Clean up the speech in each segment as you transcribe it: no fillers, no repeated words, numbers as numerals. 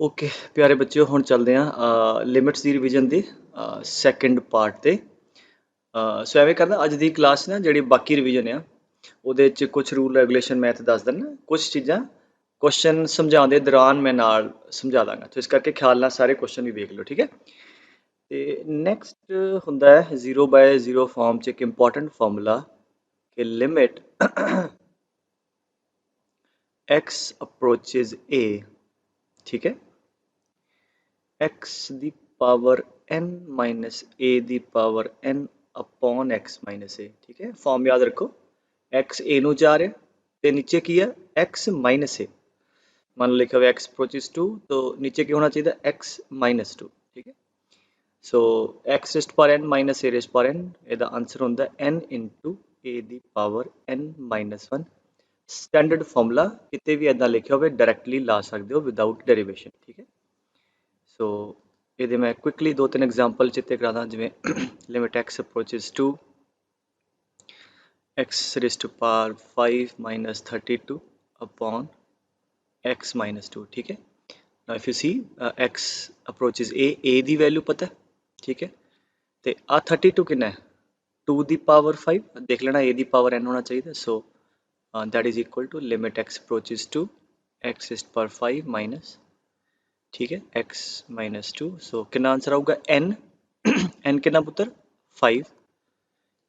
Okay प्यारे बच्चों हुण चलदे हाँ लिमिट्स दी रिवीजन दी सैकेंड पार्ट ते सो एवें करदा अज दी क्लास ना जिहड़ी बाकी रिवीजन आ ਉਹਦੇ 'ਚ कुछ रूल रेगुलेशन मैं इत्थे दस दिंदा कुछ चीज़ां क्वेश्चन समझाउंदे दौरान मैं नाल समझा दांगा तो इस करके ख्याल नाल सारे क्वेश्चन भी वेख लो ठीक है ते नैक्सट हुंदा है 0/0 फॉर्म च एक इंपॉर्टेंट फार्मूला कि लिमिट x अप्रोचेज a ठीक है x the power n minus a the power n upon x minus a ठीक है फॉर्म याद रखो x a ਨੂੰ ਜਾ ਰਿਹਾ ਤੇ नीचे ਕੀ है x माइनस a मान लो लिखा हुआ x अप्रोचेज 2 तो नीचे क्या होना चाहिए x माइनस 2 ठीक है सो x रेस्ट पर n माइनस a रेस्ट पर n ਇਹਦਾ आंसर ਹੁੰਦਾ n into a the power n minus 1 standard formula किते भी इदा लिखा होवे डायरेक्टली ला सकते हो विदाउट डेरिवेशन ठीक है सो ये मैं क्विकली 2-3 एग्जाम्पल चित्ते करा दा जिवें limit x approaches to x raise to power 5 minus 32 upon x minus 2 ठीक है now if you see x approaches a the value पता है ठीक है तो आ 32 कितना है 2 दी पावर 5 देख लेना a दी पावर n होना चाहिए so that is equal to limit x approaches to x raise to power 5 minus ठीक है x माइनस 2 सो कितना आंसर आऊगा n n कितना पुत्र 5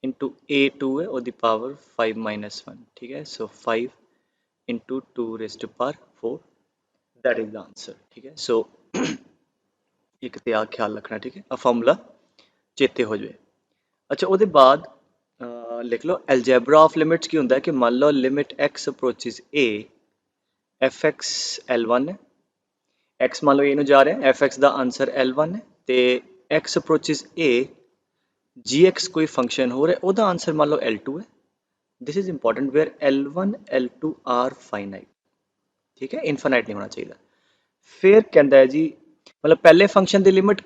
इंटू a2 है और दी पावर 5 माइनस 1 ठीक है so 5 into 2 raise to power 4 that is the answer ठीक है सो एक ते आ ख्याल रखना ठीक है फार्मूला चेते हो जाए अच्छा ਉਹਦੇ बाद लिख लो एलजेब्रा ऑफ लिमिट्स की होंदा है कि मान लो limit x approaches a fx l1 है x मान लो ए ਨੂੰ ਜਾ ਰਿਹਾ fx ਦਾ ਆਨਸਰ l1 ਹੈ ਤੇ x ਅਪਰੋਚਸ a gx ਕੋਈ ਫੰਕਸ਼ਨ ਹੋ ਰਿਹਾ ਉਹਦਾ ਆਨਸਰ ਮੰਨ ਲਓ l2 ਹੈ this is important where l1 l2 are finite ठीक है इनफाइनाइट नहीं होना चाहिए फिर कहता है जी मतलब पहले फंक्शन की लिमिट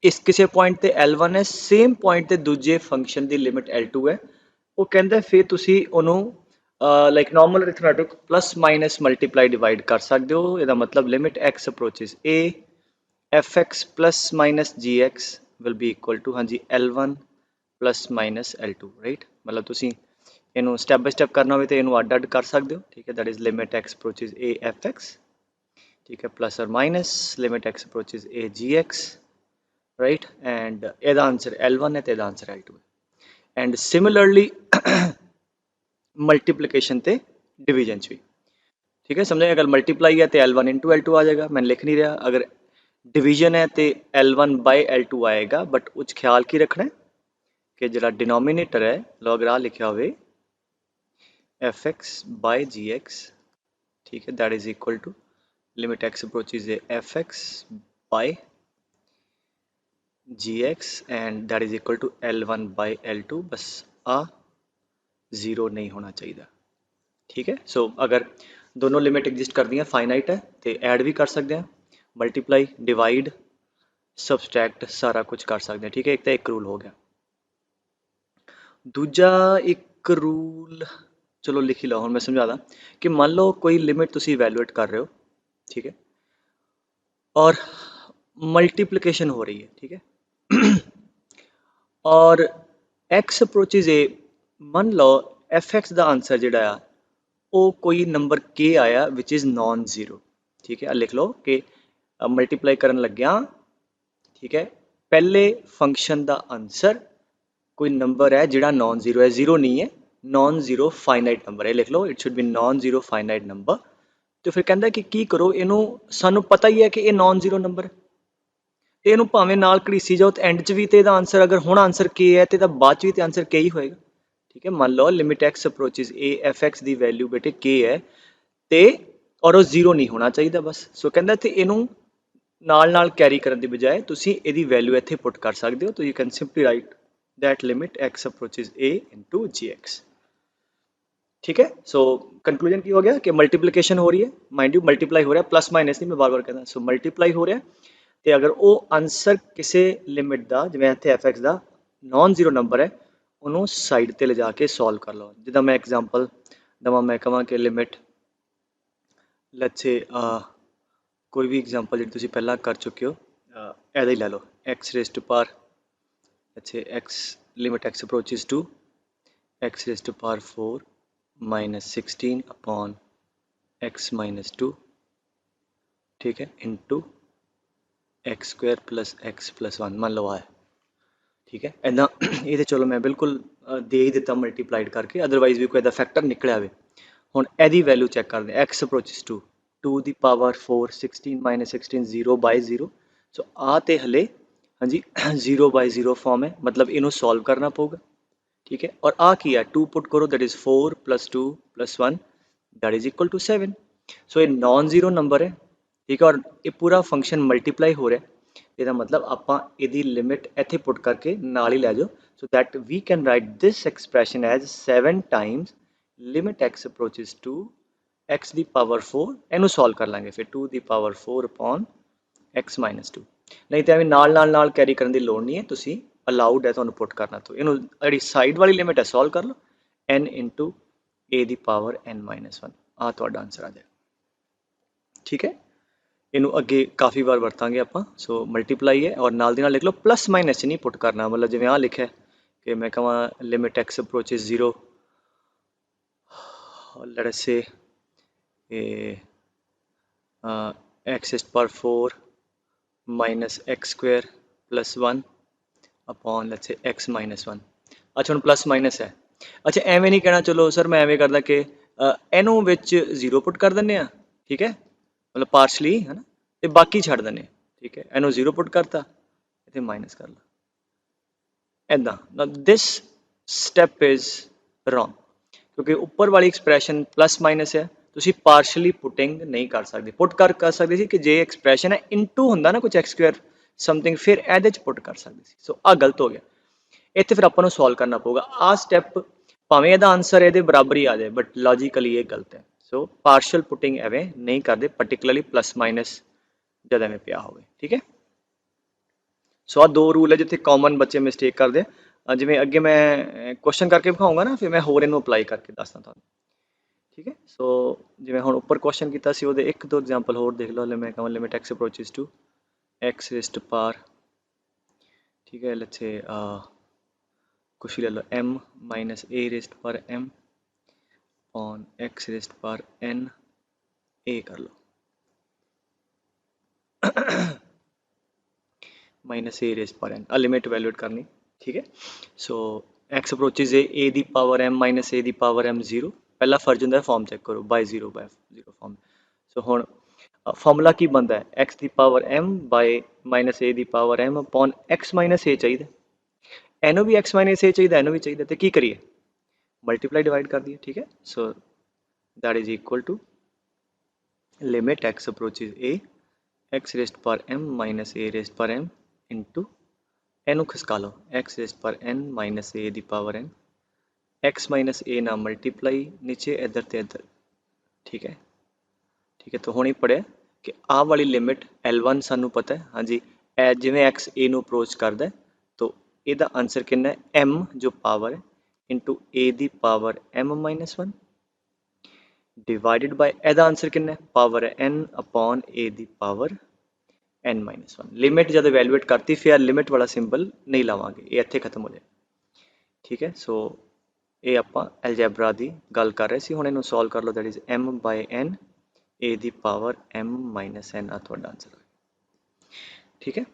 इस किसी पॉइंट ते l1 है सेम पॉइंट ते दूजे फंक्शन की लिमिट l2 है वो कहता है फिर तुसी ਉਹਨੂੰ like normal arithmetic plus minus multiply divide कर सकते हो ਇਹਦਾ मतलब limit x approaches a fx plus minus gx will be equal to हाँ जी l1 plus minus l2 right मतलब तुसी ਇਹਨੂੰ ਸਟੈਪ ਬਾਈ ਸਟੈਪ ਕਰਨਾ ਹੋਵੇ ਤੇ ਇਹਨੂੰ ਅੱਡ ਅੱਡ ਕਰ ਸਕਦੇ ਹੋ ਠੀਕ ਹੈ that is limit x approaches a fx ਠੀਕ ਹੈ plus or minus limit x approaches a gx right and ਇਹਦਾ ਆਨਸਰ l1 ਹੈ ਤੇ ਇਹਦਾ ਆਨਸਰ l2 ਹੈ ਐਂਡ ਸਿਮਿਲਰਲੀ मल्टीप्लिकेशन ते डिवीजन च भी ठीक है समझे अगर मल्टीप्लाई है तो l1 इंटू l2 आ जाएगा मैं लिख नहीं रहा अगर डिवीजन है तो l1 बाय l2 आएगा बट उस ख्याल की रखना है कि जो डिनोमीनेटर है लो अगर आ लिखा हो fx बाय gx ठीक है that is equal to limit x approaches fx by gx and that is equal to l1 by l2 बस आ 0 नहीं होना चाहिए ठीक है सो अगर दोनों लिमिट एग्जिस्ट कर दी हैं फाइनाइट है तो ऐड भी कर सकते हैं मल्टीप्लाई डिवाइड सबस्ट्रैक्ट सारा कुछ कर सकते हैं ठीक है एक तो एक रूल हो गया दूजा एक रूल चलो लिख ही लो हम मैं समझादा कि मान लो कोई लिमिट तुसी इवैल्यूएट कर रहे हो ठीक है और मल्टीप्लिकेशन हो रही है ठीक है और x अप्रोचेज ए मान लो fx का आंसर जिहड़ा आ वो कोई नंबर k आया विच इज़ नॉन जीरो ठीक है लिख लो कि मल्टीप्लाई करन लग्या ठीक है पहले फंक्शन का आंसर कोई नंबर है जिहड़ा नॉन जीरो है जीरो नहीं है नॉन जीरो फाइनाइट नंबर है लिख लो it should be non zero finite number तो फिर कहता है कि की करो इनू सानू पता ही है कि ये नॉन जीरो नंबर है तो इनू भावें नाल घड़ीसी जाओ तो एंड च भी तो इहदा आंसर अगर हुण आंसर के है तो बाद च भी तो आंसर के ही होएगा ठीक है मान लो limit x approaches a fx की वैल्यू बेटे k है तो और वो जीरो नहीं होना चाहिए बस सो कहता तो इनू नाल नाल कैरी करने की बजाय तुसी इहदी वैल्यू इत्थे पुट कर सकते हो तो you can simply write that limit x approaches a into gx ठीक है सो कंक्लूजन की हो गया कि मल्टीप्लिकेशन हो रही है माइंड यू मल्टीप्लाई हो रहा है प्लस माइनस नहीं मैं बार बार कहता सो मल्टीप्लाई हो रहा है तो अगर वो आंसर किसी लिमिट का जिवें इत्थे fx का नॉन जीरो नंबर है उन्होंने साइड ते ले जाके सॉल्व कर लो जिदा मैं एग्जांपल दवा मैं कहां कि लिमिट लेट्स से कोई भी एग्जांपल जी तुसीं पहला कर चुके हो ऐदा ही लै लो x रेज़ टू पावर अच्छे x limit x approaches to x raise to power 4 minus 16 upon x minus 2 ठीक है into x square plus x plus 1 मान लो है ठीक है इदा ये चलो मैं बिल्कुल दे ही दिता मल्टीप्लाइड करके अदरवाइज भी कोई फैक्टर निकलिया आए हुण एदी वैल्यू चैक करते x approaches to 2 the power 4 16 minus 16 0 by 0 सो आ ते हले हाँ जी 0 बाय 0 फॉर्म है मतलब इनू सॉल्व करना पऊगा ठीक है और आ की है 2 पुट करो that is 4 plus 2 plus 1 that is equal to 7 so ये नॉन जीरो नंबर है ठीक है और ये पूरा फंक्शन मल्टीप्लाई हो रहा है ਇਹਦਾ मतलब ਆਪਾਂ ਇਹਦੀ ਲਿਮਿਟ ਇੱਥੇ ਪੁੱਟ ਕਰਕੇ ਨਾਲ ਹੀ ਲੈ ਜਾਓ so that we can write this expression as 7 times limit x approaches to x the power 4 ਇਹਨੂੰ ਸੋਲਵ ਕਰ ਲਾਂਗੇ ਫਿਰ 2 ਦੀ ਪਾਵਰ 4 upon x minus 2 ਨਹੀਂ ਤਾਂ ਐਵੇਂ ਨਾਲ ਕੈਰੀ ਕਰਨ ਦੀ ਲੋੜ ਨਹੀਂ ਹੈ ਤੁਸੀਂ ਅਲਾਉਡ ਹੈ ਤੁਹਾਨੂੰ ਪੁੱਟ ਕਰਨਾ ਤੋਂ ਇਹਨੂੰ ਜਿਹੜੀ ਸਾਈਡ ਵਾਲੀ ਲਿਮਿਟ ਹੈ ਸੋਲਵ ਕਰ ਲਓ n into a the power n minus 1 ਆ ਤੁਹਾਡਾ ਆਨਸਰ ਆ ਜਾਏਗਾ ਠੀਕ ਹੈ इनू अगे काफ़ी बार वरतांगे आप सो मल्टीप्लाई है और नाल दी नाल लिख लो प्लस माइनस नहीं पुट करना मतलब जिवें आ लिखा है कि मैं कहां limit x approaches 0 let us say x is power 4 minus x square plus 1 upon let's say x minus 1 अच्छा हुण प्लस माइनस है अच्छा एवें नहीं कहना चलो सर मैं एवें करदा कि इनू विच 0 पुट कर दिंदे आ ठीक है मतलब पार्शली है ना तो बाकी छड़ देने ठीक है इनू 0 पुट करता इतने माइनस कर ला इदा दिस स्टैप इज रॉन्ग क्योंकि ऊपर वाली एक्सप्रैशन प्लस माइनस है तुसी पार्शली पुटिंग नहीं कर सकते पुट कर सकते सी कि जे एक्सप्रैशन है इनटू हुंदा ना कुछ एक्स स्क्वायर समथिंग फिर ਇਹਦੇ ਚ ਪੁੱਟ ਕਰ ਸਕਦੇ ਸੀ ਸੋ ਆ ਗਲਤ ਹੋ ਗਿਆ ਇੱਥੇ ਫਿਰ ਆਪਾਂ ਨੂੰ ਸੋਲਵ ਕਰਨਾ ਪਊਗਾ ਆ ਸਟੈਪ ਭਾਵੇਂ ਇਹਦਾ ਆਨਸਰ ਇਹਦੇ ਬਰਾਬਰ ਹੀ ਆ ਜਾਏ ਬਟ ਲੌਜੀਕਲੀ ਇਹ ਗਲਤ ਹੈ ਸੋ ਪਾਰਸ਼ਲ ਪੁਟਿੰਗ ਐਵੇਂ ਨਹੀਂ ਕਰਦੇ ਪਾਰਟਿਕੂਲਰਲੀ ਪਲੱਸ ਮਾਈਨਸ जद एवं पिया हो ठीक है सो आ दो रूल है जिथे कॉमन बच्चे मिसटेक करते हैं जिमें अगे मैं क्वेश्चन करके दिखाऊंगा ना फिर मैं होर इनू अप्लाई करके दसदा तुहानू ठीक है सो जिमें हुण उपर क्वेश्चन किया सी उहदे एक दो एग्जाम्पल होर देख लो मैं कहां limit x approaches to x raise to power ठीक है लेट्स से कुछ भी ले लो m minus a raise to power m on x raise to power n a कर लो minus a raise power n limit evaluate करनी ठीक है सो एक्स अप्रोचेस ए दी पावर m माइनस ए दी पावर m 0 पहला फर्ज होंगे फॉर्म चेक करो बाय जीरो फॉर्म सो हुण फॉर्मूला की बनता है एक्स दी power m by minus a दी power m upon x minus a चाहिए एनू भी एक्स माइनस ए चाहिए एनू भी चाहिए तो की करिए मल्टीप्लाई डिवाइड कर दिए ठीक है so that is equal to limit x approaches a x raise to power m minus a raise to power m into एनू खिसका लो x raise to power n minus a दी power n x minus a ना multiply नीचे इधर ते इधर ठीक है तो हुण ही पढ़िया कि आ वाली लिमिट L1 सानू पता है हाँ जी जिवें एक्स ए नू अप्रोच करदा है तो इहदा आंसर कितना है m जो पावर है इंटू ए दी power m minus 1 divided by ਇਹਦਾ आंसर कितना है पावर है n upon a the power n minus 1 limit जब वैल्यूएट करती फिर लिमिट वाला सिंबल नहीं लावांगे ये इत्थे खत्म हो जाए ठीक है सो ये आपां अलजैबरा दी गल कर रहे सी हुण इहनूं सॉल्व कर लो दैट इज m बाय n a the power m minus n आ तुहाडा आंसर ठीक है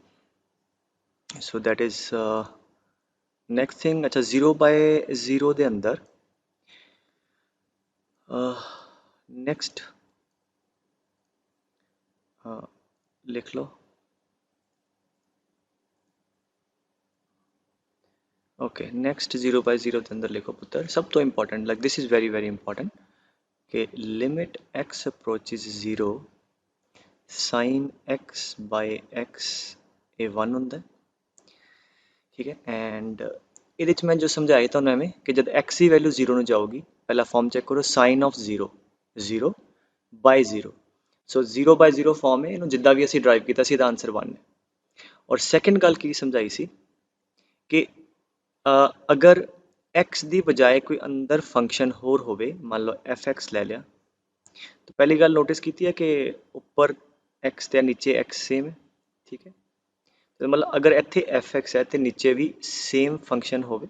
so that is next thing अच्छा 0 बाय 0 दे अंदर नेक्स्ट लिख लो ओके नेक्स्ट 0 बाय 0 के अंदर लिखो पुत्र सब तो important like this is very very important कि limit x approaches 0 sine x by x ये 1 होंदा ठीक है एंड ये मैं जो समझाया था एवं कि जब x की वैल्यू 0 में जाऊगी पहला फॉर्म चेक करो sine of 0 0 by 0 so 0 by 0 form है इन्हों जिदा भी असी ड्राइव किया आंसर 1 है और सैकेंड गल की समझाई सी कि अगर x की बजाय कोई अंदर फंक्शन होर होवे मान लो fx ले लिया तो पहली गल नोटिस की है कि ऊपर x ਤੇ नीचे x सेम है, ठीक है। तो मतलब अगर ਇੱਥੇ fx है तो नीचे भी सेम फंक्शन होवे,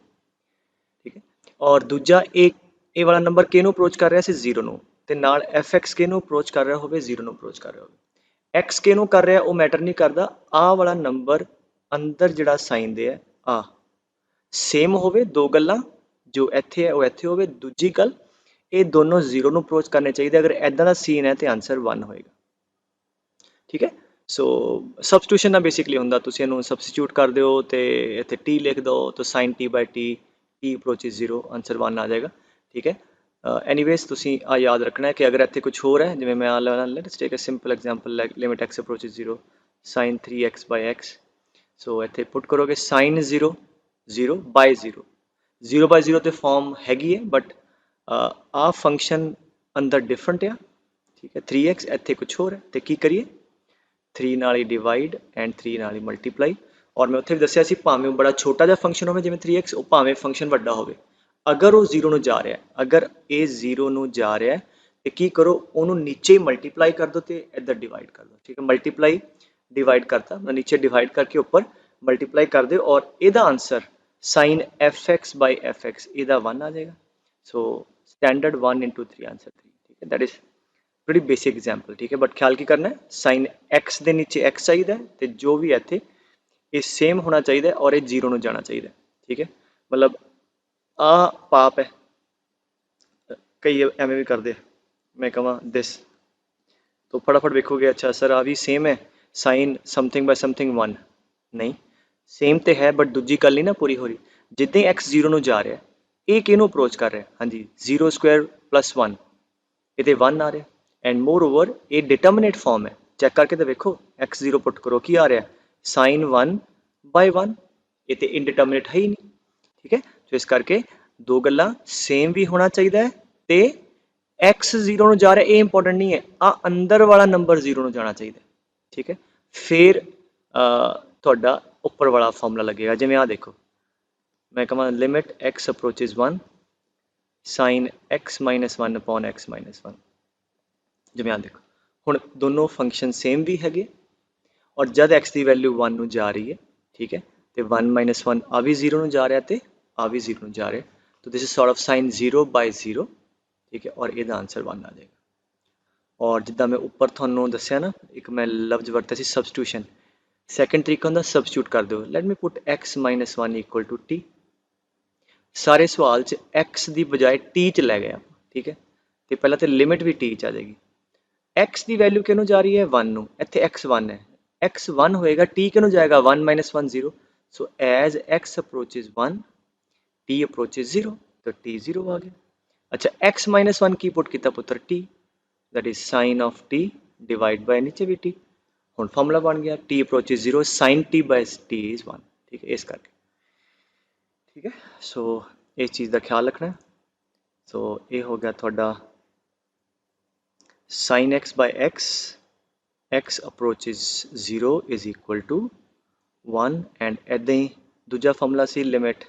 ठीक है। और दूजा ਇਹ ਵਾਲਾ ਨੰਬਰ ਕਿਹਨੂੰ ਅਪਰੋਚ ਕਰ ਰਿਹਾ ਸੀ 0 ਨੂੰ, ਤੇ ਨਾਲ fx ਕਿਹਨੂੰ ਅਪਰੋਚ ਕਰ ਰਿਹਾ ਹੋਵੇ 0 ਨੂੰ ਅਪਰੋਚ ਕਰ ਰਿਹਾ ਹੋਵੇ। x ਕਿਹਨੂੰ ਕਰ ਰਿਹਾ ਉਹ ਮੈਟਰ ਨਹੀਂ ਕਰਦਾ, ਆਹ ਵਾਲਾ ਨੰਬਰ ਅੰਦਰ ਜਿਹੜਾ ਸਾਈਨ ਦੇ ਹੈ ਆ ਸੇਮ ਹੋਵੇ, ਦੋ ਗੱਲਾਂ ਜੋ ਇੱਥੇ ਹੈ ਉਹ ਇੱਥੇ ਹੋਵੇ, ਦੂਜੀ ਗੱਲ ਇਹ ਦੋਨੋਂ 0 ਨੂੰ ਅਪਰੋਚ ਕਰਨੇ ਚਾਹੀਦੇ। ਅਗਰ ਐਦਾਂ ਦਾ ਸੀਨ ਹੈ ਤੇ ਆਨਸਰ 1 ਹੋਏਗਾ, ਠੀਕ ਹੈ। ਸੋ ਸਬਸਟੀਟਿਊਸ਼ਨ ਨਾਲ ਬੇਸਿਕਲੀ ਹੁੰਦਾ, ਤੁਸੀਂ ਇਹਨੂੰ ਸਬਸਟੀਟਿਊਟ ਕਰ ਦਿਓ ਤੇ ਇੱਥੇ t ਲਿਖ ਦਿਓ ਤਾਂ sin t/t t approaches 0 answer 1 ਆ ਜਾਏਗਾ, ਠੀਕ ਹੈ। ਐਨੀਵੇਜ਼ ਤੁਸੀਂ ਆ ਯਾਦ ਰੱਖਣਾ ਹੈ ਕਿ ਅਗਰ ਇੱਥੇ ਕੁਝ ਹੋਰ ਹੈ, ਜਿਵੇਂ ਮੈਂ ਆ let's take a simple example like limit x approaches 0 sin 3x/x। So ਇੱਥੇ ਪੁੱਟ ਕਰੋਗੇ sin 0 0/0, 0/0 ਤੇ ਫਾਰਮ ਹੈਗੀ ਹੈ ਬਟ ਆ ਫੰਕਸ਼ਨ ਅੰਦਰ ਡਿਫਰੈਂਟ ਆ, ਠੀਕ ਹੈ। 3x ਇੱਥੇ ਕੁਛ ਹੋਰ ਹੈ ਤੇ ਕੀ ਕਰੀਏ 3 ਨਾਲ ਹੀ ਡਿਵਾਈਡ ਐਂਡ 3 ਨਾਲ ਹੀ ਮਲਟੀਪਲਾਈ। ਔਰ ਮੈਂ ਉੱਥੇ ਵੀ ਦੱਸਿਆ ਸੀ ਭਾਵੇਂ ਉਹ ਬੜਾ ਛੋਟਾ ਜਿਹਾ ਫੰਕਸ਼ਨ ਹੋਵੇ ਜਿਵੇਂ 3x, ਉਹ ਭਾਵੇਂ ਫੰਕਸ਼ਨ ਵੱਡਾ ਹੋਵੇ, ਅਗਰ ਉਹ 0 ਨੂੰ ਜਾ ਰਿਹਾ, ਅਗਰ ਇਹ 0 ਨੂੰ ਜਾ ਰਿਹਾ ਤੇ ਕੀ ਕਰੋ ਉਹਨੂੰ ਨੀਚੇ ਹੀ ਮਲਟੀਪਲਾਈ ਕਰ ਦਿਓ ਤੇ ਇੱਧਰ ਡਿਵਾਈਡ ਕਰ ਦਿਓ, ਠੀਕ ਹੈ। ਮਲਟੀਪਲਾਈ डिवाइड करता, मैं नीचे डिवाइड करके ऊपर मल्टीप्लाई कर दे और ਇਹਦਾ आंसर sin fx/fx ਇਹਦਾ 1 आ जाएगा। सो स्टैंडर्ड 1 into 3 आंसर 3, ठीक है। दैट इज बड़ी बेसिक एग्जाम्पल, ठीक है। बट ख्याल की करना है sin x ਦੇ नीचे x चाहिए ਤੇ जो भी ਇੱਥੇ ਇਹ सेम होना चाहिए और ये 0 ਨੂੰ जाना चाहिए, ठीक है। मतलब आ पाप है, कई एवं भी करते, मैं कਹਾਂ दिस तो फटाफट देखोगे अच्छा सर आ भी सेम है साइन समथिंग बाय समथिंग 1, नहीं सेम तो है बट दूजी गल नहीं ना पूरी हो रही। जिद्दां x 0 ਨੂੰ ਜਾ ਰਿਹਾ ਇਹ ਕਿਹਨੂੰ ਅਪਰੋਚ ਕਰ ਰਿਹਾ, ਹਾਂਜੀ 0² + 1 ਇਹਦੇ 1 ਆ ਰਿਹਾ ਐਂਡ ਮੋਰ ਓਵਰ ਇਹ ਡਿਟਰਮੀਨੇਟ ਫਾਰਮ ਹੈ, ਚੈੱਕ ਕਰਕੇ ਤਾਂ ਵੇਖੋ x 0 ਪੁੱਟ ਕਰੋ ਕੀ ਆ ਰਿਹਾ sin 1/1, ਇਹ ਤੇ ਇਨਡਿਟਰਮੀਨੇਟ ਹੈ ਹੀ ਨਹੀਂ, ਠੀਕ ਹੈ। ਸੋ ਇਸ ਕਰਕੇ ਦੋ ਗੱਲਾਂ ਸੇਮ ਵੀ ਹੋਣਾ ਚਾਹੀਦਾ ਹੈ ਤੇ x 0 ਨੂੰ ਜਾ ਰਿਹਾ ਇਹ ਇੰਪੋਰਟੈਂਟ ਨਹੀਂ ਹੈ, ਆ ਅੰਦਰ ਵਾਲਾ ਨੰਬਰ 0 ਨੂੰ ਜਾਣਾ ਚਾਹੀਦਾ, ठीक है। फिर ਤੁਹਾਡਾ ਉੱਪਰ ਵਾਲਾ ਫਾਰਮੂਲਾ ਲੱਗੇਗਾ, ਜਿਵੇਂ ਆ ਦੇਖੋ ਮੈਂ ਕਹਾਂ limit x ਅਪਰੋਚਿਸ 1 sin x - 1 upon x - 1, ਜਿਵੇਂ ਆ ਦੇਖੋ ਹੁਣ ਦੋਨੋਂ ਫੰਕਸ਼ਨ ਸੇਮ ਵੀ ਹੈਗੇ ਔਰ ਜਦ x ਦੀ ਵੈਲਿਊ 1 ਨੂੰ ਜਾ ਰਹੀ ਹੈ, ਠੀਕ ਹੈ, ਤੇ 1 - 1 ਆ ਵੀ 0 ਨੂੰ ਜਾ ਰਿਹਾ ਤੇ ਆ ਵੀ 0 ਨੂੰ ਜਾ ਰਿਹਾ, तो this is sort of sin 0/0, ठीक है। और ਇਹਦਾ आंसर 1 आ जाएगा। और जिद्दां मैं उपर तुहानूं दस्सिया ना एक मैं लफ्ज वरतिया सी सबस्टिट्यूशन, सैकेंड तरीका हुंदा सबस्टिट्यूट कर दो। Let me put x - 1 equal to t, सारे सवाल च x की बजाय t च लै गए, ठीक है। तो पहला तो लिमिट भी t च आ जाएगी, x की वैल्यू किनू जा रही है 1 नूं, इत्थे x 1 है, x 1 होएगा t किनू जाएगा 1 - 1 0, so as x approaches 1 t approaches 0, तो t 0 आ गया। अच्छा x - 1 की पुट किया पुत्र t, that is sin of t divide by नीचे भी t, हुण फार्मूला बन गया t approaches 0 sin t by t is 1, ठीक है। इस करके ठीक है, सो इस चीज़ का ख्याल रखना है। सो ये हो गया थोड़ा sin x by x, x approaches 0 is equal to 1 and ऐदा ही दूजा फार्मूला सी limit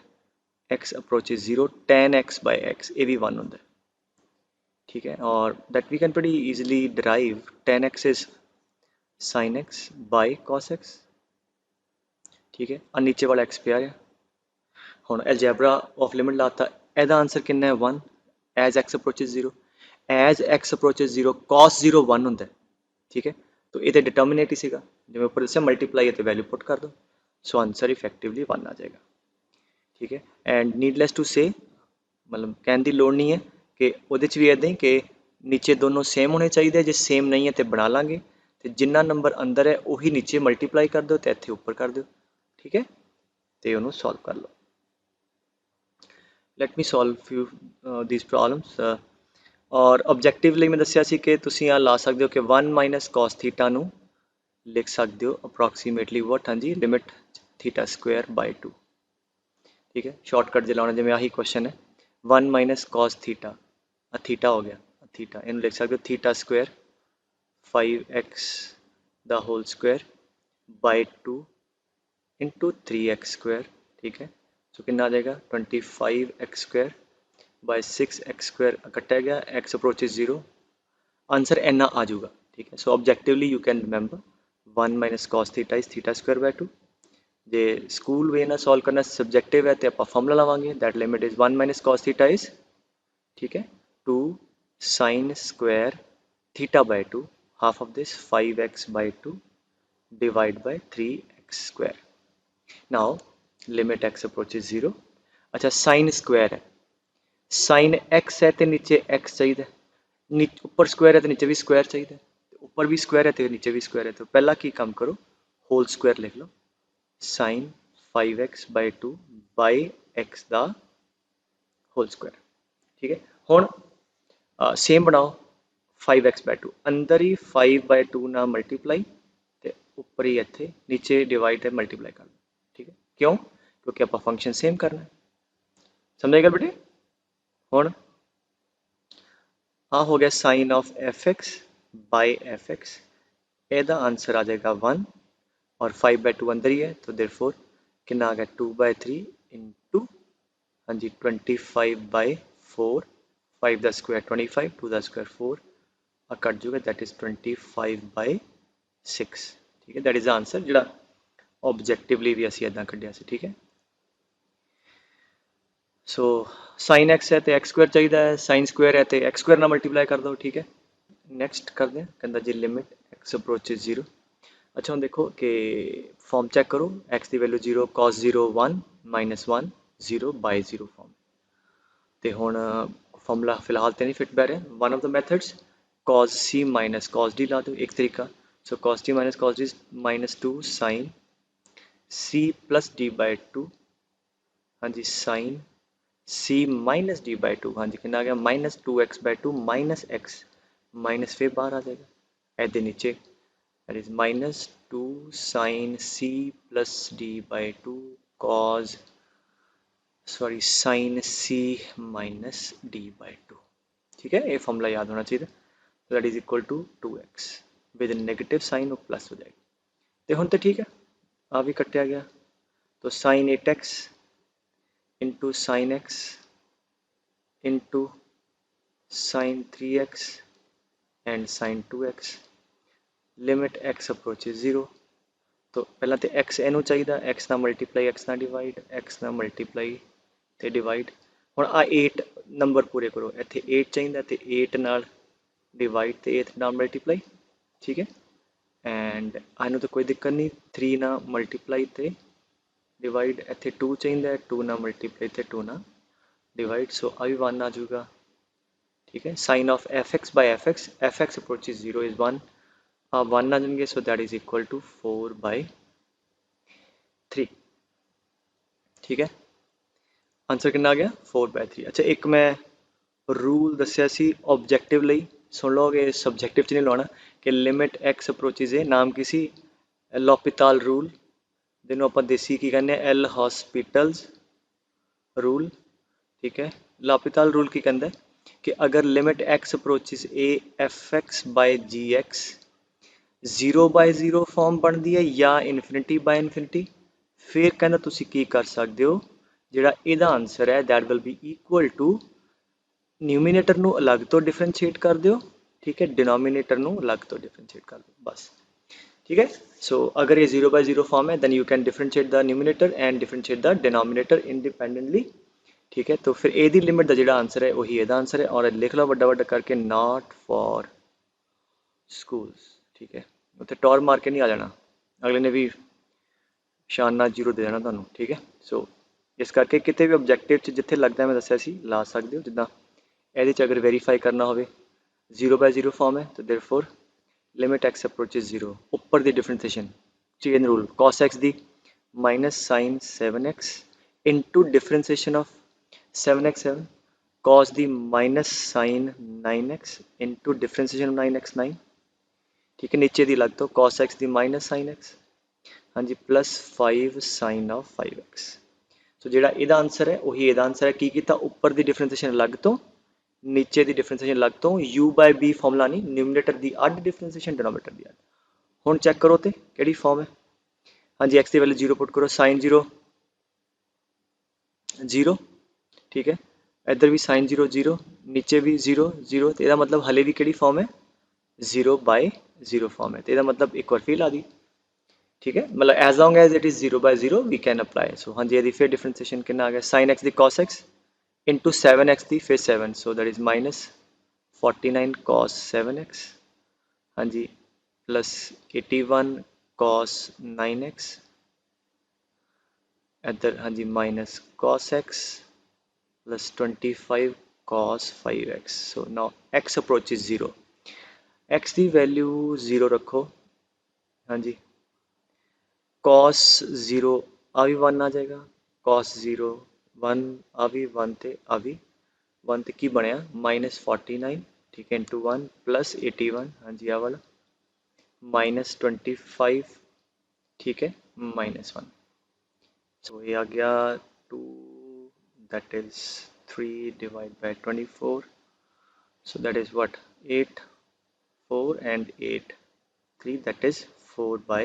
x approaches 0 tan x by x, ये भी 1 होता है, ठीक है। और that we can pretty easily derive tan x is sin x by cos x, ठीक है। और नीचे वाला x पे आ गया, हुण अलजेब्रा ऑफ लिमिट लाता, एदा आंसर कितना है 1 as x approaches 0, as x approaches 0 cos 0 1 होता है, ठीक है। तो ये तो डिटर्मिनेट ही सीगा, जिवें ऊपर दस्सिया मल्टीप्लाई है तो वैल्यू पुट कर दो, सो आंसर इफेक्टिवली 1 आ जाएगा, ठीक है। एंड नीडलैस टू से मतलब कहने की लोड़ नहीं है कि वो भी इदां ही कि नीचे दोनों सेम होने चाहिए, जे सेम नहीं है तो बना लाँगे, तो जिन्ना नंबर अंदर है उही नीचे मल्टीप्लाई कर दो तो इत्थे उपर कर दो, ठीक है, तो उन्होंने सॉल्व कर लो। Let me solve few these problems. और ऑब्जेक्टिवली मैं दस्सिया सी कि तुसीं आ ला सकते हो कि 1 - cos थीटा नूं लिख सकते हो अप्रोक्सीमेटली वट, हाँ जी लिमिट θ²/2, ठीक है। शॉर्टकट जो लाना जिवें आही क्वेश्चन है 1 - cos थीटा, थीटा हो गया थीटा, इन्हूं लिख सकते हो θ² 5x the whole square by 2 into 3x², ठीक है। सो कितना आ जाएगा 25x² बाय 6x² कटा गया, x अप्रोचेज 0, आंसर इन्ना आ जाऊगा, ठीक है। So objectively you can remember 1 minus cos theta is theta square by 2। जे स्कूल वे ਨਾਲ ਸੋਲਵ ਕਰਨਾ ਸਬਜੈਕਟਿਵ ਹੈ ਤੇ ਆਪਾਂ ਫਾਰਮੂਲਾ ਲਾਵਾਂਗੇ that limit is 1 minus cos theta is, ठीक है, 2 sin square theta by 2 half of this 5x by 2 divide by 3x square। now limit x approaches 0। अच्छा sin square है, sin x है तो नीचे x चाहिए, ऊपर स्क्वायर है तो नीचे भी स्क्वायर चाहिए, ऊपर भी स्क्वायर है तो नीचे भी स्क्वायर है। तो पहला की काम करो होल स्क्वायर लिख लो, sin 5x by 2 by x ਦਾ होल स्क्वायर, ठीक है। ਹੁਣ सेम बनाओ 5x by 2 अंदर ही 5 by 2 ना मल्टीप्लाई ਤੇ ਉੱਪਰ ਹੀ ਇੱਥੇ नीचे डिवाइड ਤੇ मल्टीप्लाई कर लो, ठीक है। क्यों? क्योंकि ਆਪਾਂ फंक्शन सेम करना है, समझेगा बेटे। ਹੁਣ हाँ हो गया sine of fx by fx, ਇਹਦਾ आंसर आ जाएगा 1 और 5 by 2 अंदर ही है तो देयरफॉर कितना आ गया 2 by 3 इंटू, हाँ जी 25 by 4, 5 का स्क्वायर 25, 2 का स्क्वायर 4 और कट जूगा दैट इज 25 by 6, ठीक है। दैट इज द आंसर जिहड़ा ऑब्जेक्टिवली भी असीं इदां कढिया सी, ठीक है। सो साइन एक्स है तो एक्स स्क्वायर चाहिए है, साइन स्क्वायर है तो एक्स स्क्वायर ना मल्टीप्लाई कर दो, ठीक है। नैक्सट करते हैं, कहता जी लिमिट एक्स अप्रोचेज 0। अच्छा हम देखो कि फॉर्म चेक करो, एक्स की value 0 cos 0 1 minus 1 0 by 0 form. तो हुण फॉर्मूला फिलहाल तो नहीं फिट बैठ रहा। One of the methods cos c minus cos d ला दो, एक तरीका। So cos t minus cos d minus 2 sine c plus d by 2, हाँ जी sine c minus d by 2, हाँ जी कितना आ गया minus 2x by 2 minus x, minus फिर बाहर आ जाएगा ऐसे नीचे, that is minus 2 sin c plus d by 2 cos, sorry sin c minus d by 2, ठीक है। ये फॉर्मूला याद होना चाहिए। तो that is equal to 2x with negative sign और प्लस हो जाएगी। तो हम तो ठीक है, आ भी कटिया गया तो sin 8x into sine x into sine 3x and sine 2x limit x approaches 0। तो पहला तो x इनू चाहिए, x ना मल्टीप्लाई x ना डिवाइड, x ना मल्टीप्लाई तो डिवाइड। हुण आ 8 नंबर पूरे करो, इत्थे 8 चाहिए तो 8 नाल डिवाइड तो 8 नाल मल्टीप्लाई, ठीक है। एंड आनू तो कोई दिक्कत नहीं, 3 ना मल्टीप्लाई तो डिवाइड, इत्थे 2 चाहिए 2 ना मल्टीप्लाई तो 2 ना डिवाइड। सो आ भी 1 आ जाऊगा, ठीक है। Sine of fx by fx, fx approaches 0 is 1, 1 आ जाएंगे। So that is equal to 4 by 3, ठीक है। आंसर कितना आ गया 4 बाय 3। अच्छा एक मैं रूल दसिया सी ऑब्जेक्टिव ਲਈ, सुन लो कि सब्जेक्टिव च नहीं लाना, कि लिमिट एक्स अप्रोचेज है, नाम की सी लॉपिताल रूल, जिन्हों आप देसी की कहने एल हॉस्पिटल्स रूल, ठीक है। लॉपिताल रूल की कहता है कि अगर limit x approaches a f x by g x 0 by 0 form बनती है या इनफिनिटी बाय इनफिनिटी, फिर कहना तुसी की कर सकते हो, ਜਿਹੜਾ ਇਹਦਾ आंसर है that will be equal to numerator ਨੂੰ अलग तो डिफरेंशिएट कर ਦਿਓ, ठीक है, डिनोमीनेटर ਨੂੰ अलग तो डिफरेंशिएट कर दो बस, ठीक है। सो अगर ये 0 बाय 0 फॉर्म है then you can differentiate the numerator and differentiate the denominator independently, ठीक है। तो फिर एदी लिमिट का जो आंसर है वही ਇਹਦਾ आंसर है, और लिख लो ਵੱਡਾ ਵੱਡਾ करके नॉट फॉर स्कूल्स, ठीक है। उत्थे टॉर मार के नहीं आ जाना, अगले ने भी शाना 0 दे देना ਤੁਹਾਨੂੰ, ठीक है। सो इस करके कितने भी ऑब्जेक्टिव च जिथे लगता है मैं दसिया सी ला सकते हो, जिदा ये अगर वेरीफाई करना हो 0 बाय 0 फॉर्म है तो देयरफॉर लिमिट एक्स अप्रोचेज 0, ऊपर दी differentiation chain rule cos x दी minus sine 7x into differentiation of 7x 7 cos दी minus sine 9x into differentiation of 9x 9, ठीक है। नीचे दी लग तो कॉस एक्स दी माइनस साइन एक्स, हाँ जी plus 5 sine of 5x। So जो यदा आंसर है वही यदा आंसर है, की किया उपर की डिफरेंशिएशन अलग तो नीचे की डिफरेंशिएशन अलग तो, u बाय b फॉर्मूला नहीं, न्यूमीनेटर की अड डिफरेंशिएशन डिनोमीनेटर की अड। हुण चेक करो तो कि फॉर्म है, हाँ जी एक्स की वैल्यू 0 पुट करो, साइन 0 0, ठीक है, इधर भी साइन 0 0, नीचे भी 0 0, तो यदा मतलब हले भी कि फॉर्म है 0 बाय 0 फॉर्म है, तो ਇਹਦਾ मतलब एक बार फिर ला दी, ठीक है, मतलब as long as it is 0 by 0 we can apply. So हाँ जी, यदि फिर डिफरेंशिएशन कितना आ गया, sin x दी cos x इंटू 7x दी फिर 7, सो that is minus 49 cos 7x, हाँ जी, प्लस 81 cos 9x, इधर हाँ जी minus cos x plus 25 cos 5x। So now x approaches 0, x की वैल्यू 0 रखो, हाँ जी, cos 0 आ भी 1 आ जाएगा, cos 0 1 आ भी 1 थे, आ भी 1 ते की बनया माइनस 49, ठीक है, इंटू 1 प्लस 81, हाँ जी, आ वाला माइनस 25, ठीक है, माइनस 1। सो ये आ गया 2, that is 3 divide by 24, so that is what 8 4 and 8 3, that is 4 by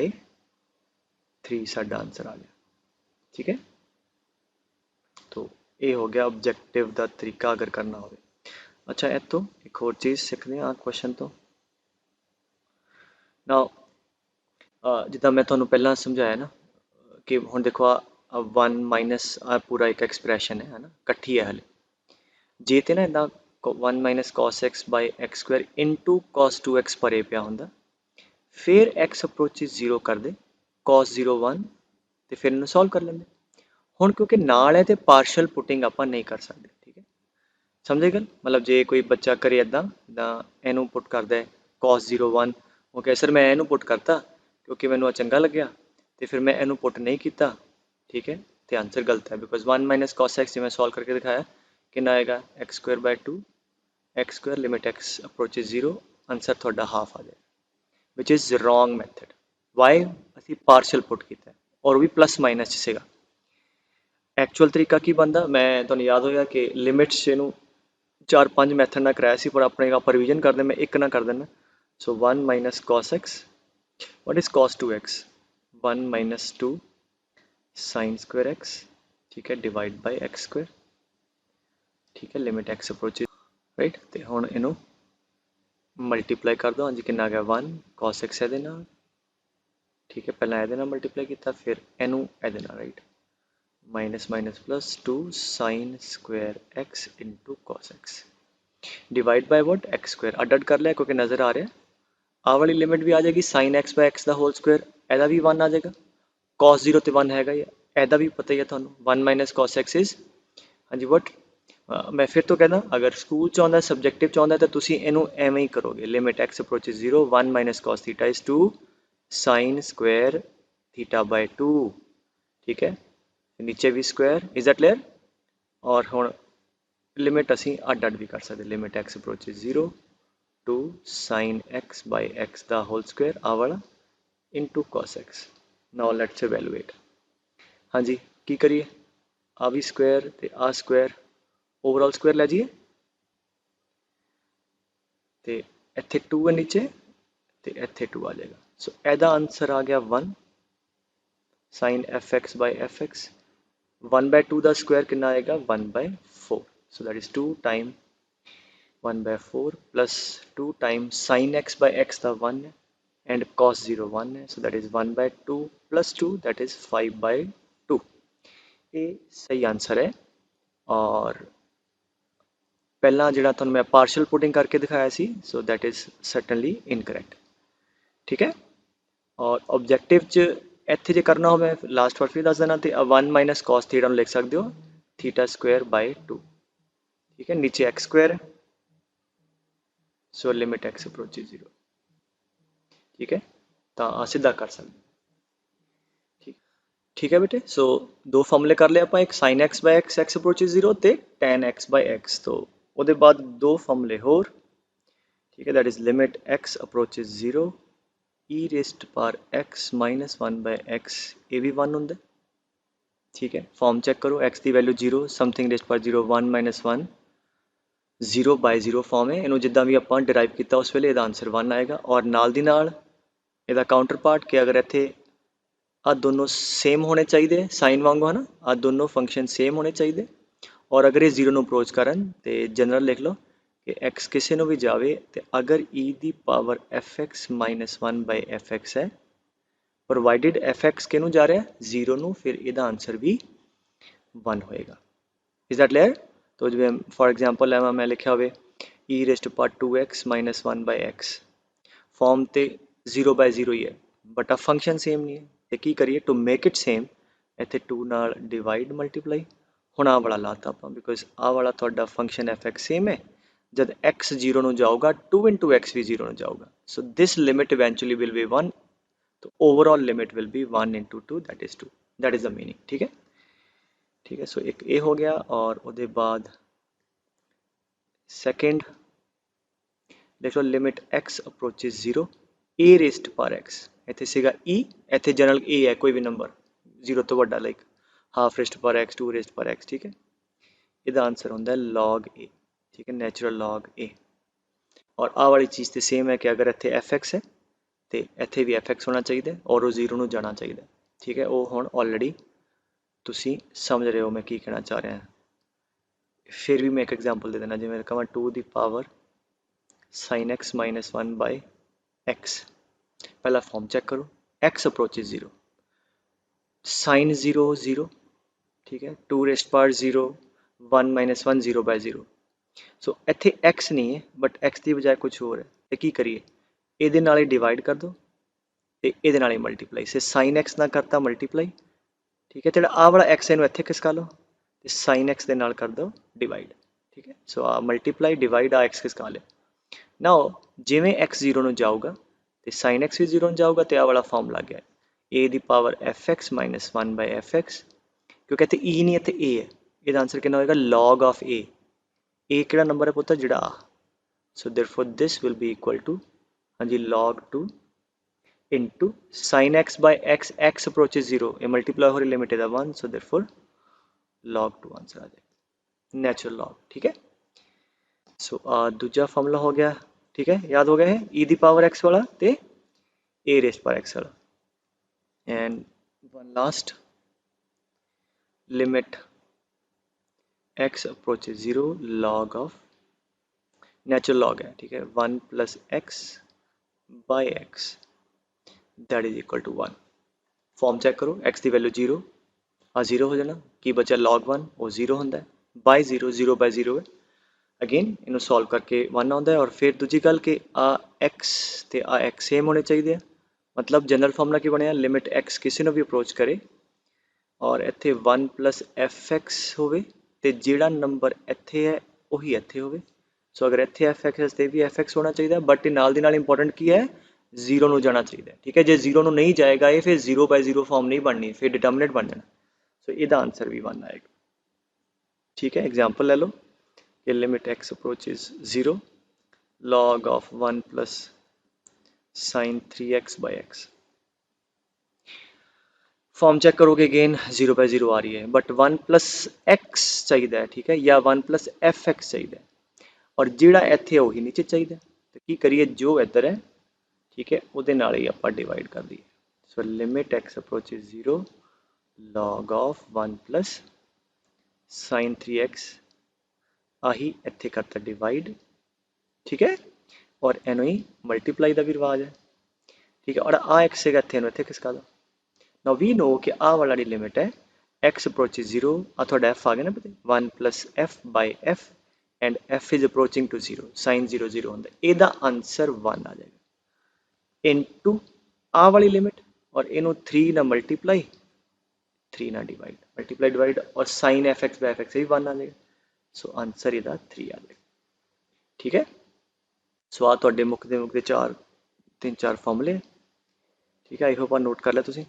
3 साडा आंसर आ गया, ठीक है। तो ये हो गया ऑब्जेक्टिव का तरीका अगर करना हो। अच्छा ਇਹ ਤੋਂ एक होर चीज़ सीखते हैं क्वेश्चन तो ना, जिदा मैं ਤੁਹਾਨੂੰ ਪਹਿਲਾਂ ਸਮਝਾਇਆ ना कि ਹੁਣ देखो 1 माइनस पूरा एक एक्सप्रैशन है ना, इकट्ठी है हले, जे तो ना इदा 1 minus cos x by x square into cos 2x परे पिया होंदा, फिर x अप्रोचेज 0 कर दे, cos 0 1 तो फिर इन्हू सॉल्व कर लेंगे। हुण क्योंकि नाल है तो पार्शल पुटिंग आप नहीं कर सकते, ठीक है, समझे गल, मतलब जे कोई बच्चा करे इदा इनू पुट करता है cos 0 1, वो कहे सर मैं इनू पुट करता क्योंकि मैनू चंगा लग्या, तो फिर मैं इनू पुट नहीं किया, ठीक है, तो आंसर गलत है, बिकॉज 1 माइनस cos x मैं सॉल्व करके दिखाया कि आएगा x square by 2 x square limit x approaches 0, answer थोड़ा हाफ आ जाए, which is wrong method. Why असी पार्शल पुट किया और भी प्लस माइनस च सीगा। एक्चुअल तरीका की बनता, मैं तुहानूं याद होया कि लिमिट्स इनू 4-5 मैथड ना कराया सी, पर अपने आप रिविजन कर दे, मैं एक ना कर देना। सो 1 minus cos x, what is cos 2x, 1 minus 2 sin square x, ठीक है, डिवाइड बाय एक्स स्क्वायर, ठीक है, लिमिट एक्स अप्रोचेज राइट, तो हुण इनू मल्टीप्लाई कर दो, हाँ जी, कितना आ गया 1 cos x ਇਹਦੇ ਨਾਲ, ठीक है, पहला ਇਹਦੇ ਨਾਲ मल्टीप्लाई किया, फिर इनू ਇਹਦੇ ਨਾਲ, right, minus minus plus 2 sin square x into cos x divide by what x square, अड अड कर लिया क्योंकि नज़र आ रहा है, आ वाली लिमिट भी आ जाएगी sin x बाय एक्स का होल स्क्वायर, एदा भी 1 आ जाएगा, cos 0 तो 1 हैगा ही, एदा भी पता ही है थानू 1 माइनस cos x इज, हाँ जी वट, मैं फिर तो कहना अगर स्कूल च आंदा सबजैक्टिव च आंदा तो तुसी इनू एवें ही करोगे, limit x approaches 0 1 minus cos theta is 2 sin square theta by 2, ठीक है, नीचे भी स्क्वायर, इज दैट क्लियर। और हुण लिमिट असी अड अड भी कर सकते, limit x approaches 0 to sin x by x का होल स्क्वायर आ वाला into cos x। Now let's evaluate, हाँ जी की करिए, आ भी स्क्वायर ते आ स्क्वायर ओवरऑल स्क्वायर लै जाइए, तो इत्थे 2 है नीचे तो इत्थे 2 आ जाएगा, सो एदा आंसर आ गया 1 sin f x by f x, 1 by 2 का स्क्वायर कितना आएगा 1 by 4, so that is 2 time 1 by 4 plus 2 time sin x by x का 1 है एंड cos 0 1 है, so that is 1 by 2 plus 2 that is 5 by 2, ये सही आंसर है। और पहला जिहड़ा तुहानूं मैं पार्शल पुटिंग करके दिखाया सी, सो दैट इज सर्टनली इनकरैक्ट, ठीक है। और ऑब्जेक्टिव च इत्थे जे करना हो, मैं लास्ट वार फिर दस देना, तो 1 माइनस cos थीटा लिख सकते हो थीटा स्क्वायर बाय 2, ठीक है, नीचे एक्स स्क्वायर है, सो लिमिट एक्स अप्रोचेज 0, ठीक है, तो आ सीधा कर सकते, ठीक, ठीक है बेटे। सो दो फॉर्मूले कर लिया, एक sin x by x x approaches 0 ते tan x बाय एक्स, तो उसके बाद दो फॉर्मूले होर, ठीक है, that is limit x approaches 0 E rest पर x माइनस 1 बाय एक्स, ये भी 1 होंगे, ठीक है, फॉर्म चेक करो, x की वैल्यू 0 समथिंग रेस्ट पर 0 1 माइनस 1 0 बाय 0 फॉर्म है, इनू जिदा भी आप डिराइव किया उस वेले आंसर 1 आएगा, और नाल दी नाल ਇਹਦਾ काउंटर पार्ट कि अगर इत्थे आ दोनों सेम होने चाहिए साइन वांगू है ना, आ दोनों फंक्शन सेम होने चाहिए, और अगर ये 0 अप्रोच करन तो जनरल लिख लो कि x किसी ਨੂੰ भी जावे तो अगर e ਦੀ power fx minus 1 by fx है प्रोवाइडेड fx किनू जा रहा है 0 ਨੂੰ फिर ਇਹਦਾ आंसर भी 1 होएगा। Is that clear? तो जिवें फॉर एग्जांपल है मैं लिखा हुए e raised power 2x minus 1 by x form तो 0 बाय 0 ही है बट आ फंक्शन सेम नहीं है तो की करिए टू मेक इट सेम इत्थे 2 नाल डिवाइड मल्टीप्लाई हुण आ वाला लाता आपां बिकॉज आ वाला तुहाडा फंक्शन एफ एक्स सेम है जब x 0 ਨੂੰ जाऊगा 2 इंटू एक्स भी 0 ਨੂੰ जाऊगा so this limit eventually will be 1 तो overall limit will be 1 into 2 that is 2 that is the meaning ठीक है सो एक ए हो गया और उसके बाद सेकेंड देख लो लिमिट x अप्रोचेज 0 ए रेस्ट पर एक्स इतने सीगा ई इतने जनरल ए है कोई भी नंबर 0 तो वड्डा लाइक हाफ रेस्ट पर एक्स 2 रेस्ट पर एक्स ठीक है इसका आंसर होंदा है लॉग ए ठीक है नेचुरल लॉग ए और आ वाली चीज़ तो सेम है कि अगर इतने एफ एक्स है तो इतने भी एफ एक्स होना चाहिए और वो 0 ਨੂੰ जाना चाहिए ठीक है वो हुण ऑलरेडी तुसी समझ रहे हो मैं की कहना चाह रहा फिर भी मैं एक एग्जांपल दे देना जिवें कहां 2 दी power sine x minus 1 by x पहला फॉर्म चेक करो x अप्रोचेज 0 साइन 0 0 ठीक है 2 raised power 0 1 minus 1 0 by 0 so इत्थे x नहीं है बट x की बजाय कुछ और है तो की करिए ਇਹਦੇ ਨਾਲ ਹੀ डिवाइड कर दो ਤੇ ਇਹਦੇ ਨਾਲ ਹੀ ਮਲਟੀਪਲਾਈ ਸੇ sin x ਨਾਲ ਕਰਤਾ ਮਲਟੀਪਲਾਈ ठीक है ਜਿਹੜਾ ਆ ਵਾਲਾ x ਇਹਨੂੰ ਇੱਥੇ ਖਿਸਕਾ ਲਓ ਤੇ sin x ਦੇ ਨਾਲ ਕਰ ਦੋ डिवाइड ठीक है सो आ मल्टीप्लाई डिवाइड आ x खिसका लिया नाउ जिवें x 0 ਨੂੰ जाऊगा तो sin x भी 0 ਨੂੰ जाऊगा तो आ वाला फॉर्म लग गया a the power f x minus 1 by f x क्योंकि इतने ई नहीं इतने ए है इसका आंसर कितना होगा लॉग ऑफ ए किहड़ा नंबर है पुत्र जिहड़ा आ so therefore this will be equal to हाँ जी log 2 into sine x by x x approaches 0 ये मल्टीप्लाई हो रही लिमिट है 1 सो देयरफॉर log 2 आंसर आ जाएगा नेचुरल लॉग ठीक है सो दूजा फॉर्मूला हो गया ठीक है याद हो गया है ई दी पावर एक्स वाला ते ए रेस्ट पर एक्स वाला and one last limit x approaches 0 log of natural log है ठीक है 1 plus x by x that is equal to 1 form check करो x की वैल्यू 0 आ 0 हो जाना की बचा log 1 वो 0 होंदा है बाय 0 0 बाय 0 है अगेन इन्हों सॉल्व करके 1 आता है और फिर दूजी गल कि आ x ते आ x सेम होने चाहिए मतलब जनरल फॉर्मूला की बनया लिमिट x किसी ने भी अप्रोच करे और इत्थे 1 प्लस एफ एक्स होवे ते जिहड़ा नंबर इत्थे है वही इत्थे होवे सो अगर इत्थे एफ एक्स ते भी एफ एक्स होना चाहिए बट नाल दी नाल इंपॉर्टेंट की है 0 ਨੂੰ जाना चाहिए ठीक है जे 0 ਨੂੰ नहीं जाएगा ये फिर 0 बाय 0 फॉर्म नहीं बननी फिर डिटर्मिनेंट बन जाना सो इसका आंसर भी 1 आएगा ठीक है एग्जांपल ले लो कि limit x approaches 0 log of 1 plus sine 3x by x form check करोगे अगेन 0 बाय 0 आ रही है बट 1 प्लस एक्स चाहिए ठीक है या 1 प्लस एफ एक्स चाहिए और जिहड़ा इत्थे वही नीचे चाहिए तो की करिए जो इधर है ठीक है उहदे नाल ही आपां डिवाइड कर दिए सो limit x approaches 0 log of 1 plus sine 3x आही इत्थे करता डिवाइड ठीक है और इनू ही मल्टीप्लाई का भी रिवाज है ठीक है और आ एक्स है इत्थे इत्थे खिसका दो Now we know कि आ वाला दी लिमिट है x approaches 0 आ थोड़ा f आ गया ना पता 1 plus f by f and f is approaching to 0 sin 0 0 होंदा एदा आंसर 1 आ जाएगा इनटू आ वाली लिमिट और इनो 3 ना मल्टीप्लाई 3 ना डिवाइड मल्टीप्लाई डिवाइड और sin f x by f x भी 1 आ जाएगा सो आंसर इदा 3 आ जाएगा ठीक है सो आ तुहाडे मुकदे चार 3-4 फॉर्मूले ठीक है आई होप आ नोट कर लिया तुसीं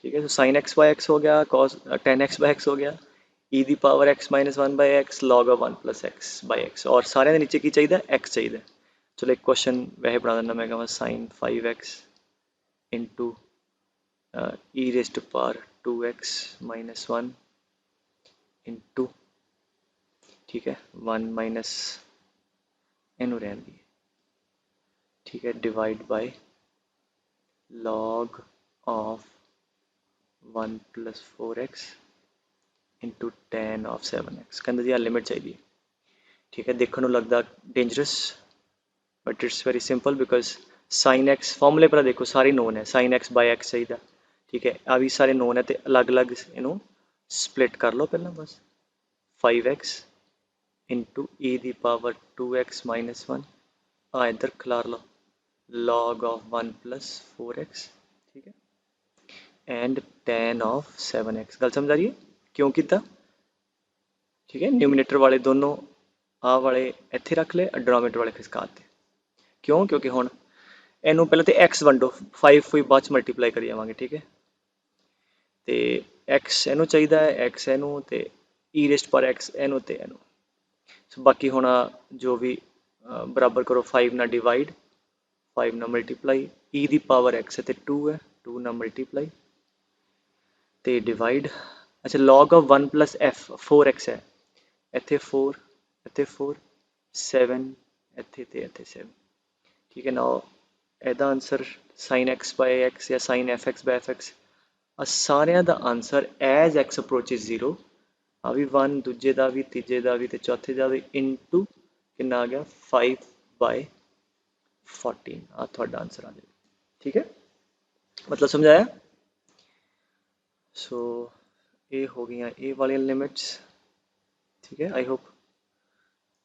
ठीक है तो साइन एक्स बाई एक्स हो गया कॉस 10x बाई एक्स हो गया ई दी power x minus 1 by x log of 1 plus x by x और सारे के नीचे की चाहिए x चाहिए चलो एक क्वेश्चन वैसे बना देना मैं कहूँ sine 5x into e raised power 2x minus 1 into ठीक है 1 माइनस इनू रहन दी ठीक है divide by log of 1 plus 4x into 10 of 7x कहते जी लिमिट चाहिए ठीक है। देखने ਨੂੰ लगता dangerous but it's very simple because sine x फॉर्मूले पर देखो सारे नोन है, साइन एक्स बाय एक्स चाहिए। ठीक है, आ भी सारे नोन है तो अलग अलग इनू स्प्लिट कर लो पहला बस। 5x इंटू ई दी पावर 2x माइनस 1 आ इधर खिलार लो log of 1 plus 4x। ठीक है, एंड tan of 7x। गल समझ आ रही है क्यों किया? ठीक है, न्यूमिनेटर वाले दोनों आ वाले इत्थे रख ले, डिनोमिनेटर वाले खिसकाते। क्यों? क्योंकि हुण इनू पहले तो एक्स वंडो 5 कोई बाद मल्टीप्लाई करी जावांगे। ठीक है, तो एक्स इनू चाहिए है, एक्स इनू तो ई रेस्ट पर एक्स इनू तो इनू। सो बाकी हुण जो भी बराबर करो 5 ना डिवाइड, 5 ना मल्टीप्लाई, ई दी पावर एक्स है तो 2 है, 2 ना मल्टीप्लाई तो डिवाइड। अच्छा, log of 1 plus F 4x है, इत्थे 4 इत्थे 4 7 इत्थे ते इत्थे 7। ठीक है ना, ਇਹਦਾ answer sin x by x या sin fx by fx ਆ ਸਾਰਿਆਂ ਦਾ आंसर as x approaches 0 ਆ ਵੀ 1 ਦੂਜੇ ਦਾ ਵੀ ਤੀਜੇ ਦਾ ਵੀ ਤੇ ਚੌਥੇ ਦਾ ਵੀ ਇਨਟੂ ਕਿੰਨਾ ਆ ਗਿਆ 5 by 14 ਆ ਤੁਹਾਡਾ आंसर आ जाएगा। ठीक है, मतलब समझाया? सो ये हो गई ये वाली लिमिट्स। ठीक है, आई होप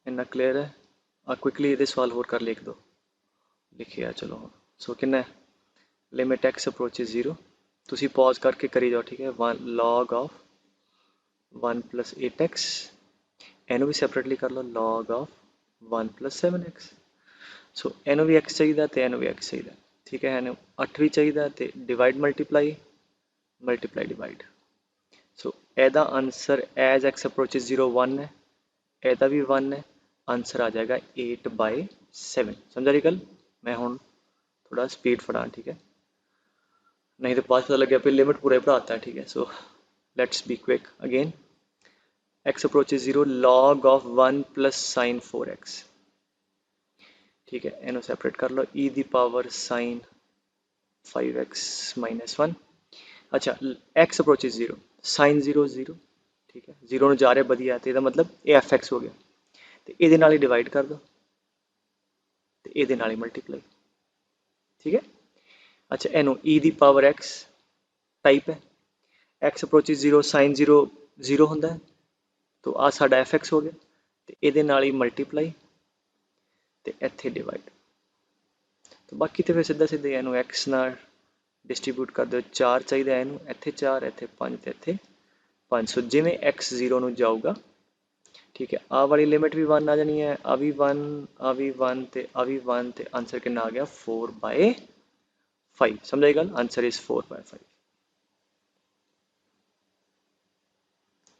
इन्ना क्लियर है। क्विकली ये सवाल होर कर लिख दो, लिखिए चलो। सो किन्ना है लिमिट एक्स अप्रोचेज 0, तुसी पॉज करके करी जाओ। ठीक है, 1 log ऑफ 1 प्लस 8x, इनू भी सैपरेटली कर लो log ऑफ 1 प्लस 7x। सो इनू भी x चाहिए तो इनू भी x चाहिए। ठीक है, इनू 8 भी चाहिए तो डिवाइड मल्टीप्लाई मल्टीप्लाई डिवाइड। सो एदा आंसर एज एक्स अप्रोचेज 0 1 है, एदा भी 1 है, आंसर आ जाएगा 8 by 7। समझा रही गल? मैं हूँ थोड़ा स्पीड फड़ा। ठीक है, नहीं तो पास पता लग गया फिर लिमिट पूरा ही पढ़ाता है। ठीक है, so let's be quick again. x approaches 0 log of 1 plus sign 4x। ठीक है, इन्हों सेपरेट कर लो, e दी पावर साइन 5x माइनस 1। अच्छा, x अप्रोचेज 0 साइन 0 0। ठीक है, 0 ਨੂੰ ਜਾ ਰਿਹਾ ਵਧੀਆ ਤੇ ਇਹਦਾ ਮਤਲਬ ਇਹ fx ਹੋ ਗਿਆ ਤੇ ਇਹਦੇ ਨਾਲ ਹੀ ਡਿਵਾਈਡ ਕਰ ਦੋ ਤੇ ਇਹਦੇ ਨਾਲ ਹੀ ਮਲਟੀਪलाई। ठीक है, अच्छा इनू e दी पावर x टाइप है, x अप्रोचेज 0 साइन 0 0 होंदा है तो आ साडा fx हो गया तो ਇਹਦੇ ਨਾਲ ਹੀ मल्टीप्लाई तो ਇੱਥੇ डिवाइड। तो बाकी तो फिर सीधा सीधे इनू x ਨਾਲ डिस्ट्रीब्यूट कर दो। 4 चाहिए इनू, ਇੱਥੇ 4 ਇੱਥੇ 5 ਤੇ ਇੱਥੇ 5। सो जिमें x 0 ਨੂੰ जाऊगा। ठीक है, आ वाली लिमिट भी 1 आ जानी है, आ भी 1 आ भी 1 ते आ भी 1 ते आंसर कितना आ गया 4 by 5। समझ आई गल? Answer is 4 by 5।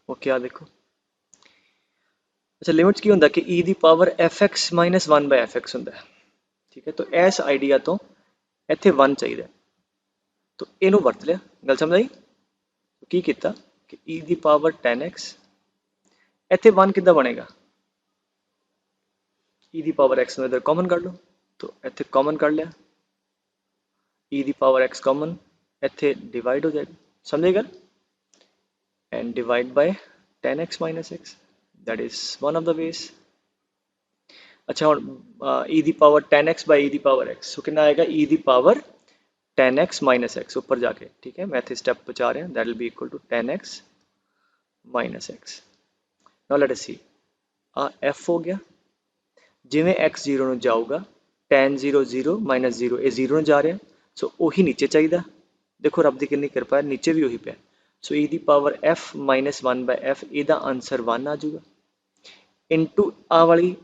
ओके, आ देखो। अच्छा, लिमिट्स की होंदा कि e the power fx minus 1 by fx होंदा है। ठीक है, तो इस आइडिया तो इत्थे 1 चाहिए तो इनू वरत लिया। गल समझ आई? की किया कि e दी पावर 10x इत्थे 1 किद्दां बनेगा, e दी पावर x में इधर कॉमन कर लो तो इत्थे कॉमन कर लिया, e दी पावर x कॉमन इत्थे डिवाइड हो जाएगा। समझे गल? And divide by 10x minus x, that is one of the ways. अच्छा, हुण e the power 10x by e the power x, so कितना आएगा e the power 10x minus x ऊपर जाके। ठीक है, मैं इत्थे स्टेप बचा रहा, that will be equal to 10x minus x। Now let us see, आ f हो गया, जिमें x 0 ਨੂੰ जाऊगा tan 0 0 माइनस 0 ये 0 ਨੂੰ जा रहा, सो ਉਹੀ नीचे चाहिए। देखो रब की कितनी कृपा है, नीचे भी वही पे। So e the power f minus 1 by f, ਇਹਦਾ आंसर 1 आ जाऊगा इनटू आ वाली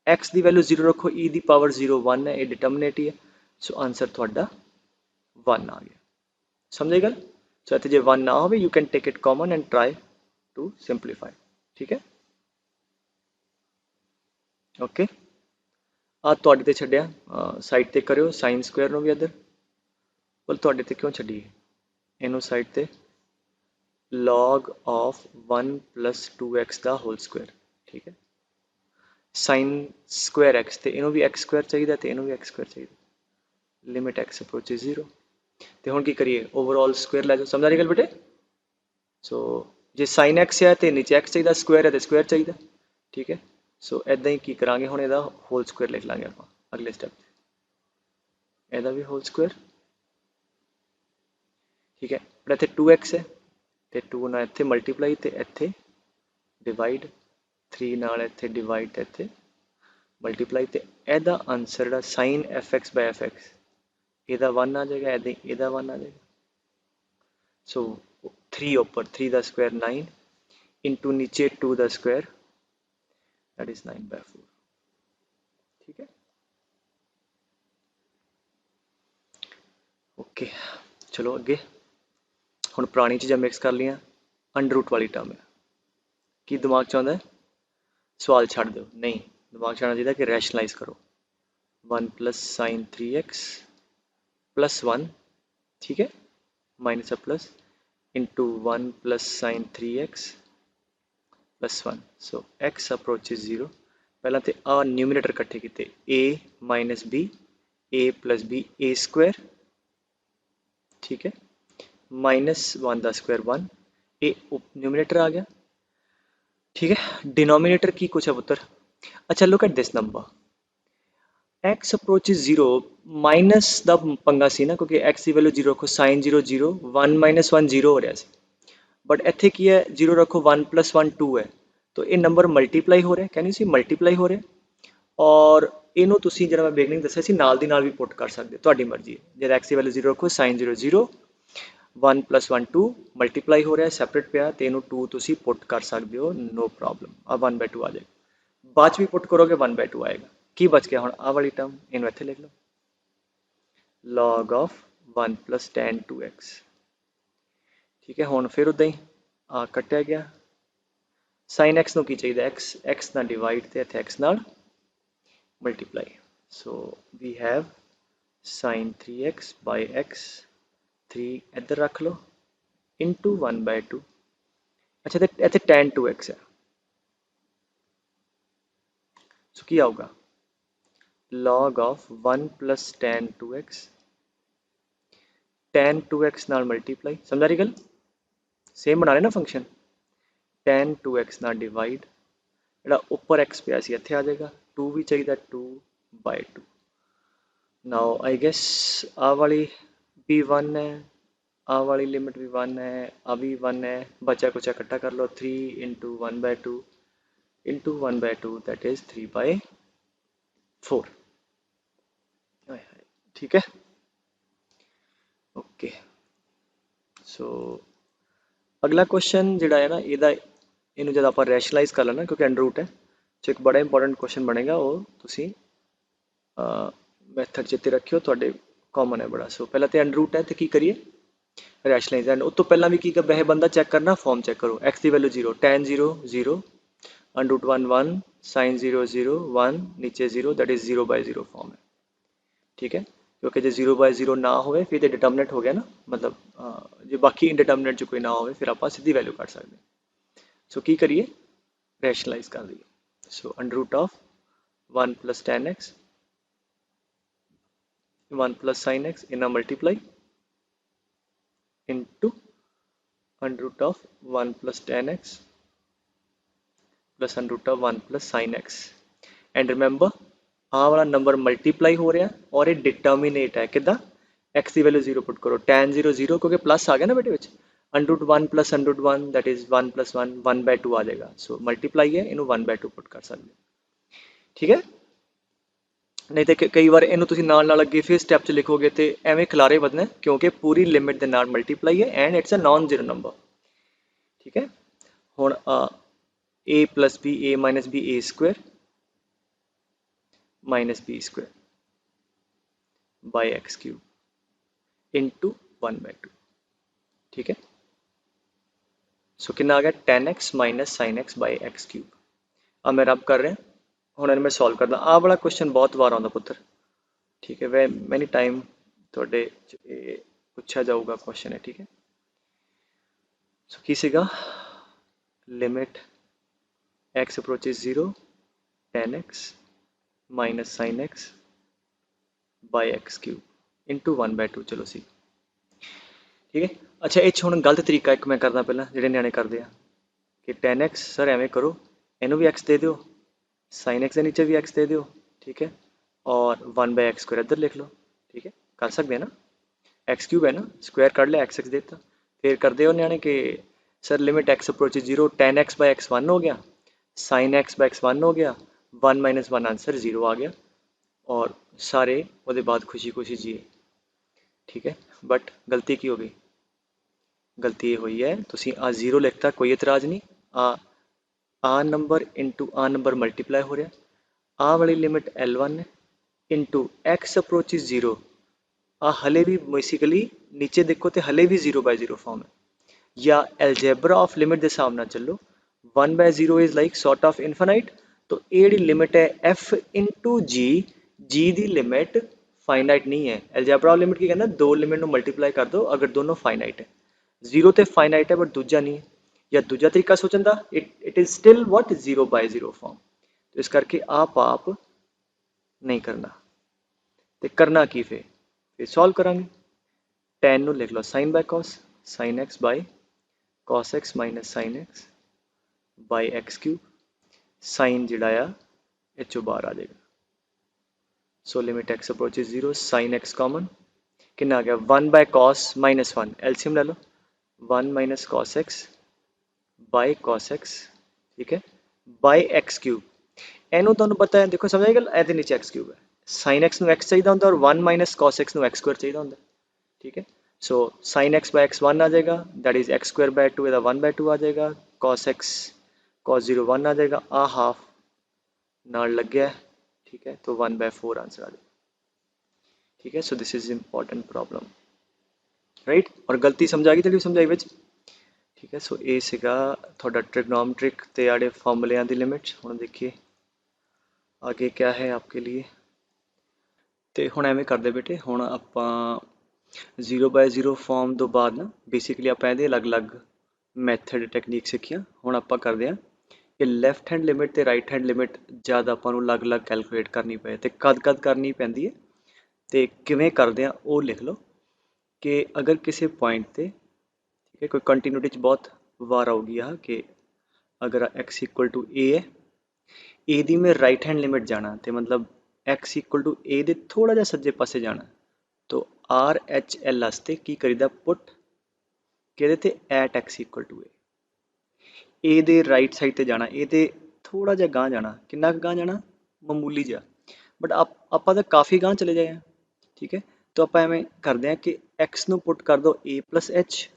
x की वैल्यू 0 रखो, e दी पावर 0 1 है, ये डिटर्मिनेट ही है। सो आंसर थोड़ा 1 आ गया। समझे गल? सो इत्थे जे 1 ना हो you can take it common and try to simplify. ठीक है, ओके। आ तुहाडे ते छड्डिया, साइड ते करियो साइन स्क्वायर नु भी इधर, पर तुहाडे ते क्यों छड्डी इनू साइड ते log ऑफ 1 प्लस 2x का होल स्क्वायर। ठीक है, साइन स्क्वायर x ते इनू भी x स्क्वायर चाहिए तो इनू भी x स्क्वायर चाहिए। लिमिट x अप्रोचेज 0 तो हुण की करिए ओवरऑल स्क्वायर लै जाओ। समझ रही गल बेटे? सो जे साइन x है तो नीचे x चाहिए, स्क्वायर है तो स्क्वायर चाहिए। ठीक है, सो इदा ही की करांगे हुण इहदा होल स्क्वायर लिख लांगे आपां अगले स्टैप इहदा भी होल स्क्वायर ठीक है पर इत्थे 2x है तो 2 नाल इत्थे मल्टीप्लाई तो इत्थे डिवाइड 3 नाल इत्थे डिवाइड तो इत्थे मल्टीप्लाई तो इहदा आंसर जिहड़ा साइन fx बाय fx इहदा 1 आ जाएगा इहदा 1 आ जाएगा सो 3 ऊपर 3 दा स्क्वायर 9 इंटू नीचे 2 दा स्क्वायर दैट इज 9/4 ठीक है ओके चलो अगे हुण पुरानी चीज़ां मिक्स कर लियां अंडर रूट वाली टर्म है की दिमाग चाहता है सवाल छड़ दो नहीं दिमाग छड़ना चाहिए कि रैशनलाइज करो 1 प्लस साइन 3x प्लस 1 ठीक है minus uh plus into 1 plus sine 3x plus 1 so x approaches 0 पहला तो आ न्यूमिनेटर इकट्ठे किए a minus b a plus b a square ठीक है माइनस 1 का स्क्वायर 1 ए न्यूमिनेटर आ गया ठीक है डिनोमिनेटर की कुछ है पुत्र अच्छा look at this number x approaches 0 minus का पंगा सी ना क्योंकि x की वैल्यू 0 रखो साइन 0 0 1 माइनस 1 0 हो रहा है बट इत्थे की है 0 रखो 1 प्लस 1 2 है तो ये नंबर मल्टीप्लाई हो रहा है कैन यू सी मल्टीप्लाई हो रहा है और इनू तुसी जरा मैं बिगनिंग दस्सिया सी नाल दी नाल भी पुट कर सकते तुहाडी मर्जी है जब x की वैल्यू 0 रखो साइन 0 0 1 प्लस 1 2 मल्टीप्लाई हो रहा है सैपरेट पिया तो इनू 2 तुसी पुट कर सकते हो नो प्रॉब्लम अब 1/2 आ जाएगा बाद च भी पुट करोगे 1/2 आएगा की बच गया हुण आ वाली टर्म इनू इत्थे लिख लो log of 1 plus tan 2x ठीक है हुण फिर उदा ही आ कट्टिया गया साइन x नू की चाहिए x ना डिवाइड तो इत्थे x नाल multiply so we have sine 3x by x 3 इधर रख लो इंटू 1/2 अच्छा तो इत्थे tan 2x है सो की आऊगा log of 1 plus tan 2x tan 2x नाल मल्टीप्लाई समझा रही गल सेम बना रहे ना फंक्शन tan 2x नाल डिवाइड ਜਿਹੜਾ ਉੱਪਰ x ਪਿਆ ਸੀ ਇੱਥੇ ਆ ਜਾਏਗਾ 2 ਵੀ ਚਾਹੀਦਾ 2/2 ਨਾਓ ਆਈ ਗੈਸ ਆ ਵਾਲੀ भी 1 है आ वाली लिमिट भी 1 है आ भी 1 है बचा कुचा इकट्ठा कर लो 3 इंटू 1/2 इंटू 1/2 दैट इज 3/4 ठीक है ओके सो अगला क्वेश्चन जिहड़ा है ना ਇਹਦਾ ਇਹਨੂੰ जब आप रैशनलाइज कर लेना क्योंकि अंडर रूट है तो एक बड़ा इंपॉर्टेंट क्वेश्चन बनेगा वो तुसी मैथड चेते रखियो थोड़े कॉमन है बड़ा सो पहला तो अंडर रूट है तो की करिए रैशनलाइज एंड उस तो पहला भी की कर वैसे बंदा चेक करना फॉर्म चेक करो एक्स की value 0 tan 0 0 under root 1 1 sine 0 0 1 नीचे 0 दैट इज 0/0 फॉर्म है ठीक है क्योंकि जो 0/0 ना हो फिर तो डिटर्मिनेंट हो गया ना मतलब जो बाकी इंडिटर्मिनेंट जो कोई ना हो फिर आप सीधी वैल्यू कट सकते सो की करिए रैशनलाइज कर दिए so under root of 1 plus tan x 1 plus sine x इना multiply into under root of 1 plus tan x plus under root of 1 plus sine x and remember आ वाला नंबर मल्टीप्लाई हो रहा है और ये डिटर्मिनेट है किदा x की वैल्यू 0 पुट करो tan 0 0 क्योंकि प्लस आ गया ना बेटे which under root 1 plus under root 1 that is 1 plus 1 1/2 आ जाएगा सो मल्टीप्लाई है इनू 1/2 पुट कर सकते ठीक है नहीं तो कई बार इनू तुसी नाल नाल अगे फिर स्टैप च लिखोगे तो एवें खिलारे बदने क्योंकि पूरी लिमिट के नाल मल्टीप्लाई है and it's a non zero number ठीक है हुण a plus b a minus b a square minus b square by x cube into 1/2 ठीक है सो कितना आ गया tan x minus sine x by x cube अब मैं रब कर रहा हूँ मैं सॉल्व करदा आ वाला क्वेश्चन बहुत बार आता पुत्र ठीक है वह मैनी टाइम थोड़े पूछा जाऊगा क्वेश्चन है ठीक है सो की सीगा limit x approaches 0 tan x minus sine x by x cube into 1/2 चलो सी ठीक है अच्छा ये हुण गलत तरीका एक मैं करना पहला जिहड़े न्याणे करदे आ कि tan x सर एवें करो इनू भी x दे दो साइन एक्स के नीचे भी एक्स दे दो, ठीक है, और 1/x² इधर लिख लो, ठीक है, कर सकते हैं ना, x³ है ना, स्क्वायर कर लिया, एक्स एक्स देता, फिर कर दे न्याणे कि sir limit x approach 0, tan x/x 1 हो गया, sin x/x 1 हो गया, 1 - 1 आंसर 0 आ गया, और सारे वो बाद खुशी खुशी जिए, ठीक है। बट गलती की हो गई, गलती ये हुई है तुसी आ 0 लिखता, कोई इतराज नहीं, आ नंबर इंटू आ नंबर मल्टीप्लाई हो रहा, आ वाली लिमिट L1 है इंटू एक्स अप्रोचिज 0, आ हले भी बेसिकली नीचे देखो तो हले भी 0/0 फॉर्म है, या एलजेब्रा ऑफ लिमिट के हिसाब नाल चलो 1/0 is like sort of infinite, तो ये लिमिट है f इंटू जी दी लिमिट फाइनाइट नहीं है। एलजेब्रा ऑफ लिमिट की कहना, दो लिमिट को मल्टीप्लाई कर दो अगर दोनों फाइनाइट है, 0 तो फाइनाइट है बट दूजा नहीं है, या दूजा तरीका सोचन का, it is still what 0/0 form, तो इस करके आप नहीं करना, तो करना की फिर सॉल्व करांगे, tan ਨੂੰ लिख लो sin by cos, sin x by cos x minus sin x by x cube, sin जिहड़ा आ ਇਹ ਚੋਂ ਬਾਹਰ आ जाएगा, so limit x approaches 0, sin x common कितना आ गया 1 by cos minus 1, एलसीएम ले लो, 1 minus cos x by cos x, ठीक है, by x cube, ਇਹਨੂੰ ਤੁਹਾਨੂੰ ਪਤਾ ਹੈ, ਦੇਖੋ ਸਮਝ ਆਈ ਗੱਲ, ਇਹਦੇ ਨੀਚੇ x cube ਹੈ, sin x ਨੂੰ x ਚਾਹੀਦਾ ਹੁੰਦਾ, ਔਰ 1 minus cos x ਨੂੰ x² ਚਾਹੀਦਾ ਹੁੰਦਾ, ठीक है, सो sin x by x 1 आ जाएगा, दैट इज x² by 2 ਇਹਦਾ 1/2 आ जाएगा, cos x cos 0 1 आ जाएगा, आ हाफ नाल लग गया, ठीक है, तो 1/4 आंसर आ जाएगा, ठीक है। So this is important problem, right, और गलती समझा गई तेरी समझाई विच, ठीक है। सो ये सीगा थोड़ा ट्रिग्नोमेट्रिक ते आड़े फॉर्मूलियां दी लिमिट, हुण देखिए आगे क्या है आपके लिए, तो हुण एवें करदे बेटे, हुण आपां 0/0 फॉर्म तो बाद ना बेसिकली आप अलग अलग मैथड टैक्नीक सीखियां, हुण आपां करदे हां कि लैफ्ट हैंड लिमिट ते राइट हैंड लिमिट जद आपां नूं अलग अलग कैलकुलेट करनी पे ते कद कद करनी पैंदी है ते किवें करदे हां वो लिख लो, कि अगर किसी पॉइंट ते, ठीक है, कोई कंटिन्यूटी च बहुत वार आऊगी आ कि अगर x इक्वल टू ए है, ए दी में राइट हैंड लिमिट जाना, तो मतलब x इक्वल टू ए दे थोड़ा जिहा सज्जे पासे जाना, तो आर एच एल वास्ते की करीदा पुट कि at x equal to a दे राइट साइड ते जाना, ए ते थोड़ा जिहा गांह जाना, किन्ना गांह जाना, मामूली जिहा, बट आप तो काफ़ी गांह चले जाए हैं, ठीक है, तो आप एवें करते हैं कि एक्स नूं पुट कर दो ए प्लस एच,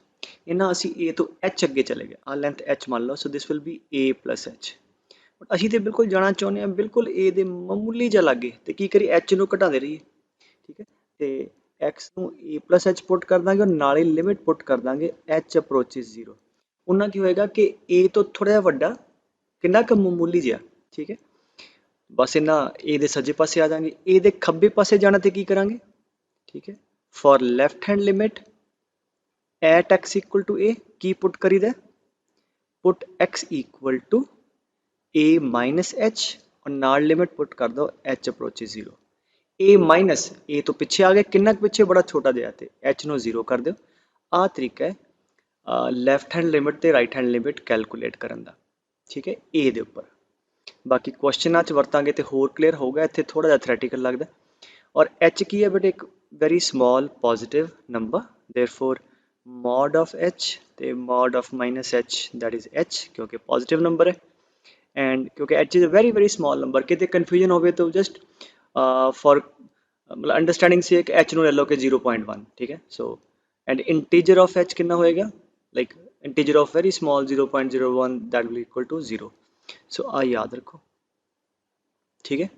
इन्ना असी ए तो एच अगे चले गए, आ लेंथ एच मान लो, so this will be a plus h, but असी तो बिल्कुल जाना चाहते हैं बिल्कुल ए दे मामूली जिहा लागे, तो की करिए एच नूं घटाते रहिए, ठीक है, तो एक्स नूं ए प्लस एच पुट कर देंगे और नाल ही लिमिट पुट कर देंगे एच अप्रोचिज 0, उन्ना की होएगा कि ए तो थोड़ा जिहा वड्डा, किन्ना क मामूली जिहा, ठीक है, बस इन्ना ए दे सज्जे पासे आ जाएंगे, ए दे खब्बे पासे जाना तो की करांगे, ठीक है, for left hand limit at x equal to a की पुट करी दे, put x equal to a minus h और नाल लिमिट पुट कर दो एच अप्रोचिज 0, ए माइनस ए तो पिछे आ गया, किन्ना पिछे बड़ा छोटा जिहा, ते एच नूं 0 कर दो, आ तरीका है लैफ्ट हैंड लिमिट ते राइट हैंड लिमिट कैलकुलेट करन दा, ठीक है, ए दे उपर, बाकी क्वेश्चनां च वरतांगे तो होर क्लीयर होगा, इत्थे थोड़ा जिहा थ्रैटिकल लगदा, और एच की है बट एक very small positive number, therefore mod of h ते mod of minus h that is h, क्योंकि पॉजिटिव नंबर है, एंड क्योंकि h is a very very small number, कितने कन्फ्यूजन हो तो जस्ट फॉर मतलब अंडरस्टैंडिंग से एक एच नूं ले लो कि 0.1, ठीक है, so and integer of h कितना होएगा, like integer of very small 0.01 that will equal to 0, सो आ याद रखो, ठीक है,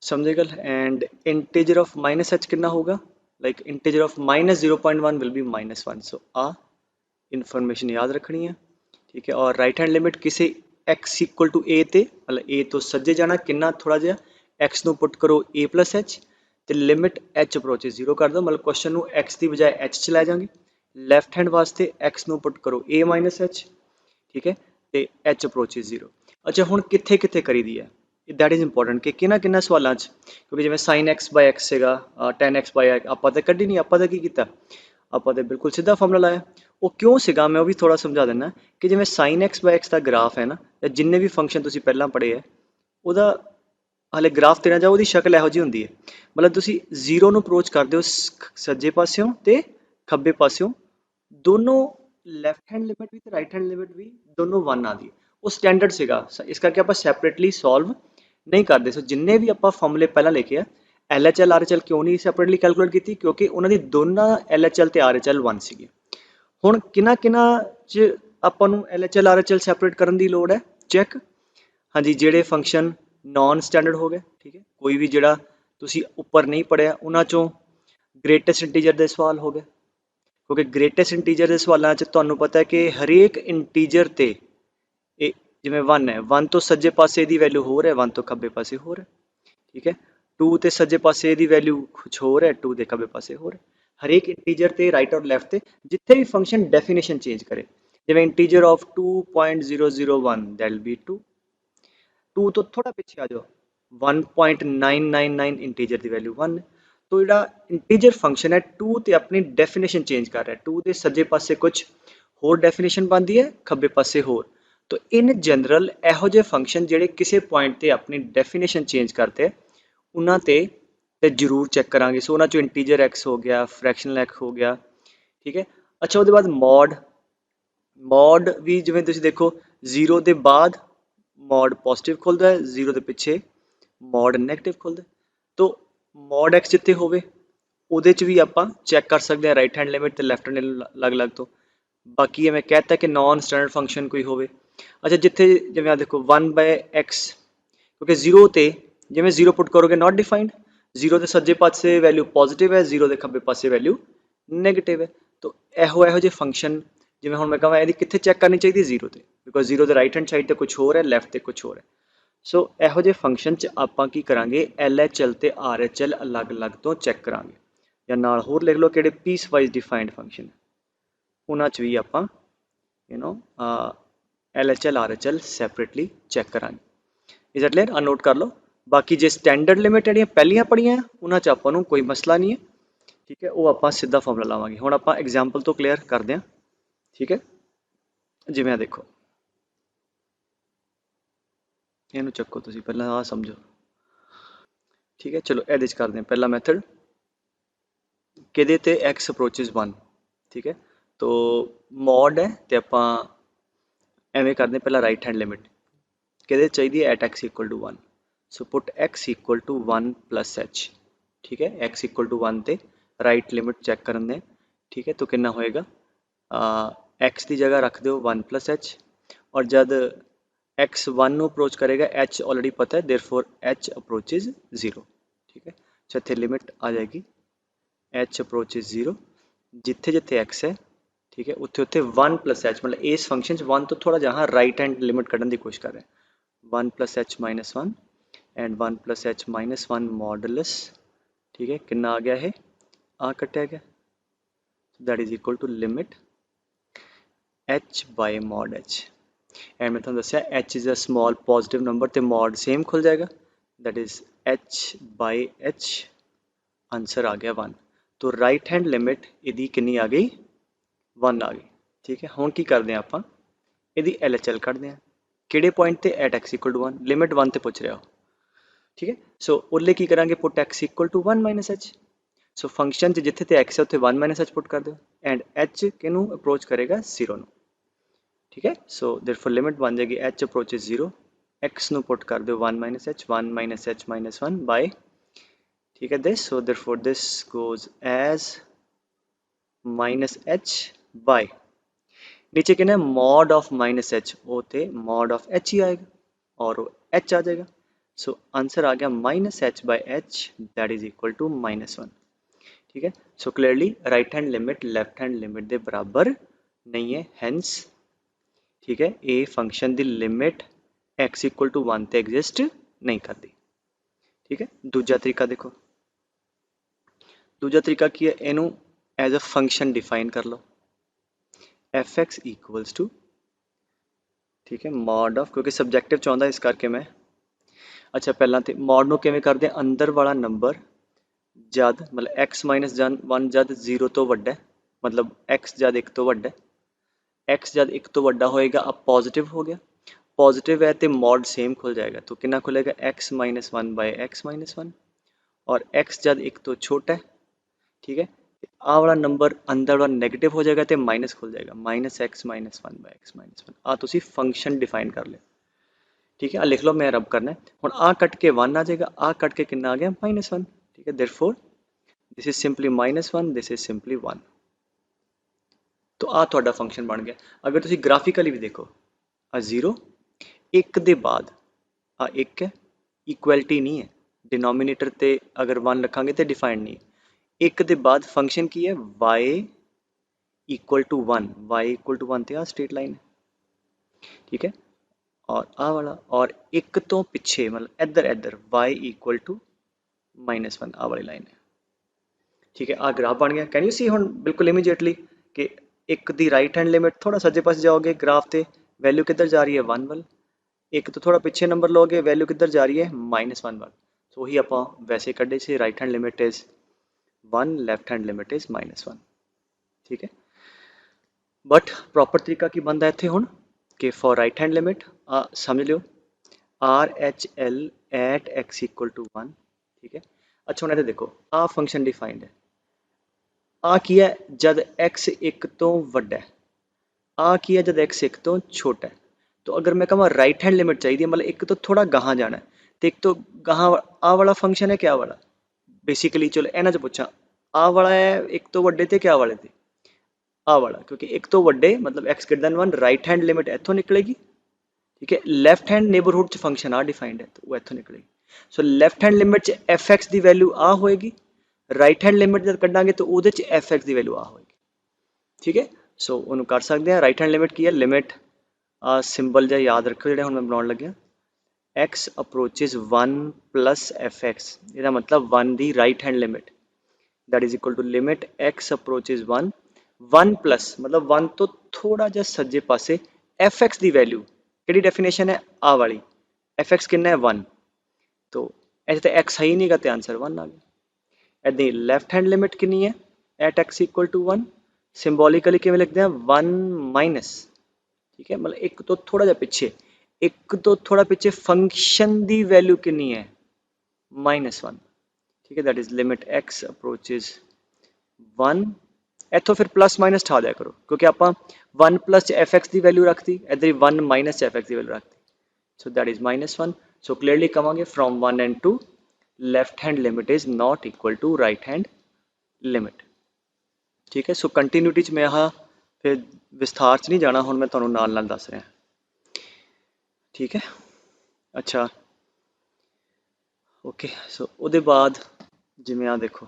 समझे गल, and integer of minus h कितना होगा, like integer of minus 0.1 will be -1, so आ इन्फॉर्मेशन याद रखनी है, ठीक है, और राइट हैंड लिमिट किसी एक्स इक्वल टू ए ते मतलब ए तो सज्जे जाना, किन्ना थोड़ा जिहा एक्स नूं पुट करो ए प्लस एच, तो लिमिट एच अप्रोचिज 0 कर दो, मतलब क्वेश्चन नूं एक्स की बजाय एच च लै जाएंगे, लैफ्ट हैंड वास्ते एक्स नूं पुट करो ए माइनस एच, ठीक है, तो एच अप्रोचिज 0, अच्छा हुण कित्थे कित्थे करी दी है, दैट इज इंपॉर्टेंट कि किन्ना किन्ना सवालों क्योंकि जिवें sin x by x Sega, tan x by x आपां तो कड्ढी नहीं, आपां तो की कीता, आपां तो बिल्कुल सीधा फॉर्मूला लाया, वो क्यों सीगा मैं वो भी थोड़ा समझा देना, कि जिवें sin x by x का ग्राफ है ना, जिन्ने भी फंक्शन तुसीं पहलां पढ़े है ਉਹਦਾ ਹਾਲੇ ਗ੍ਰਾਫ ਦੇਣਾ ਚਾਹੋ, ਉਹਦੀ ਸ਼ਕਲ ਇਹੋ ਜਿਹੀ ਹੁੰਦੀ ਹੈ। ਮਤਲਬ ਤੁਸੀਂ ਜ਼ੀਰੋ ਨੂੰ ਅਪਰੋਚ ਕਰਦੇ ਹੋ ਸੱਜੇ ਪਾਸਿਓਂ ਤੇ ਖੱਬੇ ਪਾਸਿਓਂ, ਦੋਨੋਂ ਲੈਫਟ ਹੈਂਡ ਲਿਮਿਟ ਵੀ ਤੇ ਰਾਈਟ ਹੈਂਡ ਲਿਮਿਟ ਵੀ ਦੋਨੋਂ 1 ਆਉਂਦੀ ਹੈ। ਉਹ ਸਟੈਂਡਰਡ ਸੀਗਾ, ਇਸ ਕਰਕੇ ਆਪਾਂ ਸੈਪਰੇਟਲੀ ਸੋਲਵ ਨਹੀਂ ਕਰਦੇ। ਸੋ ਜਿੰਨੇ ਵੀ ਆਪਾਂ ਫਾਰਮੂਲੇ ਪਹਿਲਾਂ ਲਿਖੇ ਆ, LHL RHL ਕਿਉਂ ਨਹੀਂ ਸੈਪਰੇਟਲੀ ਕੈਲਕੂਲੇਟ ਕੀਤੀ? ਕਿਉਂਕਿ ਉਹਨਾਂ ਦੀ ਦੋਨਾਂ LHL ਤੇ RHL 1 ਸੀਗੀ। ਹੁਣ ਕਿਹਨਾਂ ਚ ਆਪਾਂ ਨੂੰ LHL RHL ਸੈਪਰੇਟ ਕਰਨ ਦੀ ਲੋੜ ਹੈ? ਚੈੱਕ। ਹਾਂਜੀ, ਜਿਹੜੇ ਫੰਕਸ਼ਨ ਨॉन ਸਟੈਂਡਰਡ ਹੋ ਗਏ, ਠੀਕ ਹੈ, ਕੋਈ ਵੀ ਜਿਹੜਾ ਤੁਸੀਂ ਉੱਪਰ ਨਹੀਂ ਪੜਿਆ ਉਹਨਾਂ ਚੋਂ ਗ੍ਰੇਟੈਸਟ ਇੰਟੀਜਰ ਦੇ ਸਵਾਲ ਹੋ ਗਏ, ਕਿਉਂਕਿ ਗ੍ਰੇਟੈਸਟ ਇੰਟੀਜਰ ਦੇ ਸਵਾਲਾਂ 'ਚ ਤੁਹਾਨੂੰ ਪਤਾ ਹੈ ਕਿ ਹਰੇਕ ਇੰਟੀਜਰ ਤੇ ਇਹ ਜਿਵੇਂ 1 ਹੈ, 1 ਤੋਂ ਸੱਜੇ ਪਾਸੇ ਦੀ ਵੈਲਿਊ ਹੋਰ ਹੈ, 1 ਤੋਂ ਖੱਬੇ ਪਾਸੇ ਹੋਰ ਹੈ, ਠੀਕ ਹੈ। 2 ਤੇ ਸੱਜੇ ਪਾਸੇ ਦੀ ਵੈਲਿਊ ਕੁਛ ਹੋਰ ਹੈ, 2 ਦੇ ਖੱਬੇ ਪਾਸੇ ਹੋਰ ਹੈ। ਹਰੇਕ ਇੰਟੀਜਰ ਤੇ ਰਾਈਟ ਔਰ ਲੈਫਟ ਤੇ ਜਿੱਥੇ ਵੀ ਫੰਕਸ਼ਨ ਡੈਫੀਨੇਸ਼ਨ ਚੇਂਜ ਕਰੇ, ਜਿਵੇਂ integer of 2.001 that will be 2, 2 ਤੋਂ ਥੋੜਾ ਪਿੱਛੇ ਆ ਜਾਓ, 1.999 ਇੰਟੀਜਰ ਦੀ ਵੈਲਿਊ 1 ਹੈ। तो ਜਿਹੜਾ ਇੰਟੀਜਰ ਫੰਕਸ਼ਨ ਹੈ 2 ਤੇ ਆਪਣੀ ਡੈਫੀਨੇਸ਼ਨ ਚੇਂਜ ਕਰ ਰਿਹਾ, 2 ਦੇ ਸੱਜੇ ਪਾਸੇ ਕੁਝ ਹੋਰ ਡੈਫੀਨੇਸ਼ਨ ਬਣਦੀ ਹੈ, ਖੱਬੇ ਪਾਸੇ ਹੋਰ। तो इन जनरल ਇਹੋ ਜਿਹੇ फंक्शन ਜਿਹੜੇ ਕਿਸੇ ਪੁਆਇੰਟ ਤੇ ਆਪਣੀ ਡੈਫੀਨੇਸ਼ਨ ਚੇਂਜ ਕਰਦੇ ਉਹਨਾਂ ਤੇ ਜ਼ਰੂਰ ਚੈੱਕ ਕਰਾਂਗੇ। ਸੋ ਉਹਨਾਂ ਚੋਂ ਇੰਟੀਜਰ x ਹੋ ਗਿਆ, ਫ੍ਰੈਕਸ਼ਨਲ x ਹੋ ਗਿਆ, ਠੀਕ ਹੈ। ਅੱਛਾ, ਉਹਦੇ ਬਾਅਦ ਮੋਡ ਵੀ ਜਿਵੇਂ ਤੁਸੀਂ ਦੇਖੋ 0 ਦੇ ਬਾਅਦ ਮੋਡ ਪੋਜ਼ਿਟਿਵ ਖੁੱਲਦਾ ਹੈ, 0 ਦੇ ਪਿੱਛੇ ਮੋਡ ਨੈਗੇਟਿਵ ਖੁੱਲਦਾ। तो ਮੋਡ x ਜਿੱਥੇ ਹੋਵੇ ਉਹਦੇ 'ਚ ਵੀ ਆਪਾਂ ਚੈੱਕ ਕਰ ਸਕਦੇ ਹਾਂ ਰਾਈਟ ਹੈਂਡ ਲਿਮਿਟ ਤੇ ਲੈਫਟ ਹੈਂਡ ਅਲੱਗ-ਅਲੱਗ ਤੋਂ। ਬਾਕੀ ਐਵੇਂ ਕਹਿਤਾ ਕਿ ਨॉन ਸਟੈਂਡਰਡ ਫੰਕਸ਼ਨ ਕੋਈ ਹੋਵੇ। ਅੱਛਾ, ਜਿੱਥੇ ਜਿਵੇਂ ਆ ਦੇਖੋ 1/x, ਕਿਉਂਕਿ 0 ਤੇ ਜਿਵੇਂ 0 ਪੁੱਟ ਕਰੋਗੇ ਨਾਟ ਡਿਫਾਈਨਡ, 0 ਦੇ ਸੱਜੇ ਪਾਸੇ ਵੈਲਿਊ ਪੋਜ਼ਿਟਿਵ ਹੈ, 0 ਦੇ ਖੱਬੇ ਪਾਸੇ ਵੈਲਿਊ ਨੈਗੇਟਿਵ ਹੈ। ਤਾਂ ਇਹੋ ਜਿਹੇ ਫੰਕਸ਼ਨ ਜਿਵੇਂ ਹੁਣ ਮੈਂ ਕਹਾਂ ਇਹਦੀ ਕਿੱਥੇ ਚੈੱਕ ਕਰਨੀ ਚਾਹੀਦੀ? 0 ਤੇ, ਬਿਕੋਜ਼ 0 ਦੇ ਰਾਈਟ ਹੈਂਡ ਸਾਈਡ ਤੇ ਕੁਝ ਹੋਰ ਹੈ, ਲੈਫਟ ਤੇ ਕੁਝ ਹੋਰ ਹੈ। ਸੋ ਇਹੋ ਜਿਹੇ ਫੰਕਸ਼ਨ 'ਚ ਆਪਾਂ ਕੀ ਕਰਾਂਗੇ? LHL ਤੇ RHL ਅਲੱਗ-ਅਲੱਗ ਤੋਂ ਚੈੱਕ ਕਰਾਂਗੇ, ਜਾਂ ਨਾਲ ਹੋਰ ਲਿਖ ਲਓ ਕਿਹੜੇ ਪੀਸ ਵਾਈਜ਼ ਡਿਫਾਈਨਡ ਫੰਕਸ਼ਨ, ਉਹਨਾਂ 'ਚ ਵੀ ਆਪਾਂ LHL RHL ਸੈਪਰੇਟਲੀ ਚੈੱਕ ਕਰਾਂਗੇ। Is it clear? ਨੋਟ ਕਰ ਲਓ। ਬਾਕੀ ਜੇ ਸਟੈਂਡਰਡ ਲਿਮਿਟ ਜਿਹੜੀਆਂ ਪਹਿਲੀਆਂ ਪੜ੍ਹੀਆਂ ਉਹਨਾਂ 'ਚ ਆਪਾਂ ਨੂੰ ਕੋਈ ਮਸਲਾ ਨਹੀਂ ਹੈ, ਠੀਕ ਹੈ, ਉਹ ਆਪਾਂ ਸਿੱਧਾ ਫਾਰਮੂਲਾ ਲਾਵਾਂਗੇ। ਹੁਣ ਆਪਾਂ ਐਗਜ਼ਾਮਪਲ ਤੋਂ ਕਲੀਅਰ ਕਰਦੇ ਹਾਂ, ਠੀਕ ਹੈ। ਜਿਵੇਂ ਆ ਦੇਖੋ, ਇਹਨੂੰ ਚੱਕੋ ਤੁਸੀਂ ਪਹਿਲਾਂ, ਆਹ ਸਮਝੋ, ਠੀਕ ਹੈ। ਚਲੋ ਇਹਦੇ 'ਚ ਕਰਦੇ ਹਾਂ ਪਹਿਲਾ ਮੈਥਡ, ਕਿਹਦੇ ਤੇ x ਅਪਰੋਚਿਸ 1, ਠੀਕ ਹੈ। ਤੋ ਮੋਡ ਹੈ ਤੇ ਆਪਾਂ ਐਵੇਂ ਕਰਦੇ ਪਹਿਲਾਂ ਰਾਈਟ ਹੈਂਡ ਲਿਮਿਟ ਕਿਹਦੇ ਚਾਹੀਦੀ ਹੈ? At x equal to 1। So put x equal to 1 plus h, ਠੀਕ ਹੈ। x ਇਕੁਅਲ ਟੂ 1 ਤੇ ਰਾਈਟ ਲਿਮਿਟ ਚੈੱਕ ਕਰਨ ਦੇ, ਠੀਕ ਹੈ। ਤੋ ਕਿੰਨਾ ਹੋਏਗਾ? x ਦੀ ਜਗ੍ਹਾ ਰੱਖ ਦਿਓ 1 ਪਲਸ h, ਔਰ ਜਦ x 1 ਨੂੰ ਅਪਰੋਚ ਕਰੇਗਾ, h ਆਲਰੇਡੀ ਪਤਾ ਹੈ, ਦੇਅਰਫੋਰ h ਅਪਰੋਚਿਸ 0, ਠੀਕ ਹੈ। ਸੋ ਇੱਥੇ ਲਿਮਿਟ ਆ ਜਾਏਗੀ h ਅਪਰੋਚਿਸ 0, ਜਿੱਥੇ ਜਿੱਥੇ x ਹੈ, ਠੀਕ ਹੈ, ਉੱਥੇ ਉੱਥੇ 1 ਪਲਸ h, ਮਤਲਬ ਇਸ ਫੰਕਸ਼ਨ 'ਚ 1 ਤੋਂ ਥੋੜਾ ਜਿਹਾ ਰਾਈਟ ਹੈਂਡ ਲਿਮਿਟ ਕੱਢਣ ਦੀ ਕੋਸ਼ਿਸ਼ ਕਰ ਰਹੇ, 1 plus h minus 1 and 1 plus h minus 1 modulus, ਠੀਕ ਹੈ। ਕਿੰਨਾ ਆ ਗਿਆ? ਇਹ ਆ ਕੱਟਿਆ ਗਿਆ, that is equal to limit h by mod h, and ਮੈਂ ਤੁਹਾਨੂੰ ਦੱਸਿਆ h is a small positive number ਤੇ ਮੋਡ ਸੇਮ ਖੁੱਲ ਜਾਏਗਾ, that is h by h, answer ਆ ਗਿਆ 1। तो राइट हैंड लिमिट ਇਹਦੀ ਕਿੰਨੀ ਆ ਗਈ? 1 ਆ ਗਈ, ਠੀਕ ਹੈ। ਹੁਣ ਕੀ ਕਰਦੇ ਹਾਂ ਆਪਾਂ? ਇਹਦੀ LHL ਕੱਢਦੇ ਹਾਂ, ਕਿਹੜੇ ਪੁਆਇੰਟ ਤੇ? At x equal to 1, limit 1 ਤੇ ਪੁੱਛ ਰਿਹਾ ਹੋ, ਠੀਕ ਹੈ। ਸੋ ਉਹਲੇ ਕੀ ਕਰਾਂਗੇ? Put x equal to 1 minus h। So function 'ਚ ਜਿੱਥੇ ਤੇ x ਹੈ ਉੱਥੇ 1 ਮਾਈਨਸ h ਪੁੱਟ ਕਰ ਦਿਓ, ਐਂਡ h ਕਿਹਨੂੰ ਅਪਰੋਚ ਕਰੇਗਾ? 0 ਨੂੰ, ਠੀਕ ਹੈ। ਸੋ ਦੇਅਰਫੋਰ ਲਿਮਿਟ ਬਣ ਜਾਏਗੀ h ਅਪਰੋਚਿਸ 0, x ਨੂੰ ਪੁੱਟ ਕਰ ਦਿਓ 1 minus h, 1 minus h minus 1 ਬਾਈ, ठीक है, this, so therefore this goes as minus h by, नीचे कहना है mod of minus h, वो थे mod of h ही आएगा और h आ जाएगा। सो आंसर आ गया minus h by h, that is equal to minus 1, ठीक है। So clearly right hand limit left hand limit के बराबर नहीं है, हैंस, ठीक है, ये फंक्शन की लिमिट x इक्वल टू 1 ते एग्जिस्ट नहीं करती, ठीक है। दूजा तरीका देखो, दूजा तरीका की है, इनू एज अ फंक्शन डिफाइन कर लो, एफ एक्स इक्वल्स टू, ठीक है, मॉड ऑफ, क्योंकि सबजैक्टिव चाहता इस करके मैं, अच्छा पहला तो मॉड नू किवें करते हैं? अंदर वाला नंबर जद मतलब एक्स माइनस 1 जद 0 तो वड्डा है, मतलब एक्स जद 1 तो वड्डा है, एक्स जद 1 तो वड्डा होएगा, अब पॉजिटिव हो गया, पॉजिटिव है तो मॉड सेम खुल जाएगा, तो कितना खुलेगा x minus one by x minus one, और x जब एक तो छोटा है, ठीक है, आ वाला नंबर अंदर वाला नेगेटिव हो जाएगा तो माइनस खुल जाएगा, minus x minus one by x minus one. आ तुसी फंक्शन डिफाइन कर ले, ठीक है, आ लिख लो, मैं रब करना है हुण, आ कट के वन आ जाएगा, आ कट के कितना आ गया माइनस वन, ठीक है, therefore this is simply minus one, this is simply one. तो आ तुहाडा फंक्शन बन गया। अगर तुसी ग्राफिकली भी देखो, आ जीरो एक दे बाद आ एक है, इक्वलिटी नहीं है, डिनोमिनेटर ते अगर वन रखांगे तो डिफाइंड नहीं है। एक दे बाद फंक्शन की है y equal to one, y equal to one तो आ स्ट्रेट लाइन है, ठीक है, और आ वाला, और एक तो पिछे मतलब इधर इधर y equal to minus one, आ वाली लाइन है, ठीक है। आ ग्राफ बन गया। कैन यू सी हुण बिल्कुल इमीजिएटली कि एक दी राइट हैंड लिमिट थोड़ा सज्जे पासे जाओगे ग्राफ ते वैल्यू किधर जा रही है वन वाल, एक तो थोड़ा पिछे नंबर लोगे वैल्यू किधर जा रही है माइनस वन वाल। तो वही आप वैसे कढ़े से right hand limit is one, left hand limit is minus one, ठीक है। बट प्रॉपर तरीका की बनता है इत्थे हुण कि फॉर राइट हैंड लिमिट समझ लियो R H L at x equal to one, ठीक है। अच्छा हुण इत्थे देखो आ फंक्शन डिफाइंड है, आ की है जद x एक तो वड्डा है, आ की है जद x एक तो छोटा है। तो अगर मैं कਹਾਂ राइट हैंड लिमिट चाहिए मतलब एक तो थोड़ा गाहां जाना है, तो एक तो गाहां आ वाला फंक्शन है क्या वाला, बेसिकली चलो इन्हां च पुछां आ वाला है एक तो वड्डे ते क्या वाले थे आ वाला, क्योंकि एक तो वड्डे मतलब x greater than one, right hand limit इत्थों निकलेगी, ठीक है, लेफ्ट हैंड नेबरहुड च फंक्शन आ डिफाइंड है तो वो इत्थों निकलेगी। सो लेफ्ट हैंड लिमिट च एफ एक्स की वैल्यू आ होएगी, राइट हैंड लिमिट जब कढ़ांगे तो ਉਹਦੇ ਚ एफ एक्स की वैल्यू आ होएगी, ठीक है। सो ਉਹਨੂੰ कर सकते हैं। राइट हैंड लिमिट की है लिमिट सिंबल जिहा याद रखो ਜਿਹੜੇ ਹੁਣ मैं ਬਣਾਉਣ ਲੱਗਿਆ, x approaches one plus f x, ਇਹਦਾ मतलब वन ਦੀ right hand limit that is equal to limit x approaches one, one plus मतलब वन तो थोड़ा जिहा सज्जे पासे एफ एक्स की वैल्यू, ਕਿਹੜੀ डेफिनेशन है आ वाली, एफ एक्स कितना है वन, तो ऐसे तो एक्स है ही नहीं का तो आंसर वन आ गया। इदां लैफ्ट हैंड लिमिट कितनी है at x equal to one, symbolically किवें लिखते हैं वन माइनस, ठीक है, मतलब एक तो थोड़ा जिहा पिछे, एक तो थोड़ा पिछे फंक्शन की वैल्यू कितनी है माइनस वन, ठीक है, that is limit x approaches one. इतों फिर प्लस माइनस ठा दिया करो क्योंकि आप वन प्लस एफ एक्स की वैल्यू रखती, इधर वन माइनस एफ एक्स की वैल्यू रखती, so that is minus 1, so clearly कमांगे from 1 and 2 left hand limit is not equal to right hand limit, ठीक है। सो कंटिन्यूटी च मैं यहाँ फिर विस्तार च नहीं जाना, हुण मैं तुहानूं नाल नाल दस रहा, ठीक है। अच्छा ओके, सो उहदे बाद जिवें आ देखो,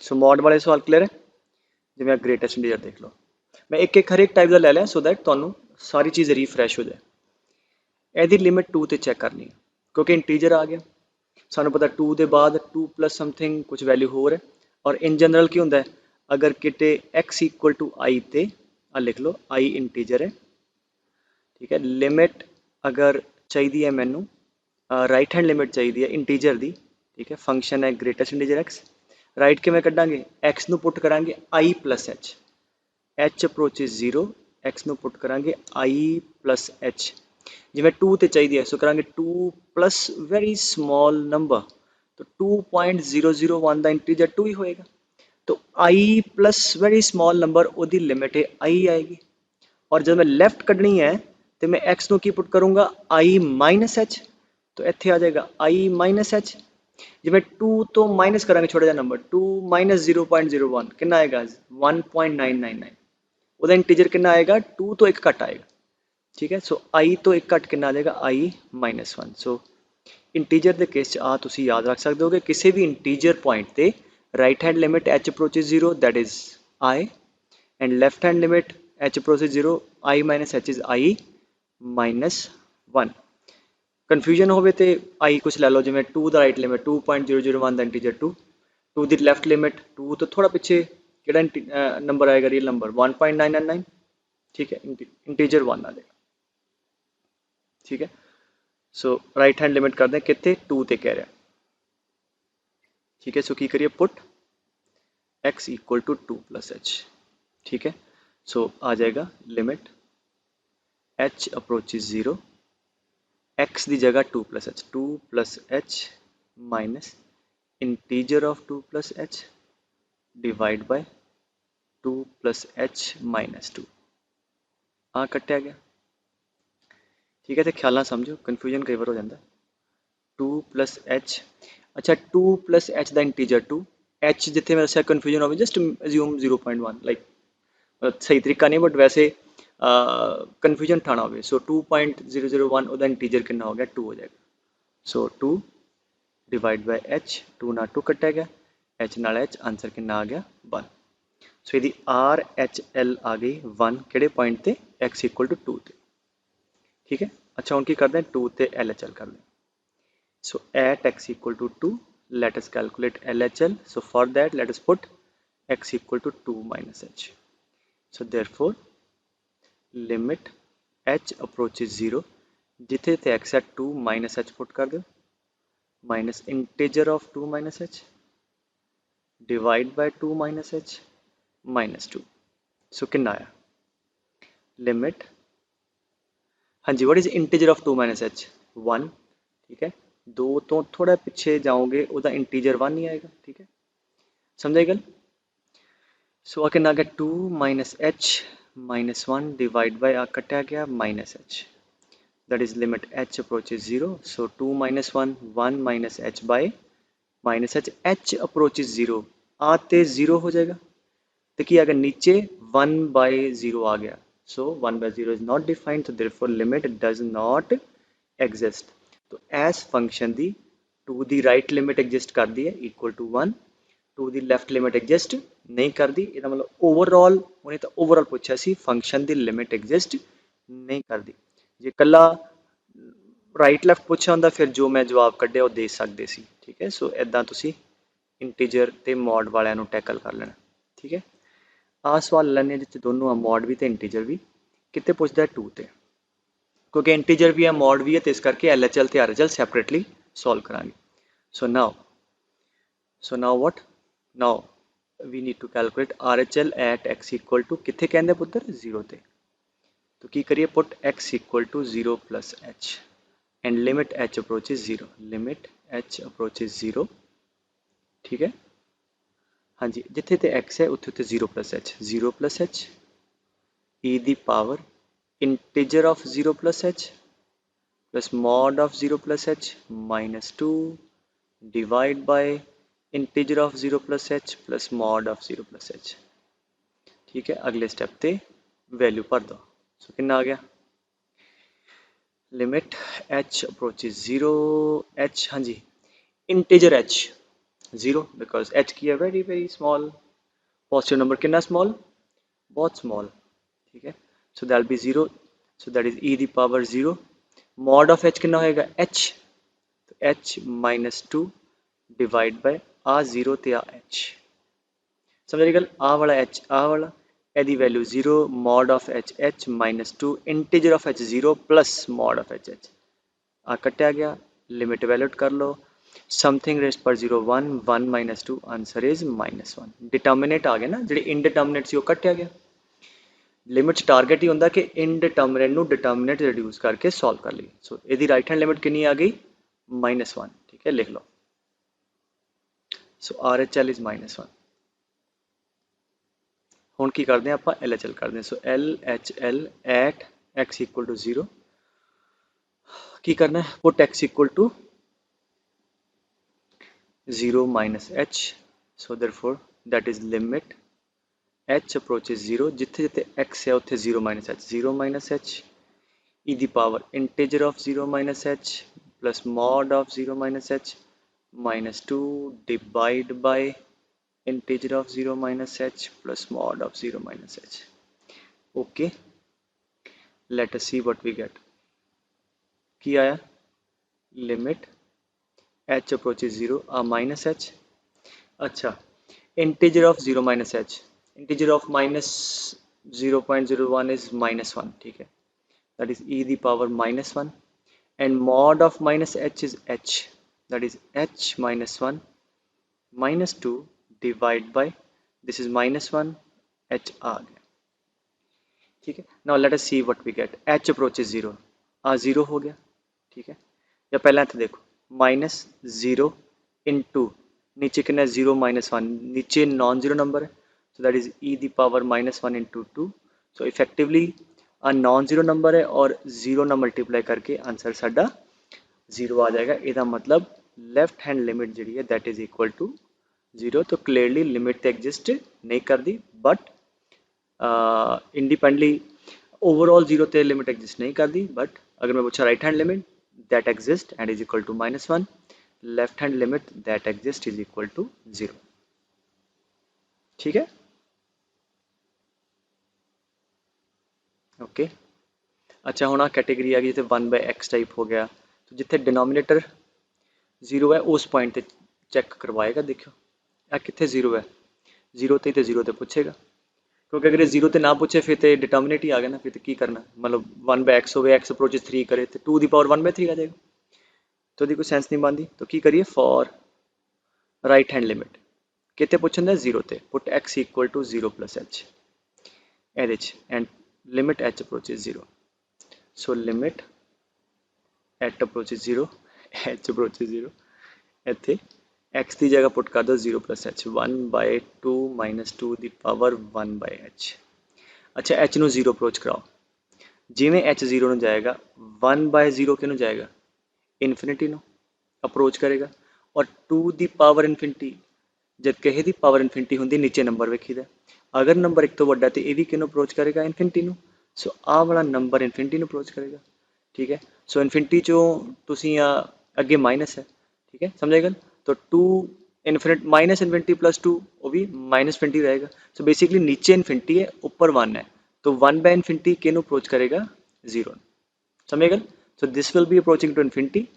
सो मॉड वाले सवाल क्लियर है, जिवें ग्रेटेस्ट इंटीजर देख लो, मैं एक एक हर एक टाइप का ले लिया सो दैट तुहानूं सारी चीज़ रिफ्रैश हो जाए। ਇਹਦੀ लिमिट टू ते चेक करनी है क्योंकि इंटीजर आ गया, सानू पता टू के बाद टू प्लस समथिंग कुछ वैल्यू होर है, और इन जनरल की होंगे अगर किते एक्स इक्वल टू आई ते आ लिख लो आई इंटीजर है, ठीक है। लिमिट अगर चाहिए है मैनू राइट हैंड लिमिट चाहिए है इंटीजर दी, ठीक है, फंक्शन है ग्रेटेस्ट इंटीजर एक्स, राइट किवें कढ़ांगे एक्स नू पुट करांगे i plus h, h approaches zero, x नू पुट करांगे आई प्लस एच, जिवें टू तो चाहिए सो करांगे two plus very small number, तो 2.001 का इंटीजर टू ही होएगा, तो i plus very small number वो लिमिट है आई आएगी, और जब मैं लैफ्ट कढ़नी है तो मैं एक्स नू की पुट करूँगा आई माइनस एच, तो इत्थे आ जाएगा आई माइनस एच, जिवें टू तो माइनस करांगे छोटा जिहा नंबर टू माइनस 0.01 कितना आएगा 1.999, ਉਹਦਾ इंटीजर कितना आएगा टू तो एक घट आएगा, ठीक है। सो आई तो एक घट कितना आ जाएगा आई माइनस वन। सो इंटीजर के केस आ तुसी याद रख सकते हो कि किसी भी इंटीजर पॉइंट ते right hand limit H approaches zero that is I, and left hand limit H approaches zero I minus H is I minus one. Confusion होवे ते आई कुछ ले लो, जिवें टू द राइट लिमिट 2.001 का इंटीजर टू, टू दी left limit two तो थोड़ा पिछे किहड़ा नंबर आएगा रियल नंबर 1.999, ठीक है, इंटीजर वन आ जाएगा, ठीक है। सो राइट हैंड लिमिट कर दें कितने टू ते कह रहा, ठीक है। सो की करिए put x equal to two plus h, ठीक है। सो आ जाएगा लिमिट h approaches 0, x ਦੀ ਜਗ੍ਹਾ 2 plus h, 2 plus h minus integer of 2 plus h divide by 2 plus h minus 2 ਆ ਕੱਟਿਆ ਗਿਆ। ਠੀਕ ਹੈ, ਤੇ ਖਿਆਲ ਨਾਲ ਸਮਝੋ, ਕਨਫਿਊਜ਼ਨ ਕਈ ਵਾਰ ਹੋ ਜਾਂਦਾ। 2 plus h, ਅੱਛਾ 2 plus h ਦਾ ਇੰਟੀਜਰ 2, h ਜਿੱਥੇ ਮੈਂ ਦੱਸਿਆ ਕਨਫਿਊਜ਼ਨ ਹੋਵੇ ਜਸਟ ਅਸਿਊਮ 0.1, ਲਾਈਕ ਸਹੀ ਤਰੀਕਾ ਨਹੀਂ ਬਟ ਵੈਸੇ ਕਨਫਿਊਜ਼ਨ ਠਾਣਾ ਹੋਵੇ। ਸੋ 2.001 ਉਹਦਾ ਇੰਟੀਜਰ ਕਿੰਨਾ ਹੋ ਗਿਆ, 2 ਹੋ ਜਾਏਗਾ। ਸੋ 2 ਡਿਵਾਈਡ ਬਾਈ h, 2 ਨਾਲ 2 ਕੱਟਿਆ ਗਿਆ, h ਨਾਲ h, ਆਨਸਰ ਕਿੰਨਾ ਆ ਗਿਆ 1। ਸੋ ਇਹਦੀ ਆਰ ਐਚ ਐਲ ਆ ਗਈ 1 ਕਿਹੜੇ ਪੁਆਇੰਟ ਤੇ, x ਇਕੁਅਲ ਟੂ 2 ਤੇ। ਠੀਕ ਹੈ, ਅੱਛਾ ਹੁਣ ਕੀ ਕਰਦੇ ਹਾਂ, 2 ਤੇ LHL ਕਰਦੇ ਹਾਂ। So at x equal to 2, let us calculate LHL. So for that, let us put x equal to 2 minus h. So therefore, limit h approaches 0, जिथे थे x at 2 minus h put कर दो, minus integer of 2 minus h, divide by 2 minus h, minus 2. So कितना आया? Limit, हाँ जी, what is integer of 2 minus h? 1, ठीक है। 2 तो थोड़ा पिछे जाओगे ਉਹਦਾ इंटीजर 1 ही आएगा। ठीक है, समझे गल। सो आके ना गया 2 minus h minus 1 divide by आ कटा गया minus h, that is limit h approaches 0. So 2 minus 1, 1 minus h by minus h, h approaches 0 आते 0 हो जाएगा। देखिए अगर नीचे 1 by 0 आ गया, so 1 by 0 is not defined, so therefore limit does not exist। तो एस फंक्शन दी 2 ਦੀ ਰਾਈਟ ਲਿਮਿਟ ਐਗਜ਼ਿਸਟ ਕਰਦੀ ਹੈ equal to 1, 2 the left limit exist ਨਹੀਂ ਕਰਦੀ। ਇਹਦਾ ਮਤਲਬ ਓਵਰਆਲ, ਉਹਨੇ ਤਾਂ ਓਵਰਆਲ ਪੁੱਛਿਆ ਸੀ, ਫੰਕਸ਼ਨ ਦੀ ਲਿਮਿਟ ਐਗਜ਼ਿਸਟ ਨਹੀਂ ਕਰਦੀ। ਜੇ ਕੱਲਾ ਰਾਈਟ ਲੈਫਟ ਪੁੱਛਿਆ ਹੁੰਦਾ ਫਿਰ ਜੋ ਮੈਂ ਜਵਾਬ ਕੱਢਿਆ ਉਹ ਦੇ ਸਕਦੇ ਸੀ। ਠੀਕ ਹੈ, ਸੋ ਇਦਾਂ ਤੁਸੀਂ ਇੰਟੀਜਰ ਤੇ ਮੋਡ ਵਾਲਿਆਂ ਨੂੰ ਟੈਕਲ ਕਰ ਲੈਣਾ। ਠੀਕ ਹੈ, ਆਹ ਸਵਾਲ ਲੈਣੇ ਜਿੱਥੇ ਦੋਨੋਂ ਆ, ਮੋਡ ਵੀ ਤੇ ਇੰਟੀਜਰ ਵੀ। ਕਿਤੇ ਪੁੱਛਦਾ 2 ਤੇ, क्योंकि इंटीजर भी है मॉड भी है, तो इस करके LHL ਤੇ RHL सेपरेटली सॉल्व करांगे। So now what, now we need to calculate RHL at x equal to कितने कहते पुत्र 0 ते। तो की करिए, put x equal to 0 plus h and limit h approaches 0, limit h approaches 0। ठीक है, हाँ जी, जिथे ते x है उत्थे उत्थे 0 plus h, 0 plus h e the power integer of 0 plus h plus mod of 0 plus h minus 2 divide by integer of 0 plus h plus mod of 0 plus h। ठीक है, अगले स्टेप ते वैल्यू भर दो। सो कितना आ गया, लिमिट h अप्रोचेज 0, h हाँ जी इंटीजर h 0 बिकॉज h की है very very small, positive number कितना स्मॉल, बहुत स्मॉल। ठीक है, so that will be 0, so that is e the power 0, mod of h कितना होएगा h, तो h minus 2 डिवाइड बाय आ 0 ते आ h। समझ रही गल, आ वाला h आ वाला, एदी value 0, mod of h h minus 2 integer of h 0 plus mod of h h, आ कटिया गया, लिमिट वैल्यूट कर लो, समथिंग रेस्ट पर 0 1, 1 minus 2, आंसर इज -1। डिटर्मिनेट आ गया ना, ਜਿਹੜੇ इनडिटर्मिनेट ਸੀ ਉਹ ਕੱਟਿਆ ਗਿਆ। लिमिट टारगेट ही होंगे कि इनडिटर्मिनेट ਨੂੰ डिटर्मिनेट रिड्यूस करके सॉल्व कर ली। सो ਇਹਦੀ राइट हैंड लिमिट कितनी आ गई, -1। ठीक है, लिख लो। सो RHL इज -1। ਹੁਣ ਕੀ ਕਰਦੇ हैं ਆਪਾਂ, LHL ਕਰਦੇ हैं। So LHL at x equal to 0 की करना है, put x equal to 0 minus h, so therefore that is limit h approaches 0, जिथे जिथे x है उत्थे 0 minus h, 0 minus h e the power integer of 0 minus h plus mod of 0 minus h minus 2 divide by integer of 0 minus h plus mod of 0 minus h। okay, let us see what we get। की आया, limit h approaches 0 minus h, अच्छा integer of 0 minus h, integer of minus 0.01 is -1। ठीक है, that is e the power -1 and mod of minus h is h, that is h minus 1 minus 2 divide by this is -1 h आ गया। ठीक है। Now let us see what we get, h approaches 0, आ 0 हो गया, ठीक है। या पहला इत्थे देखो -0 इंटू नीचे कितना 0 -1, नीचे नॉन जीरो नंबर है, so that is e the power -1 into 2। So effectively आ नॉन जीरो नंबर है और 0 ना मल्टीप्लाई करके आंसर साडा 0 आ जाएगा। ਇਹਦਾ मतलब लेफ्ट हैंड लिमिट जी है दैट इज इक्वल टू 0। तो क्लियरली लिमिट तो एग्जिस्ट नहीं करती, बट इंडिपेंडली ओवरऑल 0 ते लिमिट एग्जिस्ट नहीं करती, बट अगर मैं पूछा right hand limit that exist and is equal to -1, left hand limit that exist is equal to 0। ठीक है, ओके। अच्छा हुण आ कैटेगरी आ गई जिथे 1/x टाइप हो गया, तो जिथे डिनोमिनेटर 0 है उस पॉइंट ते चेक करवाएगा। देखो आ कितने 0 है, 0 ते तो 0 ते पूछेगा, क्योंकि अगर ये 0 ते ना पूछे फिर तो डिटर्मिनेट ही आ गया ना, फिर तो की करना, मतलब 1/x हो गया, x अप्रोचेस 3 करे तो 2 दी पावर 1/3 आ जाएगा, तो कोई सेंस नहीं बनती। तो की करिए, फॉर राइट हैंड लिमिट कितने पूछन दे 0 ते, put x equal to 0 plus h and limit h approaches 0। So limit at approaches 0, h approaches 0, इतने x की जगह पुट कर दो 0 प्लस h, 1/2 माइनस 2 दी पावर 1/h। अच्छा h ਨੂੰ 0 अप्रोच कराओ, जिमें h 0 ਨੂੰ जाएगा 1/0 किनू जाएगा, इनफिनिटी ਨੂੰ अप्रोच करेगा, और 2 दी पावर इनफिनिटी जब किसी की पावर इनफिनिटी होंगी नीचे नंबर वेखीदा, अगर नंबर एक तो वड्डा तो ये भी किनू अप्रोच करेगा, इनफिनिटी ਨੂੰ। सो आ वाला नंबर इनफिनिटी ਨੂੰ अप्रोच करेगा, ठीक है। सो इनफिनिटी चो तुसी अगे माइनस है, ठीक है, समझे गल। तो 2 इनफिनिट माइनस इनफिनिटी प्लस 2 वो भी माइनस इनफिनिटी रहेगा। सो बेसिकली नीचे इनफिनिटी है, ऊपर 1 है, तो 1/इनफिनिटी किनू अप्रोच करेगा, 0, समझे गल। So this will be approaching to infinity,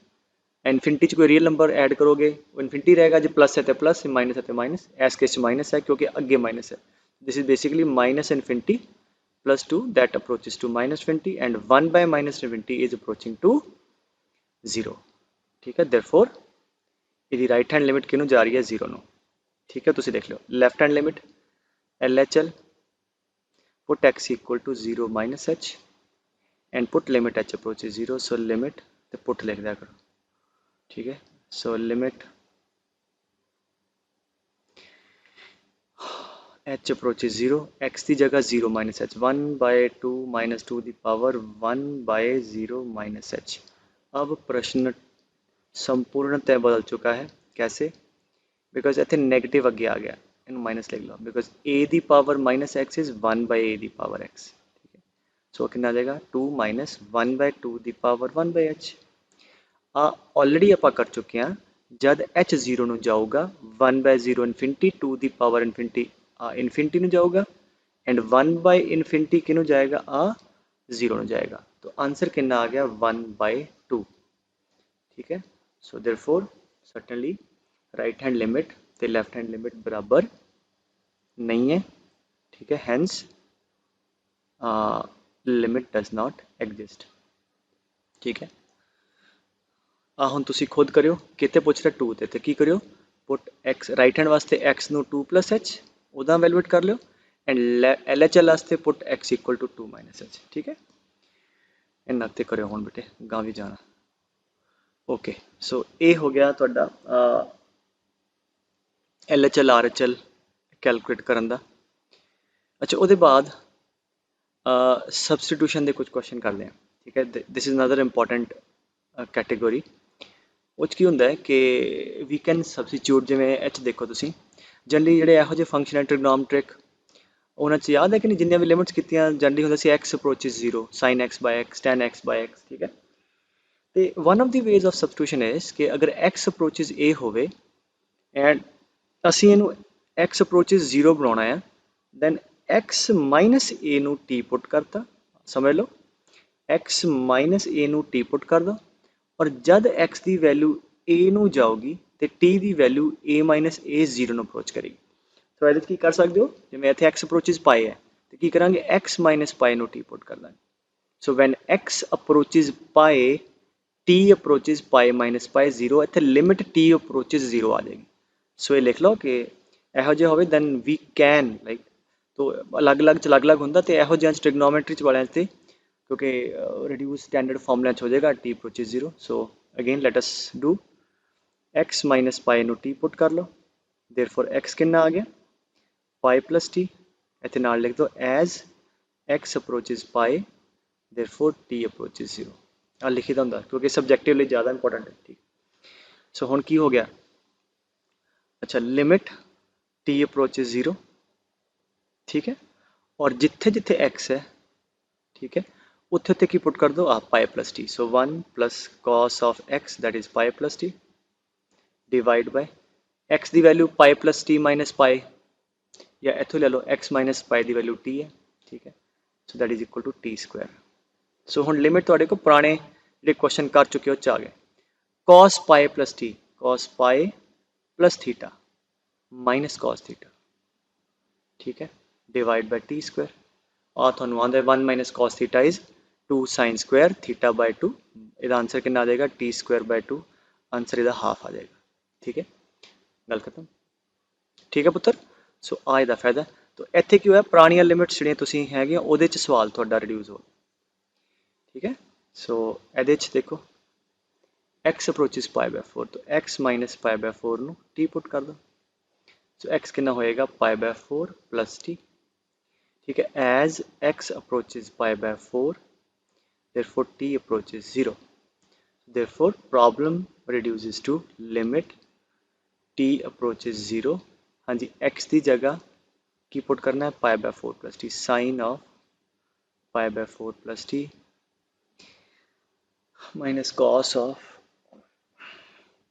infinity च कोई रियल नंबर ऐड करोगे वो इनफिनिटी रहेगा, जो प्लस है तो प्लस, माइनस है तो माइनस, एस केस माइनस है क्योंकि अगे माइनस है। This is basically minus infinity plus 2 that approaches to minus infinity, and 1/माइनस इनफिनिटी इज अप्रोचिंग टू 0, ठीक है। देयरफॉर इसकी राइट हैंड लिमिट किनू जा रही है, 0 ਨੂੰ, ठीक है। तुम देख लो left hand limit LHL put x equal to 0 minus h and put limit h approaches 0। So limit तो पुट लिख दिया करो, ठीक है। So limit h approaches 0, x की जगह 0 माइनस h, 1/2 माइनस 2 दी पावर 1/0 माइनस h। अब प्रश्न संपूर्णतः बदल चुका है, कैसे, बिकॉज इतने नेगेटिव अगे आ गया, इन माइनस लिख लो, बिकॉज a दी पावर माइनस एक्स इज 1/a दी पावर x, ठीक है। सो कितना आ जाएगा 2 माइनस 1/2 दी पावर 1/h। ऑलरेडी आप कर चुके हैं, जब h 0 ਨੂੰ जाऊगा 1/0 infinity 2 the power infinity infinity ਨੂੰ जाऊगा, एंड 1/इनफिनिटी किनू जाएगा, 0 ਨੂੰ जाएगा। तो आंसर कितना आ गया 1/2, ठीक है। So therefore certainly right hand limit ते लैफ्ट हैंड लिमिट बराबर नहीं है, ठीक है। Hence limit does not exist, ठीक है। हुण तुसी खुद करियो, कितने पूछ रहे 2 ते की करियो, पुट x राइट हैंड वास्ते x ਨੂੰ 2 प्लस h उदा वैल्यूएट कर लियो, एंड LHL वास्ते put x equal to 2 minus h, ठीक है। इन्ना ते करियो हुण बेटे, गां भी जाना। ओके, सो ये हो गया तुहाडा LHL RHL कैलकुलेट करन दा। अच्छा उसदे बाद सबस्टिट्यूशन के कुछ क्वेश्चन कर लें, ठीक है। This is another important category. वो की होंदा है कि वी कैन सबस्टिट्यूट, जिवें एच देखो तुसी जनरली ਜਿਹੜੇ ਇਹੋ ਜਿਹੇ फंक्शन है ट्रिग्नोमेट्रिक, ਉਹਨਾਂ 'ਚ याद है कि नहीं, जिन्नियां भी लिमिट्स कीतियां जनरली ਹੁੰਦਾ ਸੀ x approaches 0, sin x by x, tan x by x, ठीक है। तो one of the ways of substitution is कि अगर x अप्रोचेस a होवे एंड ਅਸੀਂ ਇਹਨੂੰ x अप्रोचेस 0 बनाना है, दैन x माइनस a ਨੂੰ t पुट करता, समझ लो x माइनस a ਨੂੰ t पुट कर दो, और जब x की वैल्यू a ਨੂੰ जाओगी तो t की वैल्यू a माइनस a 0 ਨੂੰ अप्रोच करेगी। तो ये की कर सकते हो, जिवें इत्थे x अप्रोचेस पाए है तो की करांगे x माइनस पाए ਨੂੰ t पुट कर देंगे। सो वैन x अप्रोचेस पाए t अप्रोचेस पाए माइनस पाए 0, इत्थे लिमिट t अप्रोचेस 0 आ जाएगी। सो ये लिख लो कि ਇਹੋ ਜਿਹਾ ਹੋਵੇ, then we can like तो अलग अलग ਹੁੰਦਾ ਤੇ ਇਹੋ ਜਿਹਾ ਟ੍ਰਿਗਨੋਮੈਟਰੀ ਚ ਵਾਲਿਆਂ ਤੇ ਕਿਉਂਕਿ ਰਿਡਿਊਸ ਸਟੈਂਡਰਡ ਫਾਰਮੂਲਾ ਚ ਹੋ ਜਾਏਗਾ t approaches 0 so again let us do x minus pi ਨੂੰ t ਪੁੱਟ ਕਰ ਲਓ देयरफॉर x ਕਿੰਨਾ ਆ ਗਿਆ ਪਾਈ ਪਲਸ t ਇੱਥੇ ਨਾਲ ਲਿਖ ਦਿਓ as x approaches pi therefore t approaches 0 ਆ ਲਿਖੀ ਦਾ ਹੁੰਦਾ ਕਿਉਂਕਿ ਸਬਜੈਕਟਿਵ ਲਈ ਜ਼ਿਆਦਾ ਇੰਪੋਰਟੈਂਟ ਹੈ ਠੀਕ ਸੋ ਹੁਣ ਕੀ ਹੋ ਗਿਆ अच्छा लिमिट t अप्रोचेस 0 ठीक है और जिथे जिथे x है ठीक है उत्थे उत्थे की पुट कर दो आप pi plus T so 1 plus cos of x that is pi plus T divide by x की value pi plus t minus pi या इथों ले लो x माइनस पाई की वैल्यू t है ठीक है so that is equal to t square so हुण limit तुहाडे को पुराने जिहड़े क्वेश्चन कर चुके हो च आ गए cos pi plus T cos pi plus theta minus cos theta ठीक है डिवाइड बाय टी स्क्वायर और थोड़ा आंदा 1 minus cos theta is 2 sine square theta by 2 इसका आंसर कितना आ जाएगा टी स्क्वायर बाय 2 आंसर इसका हाफ आ जाएगा ठीक है गल खत्म ठीक है पुत्र सो आ इसका फायदा तो इत्थे की होया पुरानियां लिमिट्स जिहड़ियां तुसीं हैगियां ओहदे च सवाल तुहाडा रिड्यूस हो ठीक है सो इहदे च देखो x अप्रोचेस पाई बाय 4 तो x माइनस पाई बाय 4 नूं t पुट कर दो सो x कितना होएगा पाई बाय 4 प्लस टी ठीक है as x approaches pi by 4 therefore t approaches 0 therefore problem reduces to limit t approaches 0 हाँ जी x की जगह की पुट करना है pi by 4 plus t sine of pi by 4 plus t minus cos of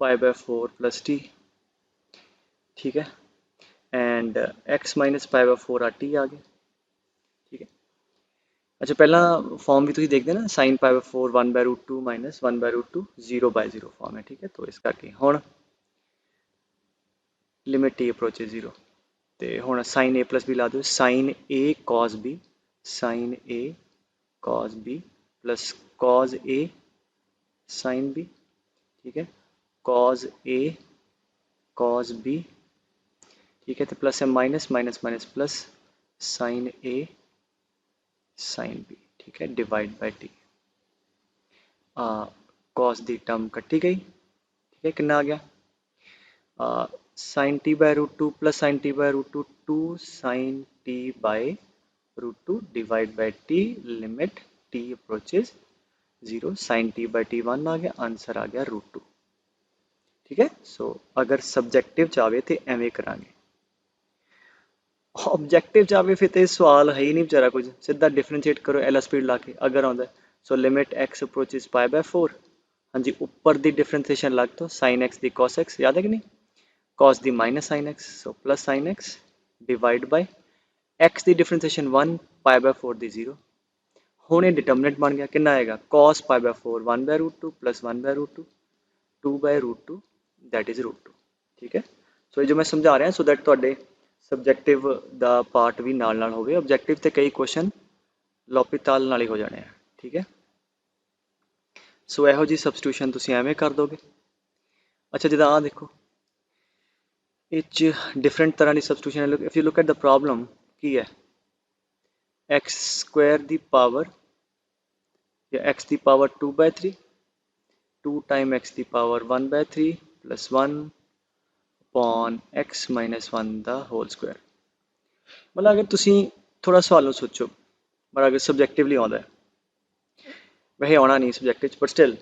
pi by 4 plus t ठीक है and x minus pi by 4 t आ गया ठीक है अच्छा पहला फॉर्म भी तुम देखते ना sine pi by 4 1 by root 2 minus 1 by root 2 0 by 0 form है ठीक है तो इस करके हुण लिमिट टी अप्रोचेस 0 तो हुण साइन ए प्लस बी ला दो sign A cos B sign A cos B plus cos A sine b ठीक है कॉस ए कॉस बी ठीक है तो प्लस है minus minus minus plus sine a sine b ठीक है डिवाइड बाय टी कॉस दी टर्म कटी गई ठीक है कितना आ गया sine t by root 2 plus sine t by root 2 2 sine t by root 2 divide by t limit t approaches 0 sine t by t 1 आ गया आंसर आ गया रूट 2 ठीक है सो अगर सब्जेक्टिव चाहे तो एवें करांगे ऑब्जेक्टिव चाहे फिर तो सवाल है ही नहीं बेचारा कुछ सीधा डिफरेंशिएट करो एल स्पीड ला के अगर आता so limit x approaches pi by 4 हाँ जी ऊपर दी डिफरेंशिएशन लग तो साइन एक्स दी कॉस एक्स याद है कि नहीं कॉस दी minus sine x so plus sine x divide by x दी डिफरेंशिएशन 1 पाई बाय 4 दी 0 हुणे डिटर्मिनेंट बन गया कितना आएगा cos pi by 4 1 by root 2 plus 1 by root 2 2 by root 2 that is root 2 ठीक है सो ये जो मैं समझा रहा सो दैट तुहाडे सबजैक्टिव दा पार्ट भी नाल नाल होवे ऑब्जेक्टिव ते कई क्वेश्चन लॉपिताल नाल ही हो जाने हैं ठीक है सो इहो जी सबस्टिट्यूशन तुसीं एवें कर दोगे अच्छा जिदा आ देखो इच डिफरेंट तरह की substitution if you look at the problem की है एक्स स्क्वायर दी पावर या एक्स दी पावर 2 बाय 3 2 टाइम एक्स दी power 1 by 3 plus 1 upon x minus 1 दा होल स्क्वायर मतलब अगर तुसीं थोड़ा सवालों सोचो पर अगर सबजैक्टिवली आता है वैसे आना नहीं सबजैक्टिव पर स्टिल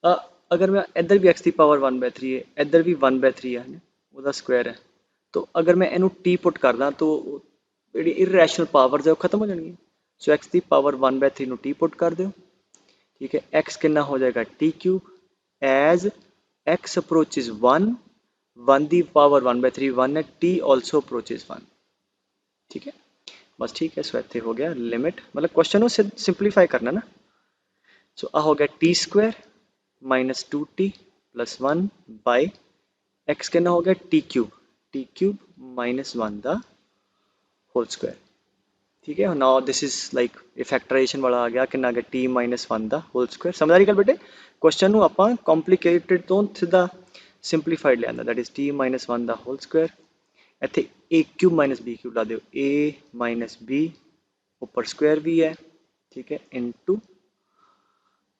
अगर मैं इधर भी एक्स की पावर 1 बाय 3 है इधर भी 1 बाय 3 है वो स्क्वायर है तो अगर मैं इनू टी पुट करदा तो जी इरेशनल पावर्स है वो खत्म हो जाएगी सो एक्स की पावर 1 बाय 3 टी पुट कर दो ठीक है एक्स कितना हो जाएगा t cube as x approaches 1 1 दी पावर 1 बाय 3 1 है टी ऑल्सो अप्रोचेस 1 ठीक है बस ठीक है सो इतने हो गया लिमिट मतलब क्वेश्चन को सिंपलीफाई करना ना सो आ हो गया t square minus 2t plus 1 by x कितना हो गया टी क्यूब माइनस 1 दा होल स्क्वायर ठीक है now this is like factorization वाला आ गया कितना आ गया टी माइनस 1 दा होल स्क्वायर समझ आ रही गल बेटे क्वेश्चन ਨੂੰ ਆਪਾਂ ਕੰਪਲਿਕੇਟਡ ਤੋਂ ਸਿੱਧਾ ਸਿੰਪਲੀਫਾਈਡ ਲੈ ਆਂਦਾ दैट इज टी माइनस 1 दा होल स्क्वायर ਇੱਥੇ a cube minus b cube ला दो, ए माइनस बी ऊपर स्क्वायर भी है, ठीक है, into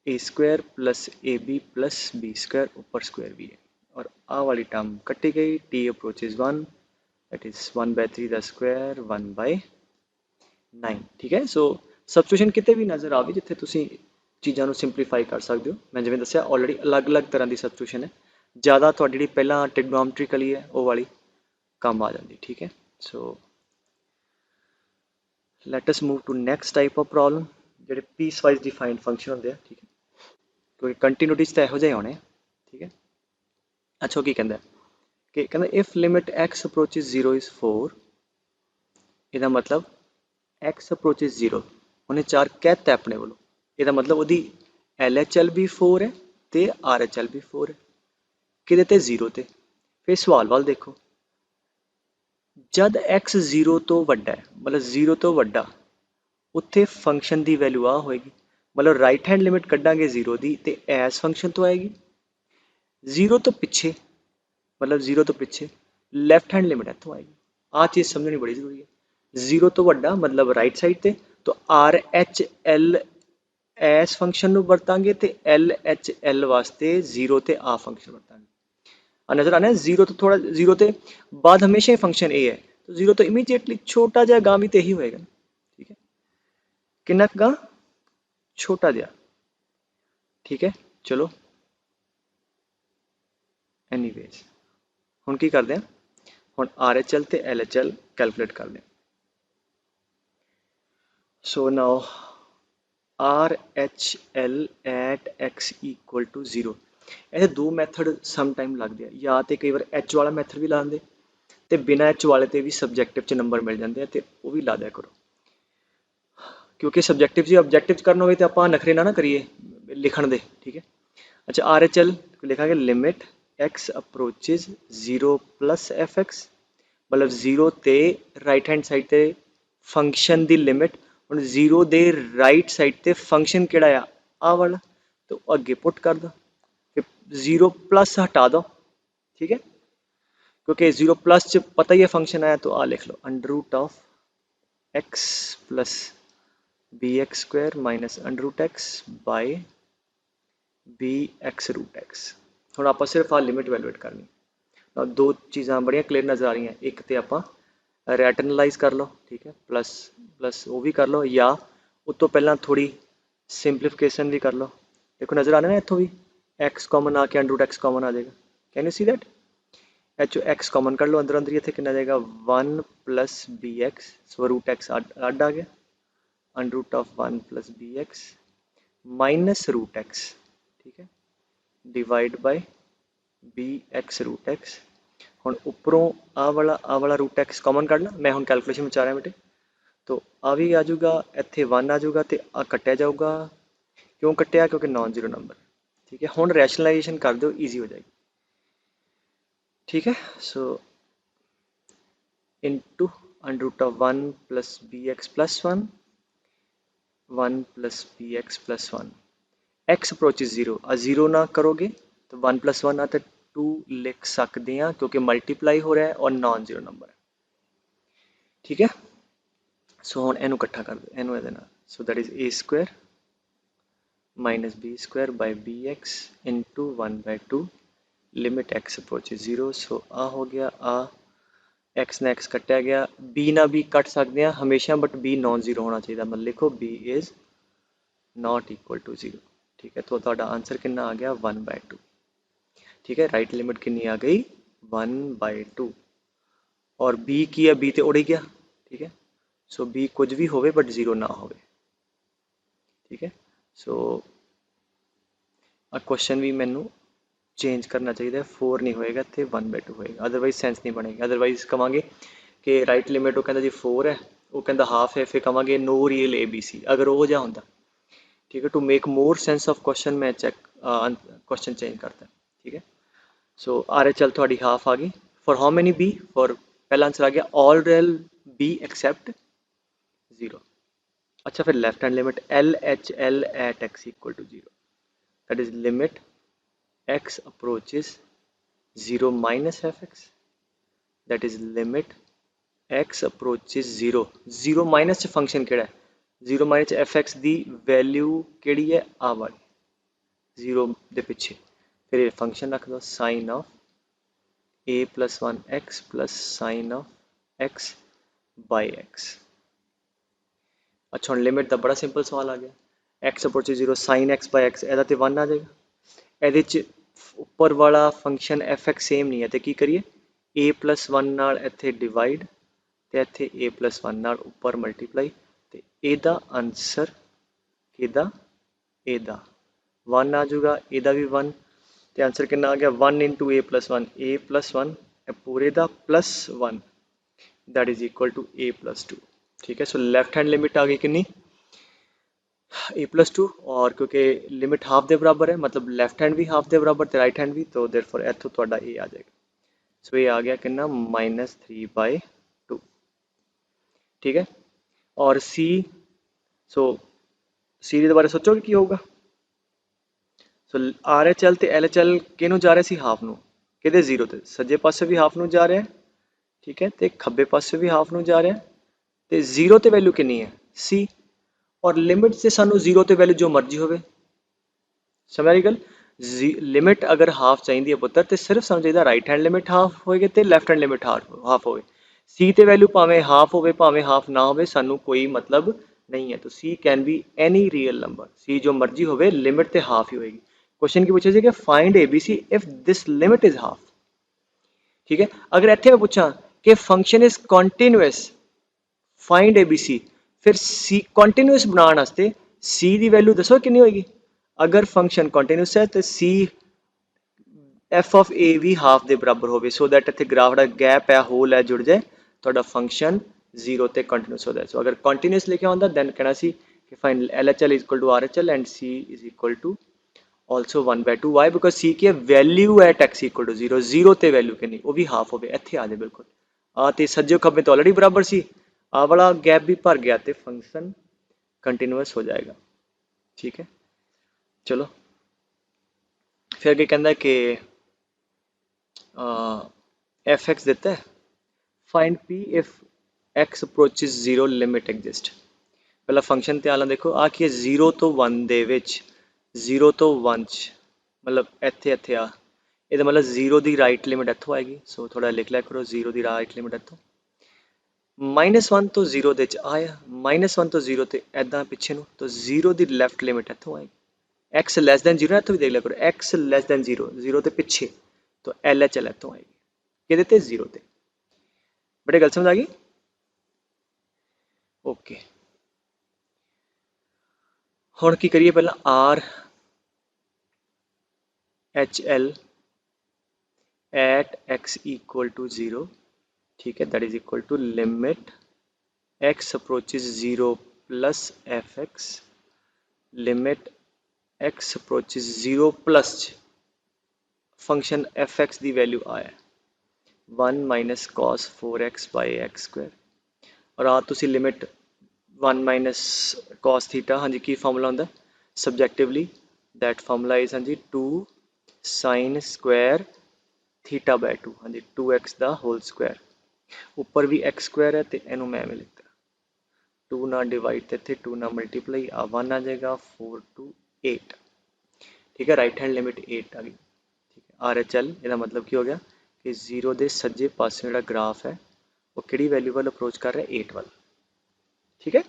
a square plus a b plus b square ऊपर स्क्वायर भी है, और आ वाली टर्म कटी गई, t approaches 1, that is 1/3 the square 1/9, ठीक है। सो सबस्टिट्यूशन किਤੇ भी नज़र आवे जिथे तुसी चीज़ों को सिंपलीफाई कर सकते हो, मैं जिवें दस्सिया ऑलरेडी अलग अलग तरह की सबस्टिट्यूशन है, ज़्यादा थोड़ी जी पहला ट्रिग्नोमेट्रिकली है वो वाली काम आ जाती, ठीक है। So let us move to next type of problem जो पीस वाइज डिफाइंड फंक्शन होंगे, ठीक है, क्योंकि कंटिन्यूटी तो यहो होने, ठीक है। अच्छा की कहता है कि कहता if limit x approaches 0 is 4, यदा मतलब एक्स अप्रोचेज 0 उन्हें 4 कहता है अपने वालों, यदा मतलब वो LHL भी 4 है तो RHL भी 4 है, कि 0 ते फिर सवाल वाल देखो, जब एक्स 0 तो वड्डा है मतलब 0 तो वड्डा, उत्थे फंक्शन की वैल्यू आ होएगी, मतलब राइट हैंड लिमिट कड्डांगे 0 की तो एस फंक्शन तो आएगी, 0 तो पिछे मतलब 0 तो पिछे लैफ्ट हैंड लिमिट इतों आएगी, आ चीज़ समझनी बड़ी जरूरी है। 0 तो वड्डा मतलब राइट साइड ते तो RHL एस फंक्शन वरतांगे तो LHL वास्ते 0 ते आ फंक्शन वरतांगे, नजर आना है 0 तो थोड़ा 0 ते बाद हमेशा ही फंक्शन ए है, तो 0 तो इमीडिएटली छोटा जहा गां भी तो यही होएगा, ठीक है, कितना गां छोटा जहा, ठीक है। चलो एनीवेज हुण की करते हैं, हुण RHL ते LHL कैलकुलेट करते हैं। So now RHL at x equal to 0, ऐसे दो मैथड सम टाइम लगते हैं, या तो कई बार H वाला मैथड भी लाते तो बिना H वाले ते भी सबजैक्टिव च नंबर मिल जाते हैं, तो वो भी ला दिया करो, क्योंकि सबजैक्टिव जी ऑब्जैक्टिव करना हो तो आप नखरे ना करिए लिखण दे, ठीक है। अच्छा RHL लिखा limit x approaches 0 plus FX, मतलब 0 ते राइट हैंड साइड ते फंक्शन दी लिमिट, हुण 0 दे राइट साइड ते फंक्शन किहड़ा आ वाला, तो अगे पुट कर दो, फिर 0 प्लस हटा दो, ठीक है, क्योंकि 0 प्लस च पता ही है फंक्शन आया, तो आ लिख लो under root of x plus b x square minus under root x by b x root x. हुण आपां सिर्फ आ लिमिट वैल्यूएट करनी, दो चीज़ां बड़ियां क्लीयर नज़र आ रही हैं, एक तो आप रैटनलाइज कर लो, ठीक है, प्लस प्लस वो भी कर लो, या उस तो पहला थोड़ी सिंपलीफिकेशन भी कर लो, देखो नज़र आ रहा है ना, इतों भी एक्स कॉमन आके अंडर रूट एक्स कॉमन आ जाएगा, can you see that, h x common कर लो, अंदर अंदर इतने कितना जाएगा 1 plus b x, so root x अड आ गया, under root of 1 plus b x minus root x, ठीक है, divide by b x root x. हुण उपरों आ वाला रूट एक्स कॉमन कढ़ ला, मैं हुण कैलकुलेशन में आ रहा बेटे, तो आ भी आ जाऊगा, इत्थे 1 आ जाऊगा, तो आ कट्टिया जाऊगा, क्यों कट्टिया, क्योंकि नॉन जीरो नंबर, ठीक है। हुण रैशनलाइजेशन कर दो, ईजी हो जाएगी, ठीक है। So into under root of 1 plus b x plus 1, 1 plus b x plus 1, x approaches 0, आ 0 ना करोगे तो 1 प्लस 1 आता 2 लिख सकते हैं, क्योंकि मल्टीप्लाई हो रहा है और नॉन जीरो नंबर है, ठीक है। सो हुण इनू इकट्ठा कर दो, इनू इहदे नाल, so that is a square minus b square by b x into 1/2 limit x approaches 0, सो आ हो गया, आ एक्स ने एक्स कट्टिया गया, बी ना बी कट सकते हैं हमेशा, बट बी नॉन जीरो होना चाहिए, मतलब लिखो b is not equal to 0, ठीक है। तो तुहाडा आंसर कितना आ गया 1/2, ठीक है, राइट लिमिट कितनी आ गई 1/2, और बी की है, बी तो उड़ ही गया, ठीक है। सो बी कुछ भी होवे बट 0 ना होवे, ठीक है। सो आ क्वेश्चन भी मैनू चेंज करना चाहिए, 4 नहीं होएगा तो 1/2 होएगा, अदरवाइज सेंस नहीं बनेगी, अदरवाइज कहेंगे कि राइट लिमिट वो कहता जी 4 है, वो कहता हाफ है, फिर कहेंगे नो रियल ABC, अगर वो जहा होंदा, ठीक है। To make more sense of question मैं चेक क्वेश्चन चेंज करता, ठीक है। सो RHL थोड़ी हाफ आ गई, for how many b, for पहला आंसर आ गया ऑल रियल बी एक्सेप्ट 0। अच्छा फिर left hand limit LHL at x equal to 0, that is limit x approaches 0 minus FX that is limit x approaches 0 0 minus च function केड़ा है 0 minus f x दी value केड़ी है आ वाली 0 दे पिछे फिर ये फंक्शन रख दो sine of a plus 1x plus sine of x by x। अच्छा हम लिमिट का बड़ा सिंपल सवाल आ गया x approaches 0 sine x by x ਇਹਦਾ ਤੇ 1 ਆ ਜਾਏਗਾ ਇਹਦੇ ਚ ਉੱਪਰ ਵਾਲਾ ਫੰਕਸ਼ਨ fx ਸੇਮ ਨਹੀਂ ਹੈ ਤੇ ਕੀ ਕਰੀਏ a plus 1 ਨਾਲ ਇੱਥੇ ਡਿਵਾਈਡ ਤੇ ਇੱਥੇ a plus 1 ਨਾਲ ਉੱਪਰ ਮਲਟੀਪਲਾਈ ਤੇ ਇਹਦਾ ਆਨਸਰ ਕਿਹਦਾ ਇਹਦਾ 1 ਆ ਜਾਊਗਾ ਇਹਦਾ ਵੀ 1 ਤੇ ਆਨਸਰ ਕਿੰਨਾ ਆ ਗਿਆ 1 into a plus 1 ਇਹ ਪੂਰੇ ਦਾ plus 1 that is equal to a plus 2 ठीक है। सो लेफ्ट हैंड लिमिट आ गई कितनी a plus 2 और क्योंकि लिमिट हाफ के बराबर है मतलब लेफ्ट हैंड भी हाफ के बराबर तो राइट हैंड भी तो देयरफॉर इत्थों तुहाडा a आ जाएगा। सो ये आ गया कितना -3/2 ठीक है। और c सो c के बारे सोचोगे की होगा सो RHL ਤੇ LHL ਕਿਹਨੂੰ ਜਾ ਰਿਹਾ ਸੀ ਹਾਫ ਨੂੰ ਕਿਹਦੇ 0 ਤੇ ਸੱਜੇ ਪਾਸੇ ਵੀ ਹਾਫ ਨੂੰ ਜਾ ਰਿਹਾ ਠੀਕ ਹੈ ਤੇ ਖੱਬੇ ਪਾਸੇ ਵੀ ਹਾਫ ਨੂੰ ਜਾ ਰਿਹਾ ਤੇ 0 ਤੇ ਵੈਲਿਊ ਕਿੰਨੀ ਹੈ c और लिमिट से सानू 0 ते वैल्यू जो मर्जी होवे समझ आई गल लिमिट अगर हाफ चाहिए है पुत्र तो सिर्फ सानू चाहिए राइट हैंड लिमिट हाफ होएगी ते लेफ्ट हैंड लिमिट हाफ होवे सी ते वैल्यू भावें हाफ होवे भावें हाफ ना होवे सानू कोई मतलब नहीं है तो c can be any real number c जो मर्जी होवे लिमिट ते हाफ ही होएगी। क्वेश्चन की पूछे कि find ABC if this limit is half ठीक है। अगर इत्थे मैं पूछा कि function is continuous find ABC फिर सी कॉन्टिन्यूअस बनाने वास्ते सी की वैल्यू दसो कितनी होगी अगर फंक्शन कॉन्टिन्यूअस है तो सी एफ ऑफ ए भी हाफ के बराबर हो सो दैट इतने ग्राफ का गैप है होल है जुड़ जाए तो फंक्शन 0 ते कंटिन्यूअस हो जाए। सो अगर कंटिन्यूअस लिखा होता दैन कहना सी कि find LHL is equal to RHL and C is equal to also 1/2 why because C की value at x equal to 0 0 ते वैल्यू कितनी वो भी हाफ हो इतने आ जाए बिल्कुल आ तो सज्जो खब्बे तो ऑलरेडी बराबर सी आ वाला गैप भी भर गया तो फंक्शन कंटिन्यूअस हो जाएगा ठीक है। चलो फिर अगे कहता है कि एफ एक्स देता है find P if x approaches 0 limit exist पहला फंक्शन ते आला देखो आ की 0 तो 1 दे विच 0 तो 1 च मतलब इत्थे इत्थे आ ਇਹਦਾ मतलब 0 ਦੀ राइट लिमिट इत्थों आएगी सो थोड़ा लिख लिया करो 0 ਦੀ राइट लिमिट इत्थों -1 तो 0 दे च आया -1 तो 0 ते ऐदा पिछे नूं तो 0 ਦੀ लेफ्ट लिमिट इत्थों आएगी x लैस दैन 0 इत्थों भी देख लिया करो x लैस दैन 0 0 ते पिछे तो LHL इत्थों आएगी किहदे ते 0 ते बड़े गल समझ आ गई ओके। हुण की करिए पहला RHL at x equal to 0 ठीक है that is equal to limit x approaches 0 plus fx limit x approaches 0 plus function fx की वैल्यू आया 1 minus cos 4x by x square और आ तुसी लिमिट 1 माइनस कॉस थीटा हाँ जी की फार्मूला होंदा सब्जैक्टिवली दैट फार्मूला इज हाँ जी 2 साइन स्क्वायर थीटा बाय 2 हाँ जी 2x दा होल स्क्वायर ऊपर भी x स्क्वायर है तो इनू मैं एवें लिखता 2 ना डिवाइड ते इत्थे 2 ना मल्टीप्लाई आ 1 आ जाएगा 4 to 8 ठीक है राइट हैंड लिमिट 8 आ गई ठीक है। RHL ਇਹਦਾ मतलब की हो गया कि 0 ਦੇ सज्जे पासे ਜਿਹੜਾ ग्राफ है वो ਕਿਹੜੀ वैल्यू वाल अप्रोच कर रहा है 8 वाल ठीक है।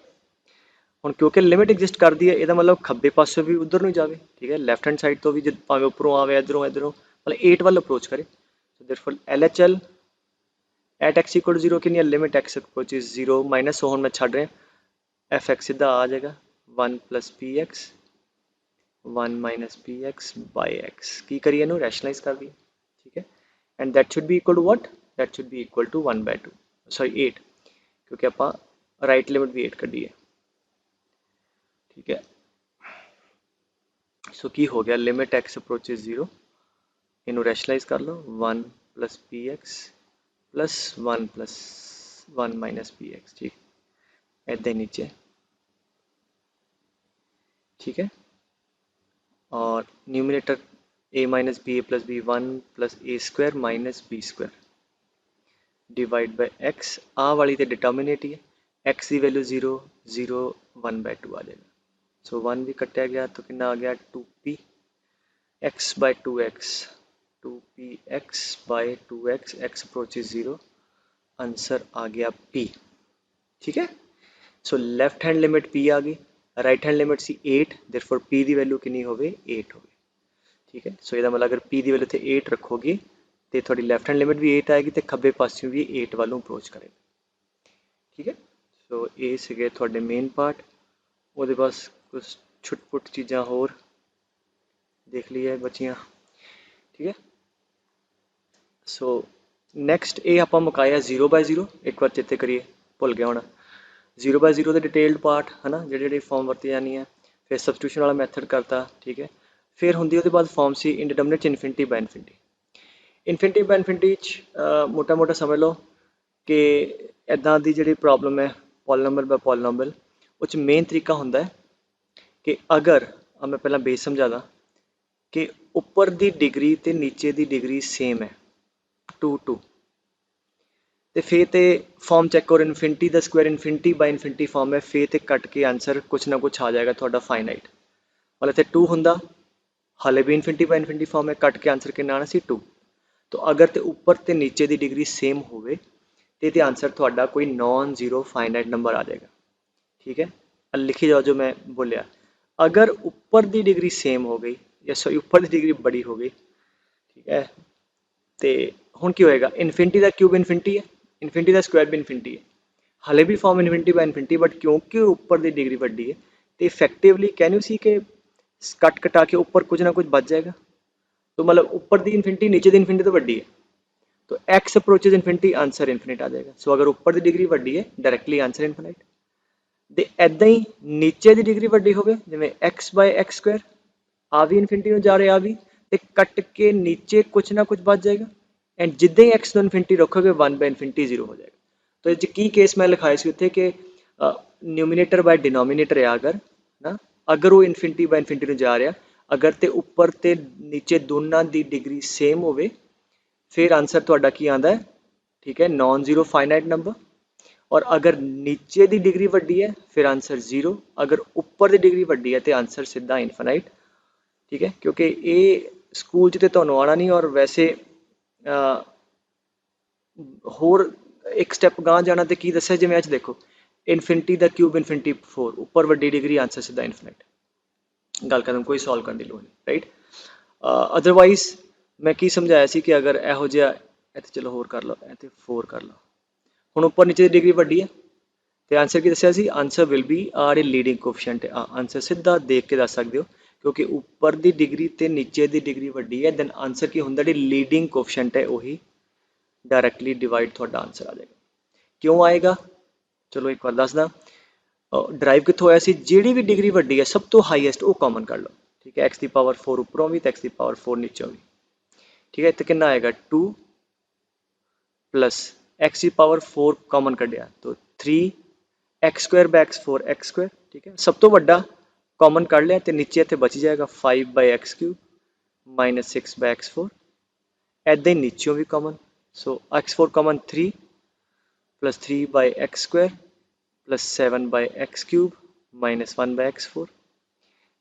ਹੁਣ क्योंकि लिमिट एग्जिस्ट करती है ਇਹਦਾ मतलब खब्बे पासे भी उधर ਨੂੰ ਜਾਵੇ ठीक है लैफ्ट हैंड साइड तो भी जब भावें उपरों आवे इधरों इधरों मतलब 8 वाल अप्रोच करे so therefore LHL at x equal to 0 कितनी लिमिट x अप्रोचेस 0 माइनस हो मैं छड़ रहा एफ एक्स सीधा आ जाएगा 1 plus p x 1 minus p x by x की करिए इनू रैशनलाइज कर दिए ठीक है and that should be equal to what that should be equal to 1/2 sorry 8 क्योंकि आप राइट लिमिट भी 8 कढ़ी है ठीक है। सो की हो गया लिमिट एक्स अप्रोचेस 0 इनू रैशनलाइज कर लो 1 plus p x plus 1 plus 1 minus p x ठीक ऐसे नीचे ठीक है और numerator a minus b a plus b 1 plus a square minus b square divide by x, आ वाली तो डिटर्मिनेट ही है, x की वैल्यू 0 0 1/2 आ जाएगा। सो 1 भी कटिया गया तो कितना आ गया 2p x by 2x, 2p x by 2x, x approaches 0, answer आ गया p। ठीक है, so left hand limit p आ गई, राइट हैंड लिमिट सी 8, देयरफॉर p की वैल्यू कितनी होगी 8 होगी। ठीक है, सो ਇਹਦਾ मतलब अगर p की वैल्यू थे 8 रखोगे तो थोड़ी लेफ्ट हैंड लिमिट भी 8 आएगी तो खब्बे पासों भी 8 वालों अप्रोच करेगा। ठीक है, सो ये ਸੀਗੇ ਤੁਹਾਡੇ मेन पार्ट, ਉਹਦੇ बस कुछ छुटपुट चीज़ां होर देख ली है बचियां। ठीक है, सो नैक्सट ये आप मुकाया 0/0, एक बार चेते करिए, भुल गया होना 0/0 का डिटेल्ड पार्ट है ना, जी फॉर्म वरती जानी है, फिर सबस्टिट्यूशन वाला मैथड करता। ठीक है, फिर होंगी उसके बाद फॉर्म सी indeterminate infinity by infinity. Infinity by infinity मोटा मोटा समझ लो कि इदा की जी प्रॉब्लम है पॉलीनोमियल बाय पॉलीनोमियल, उस मेन तरीका होंदा है कि अगर मैं पहला बेस समझा दा कि ऊपर की डिग्री तो नीचे की डिग्री सेम है 2 2, तो फिर तो फॉर्म चैक करो इनफिनिटी का square infinity by infinity form है, फिर तो कट के आंसर कुछ ना कुछ आ जाएगा थोड़ा फाइनाइट। मतलब इतने 2 होंदा, हाले भी इनफिनिटी बाय इनफिनिटी फॉर्म है, कट के आंसर कितना आना सी 2। तो अगर तो ऊपर तो नीचे की डिग्री सेम होवे तो आंसर थोड़ा कोई नॉन जीरो फाइनाइट नंबर आ जाएगा। ठीक है, लिखी जाओ जो मैं बोलिया, अगर ऊपर की डिग्री सेम हो गई या सॉरी ऊपर की डिग्री बड़ी हो गई, ठीक है, तो हुण की होएगा, इनफिनिटी का क्यूब इनफिनिटी है, इनफिनिटी का स्क्वायर भी इनफिनिटी है, हाले भी form infinity by infinity, but क्योंकि ऊपर की डिग्री वड्डी है तो इफेक्टिवली कहने सी कि कट कटा के ऊपर कुछ ना कुछ बच जाएगा। तो मतलब ऊपर की इनफिनिटी नीचे की इनफिनिटी तो वड्डी है, तो x approaches infinity, answer infinite आ जाएगा। सो अगर ऊपर की डिग्री वड्डी है डायरैक्टली आंसर इनफिनिट, तो इदा ही नीचे की डिग्री वड्डी हो जिमें एक्स बाय एक्स स्क्वायर, आ भी इनफिनिटी में जा रहे आ भी, तो कट के नीचे कुछ ना कुछ बच जाएगा, एंड जिद्दां ही एक्स को इनफिनिटी रखोगे 1 बाय इनफिनिटी 0 हो जाएगा। तो ये की केस मैं लिखाया सी उत्थे कि न्यूमीनेटर बाय डिनोमीनेटर है अगर ना, अगर वो इनफिनिटी बाय इनफिनिटी में जा रहा, अगर तो ऊपर तो नीचे दोनों की डिग्री सेम हो, फिर आंसर थोड़ा की आता है, ठीक है, नॉन जीरो फाइनाइट नंबर। और अगर नीचे की डिग्री वड्डी है फिर आंसर 0, अगर ऊपर की डिग्री वड्डी है तो आंसर सीधा इनफिनाइट। ठीक है, क्योंकि ये स्कूल च तो तुहानूं आना नहीं, और वैसे होर एक स्टैप गांह जाना तो की दस्सिया जिवें अच देखो, इनफिनिटी का क्यूब इनफिनिटी 4, ऊपर वड्डी डिग्री आंसर सीधा इनफिनाइट, गल खत्म, कोई सॉल्व करने की लोड़ नहीं, राइट। अदरवाइज मैं की समझाया सी कि अगर इहो जिहा इत्थे चलो होर कर लो, इत्थे 4 कर लो, हुण उपर नीचे की डिग्री वड्डी है तो आंसर की दस्सिया सी, answer will be are a leading coefficient, answer सीधा देख के दस सकते हो, क्योंकि ऊपर की डिग्री तो नीचे की डिग्री वड्डी है, दैन आंसर की होंदा जी लीडिंग कोफिशिएंट है वही डायरैक्टली डिवाइड थोड़ा आंसर आ जाएगा। क्यों आएगा, चलो एक बार दसदा, ड्राइव कितों होया सी, जिहड़ी भी डिग्री वड्डी है सब तो हाईएस्ट वो कॉमन कर लो। ठीक है, एक्स की पावर 4 उपरों भी तो एक्स की पावर 4 नीचों भी। ठीक है, तो कितना आएगा 2 प्लस एक्स की पावर 4 कॉमन कढ़िया तो 3 x square by x 4 x square. ठीक है, सब तो वड्डा कॉमन कर लिया तो नीचे इतने बची जाएगा 5 by x cube minus 6 by x 4, ऐदा ही नीचों भी common, so x 4 common 3 plus 3 by x square plus 7 by x cube minus 1 by x 4,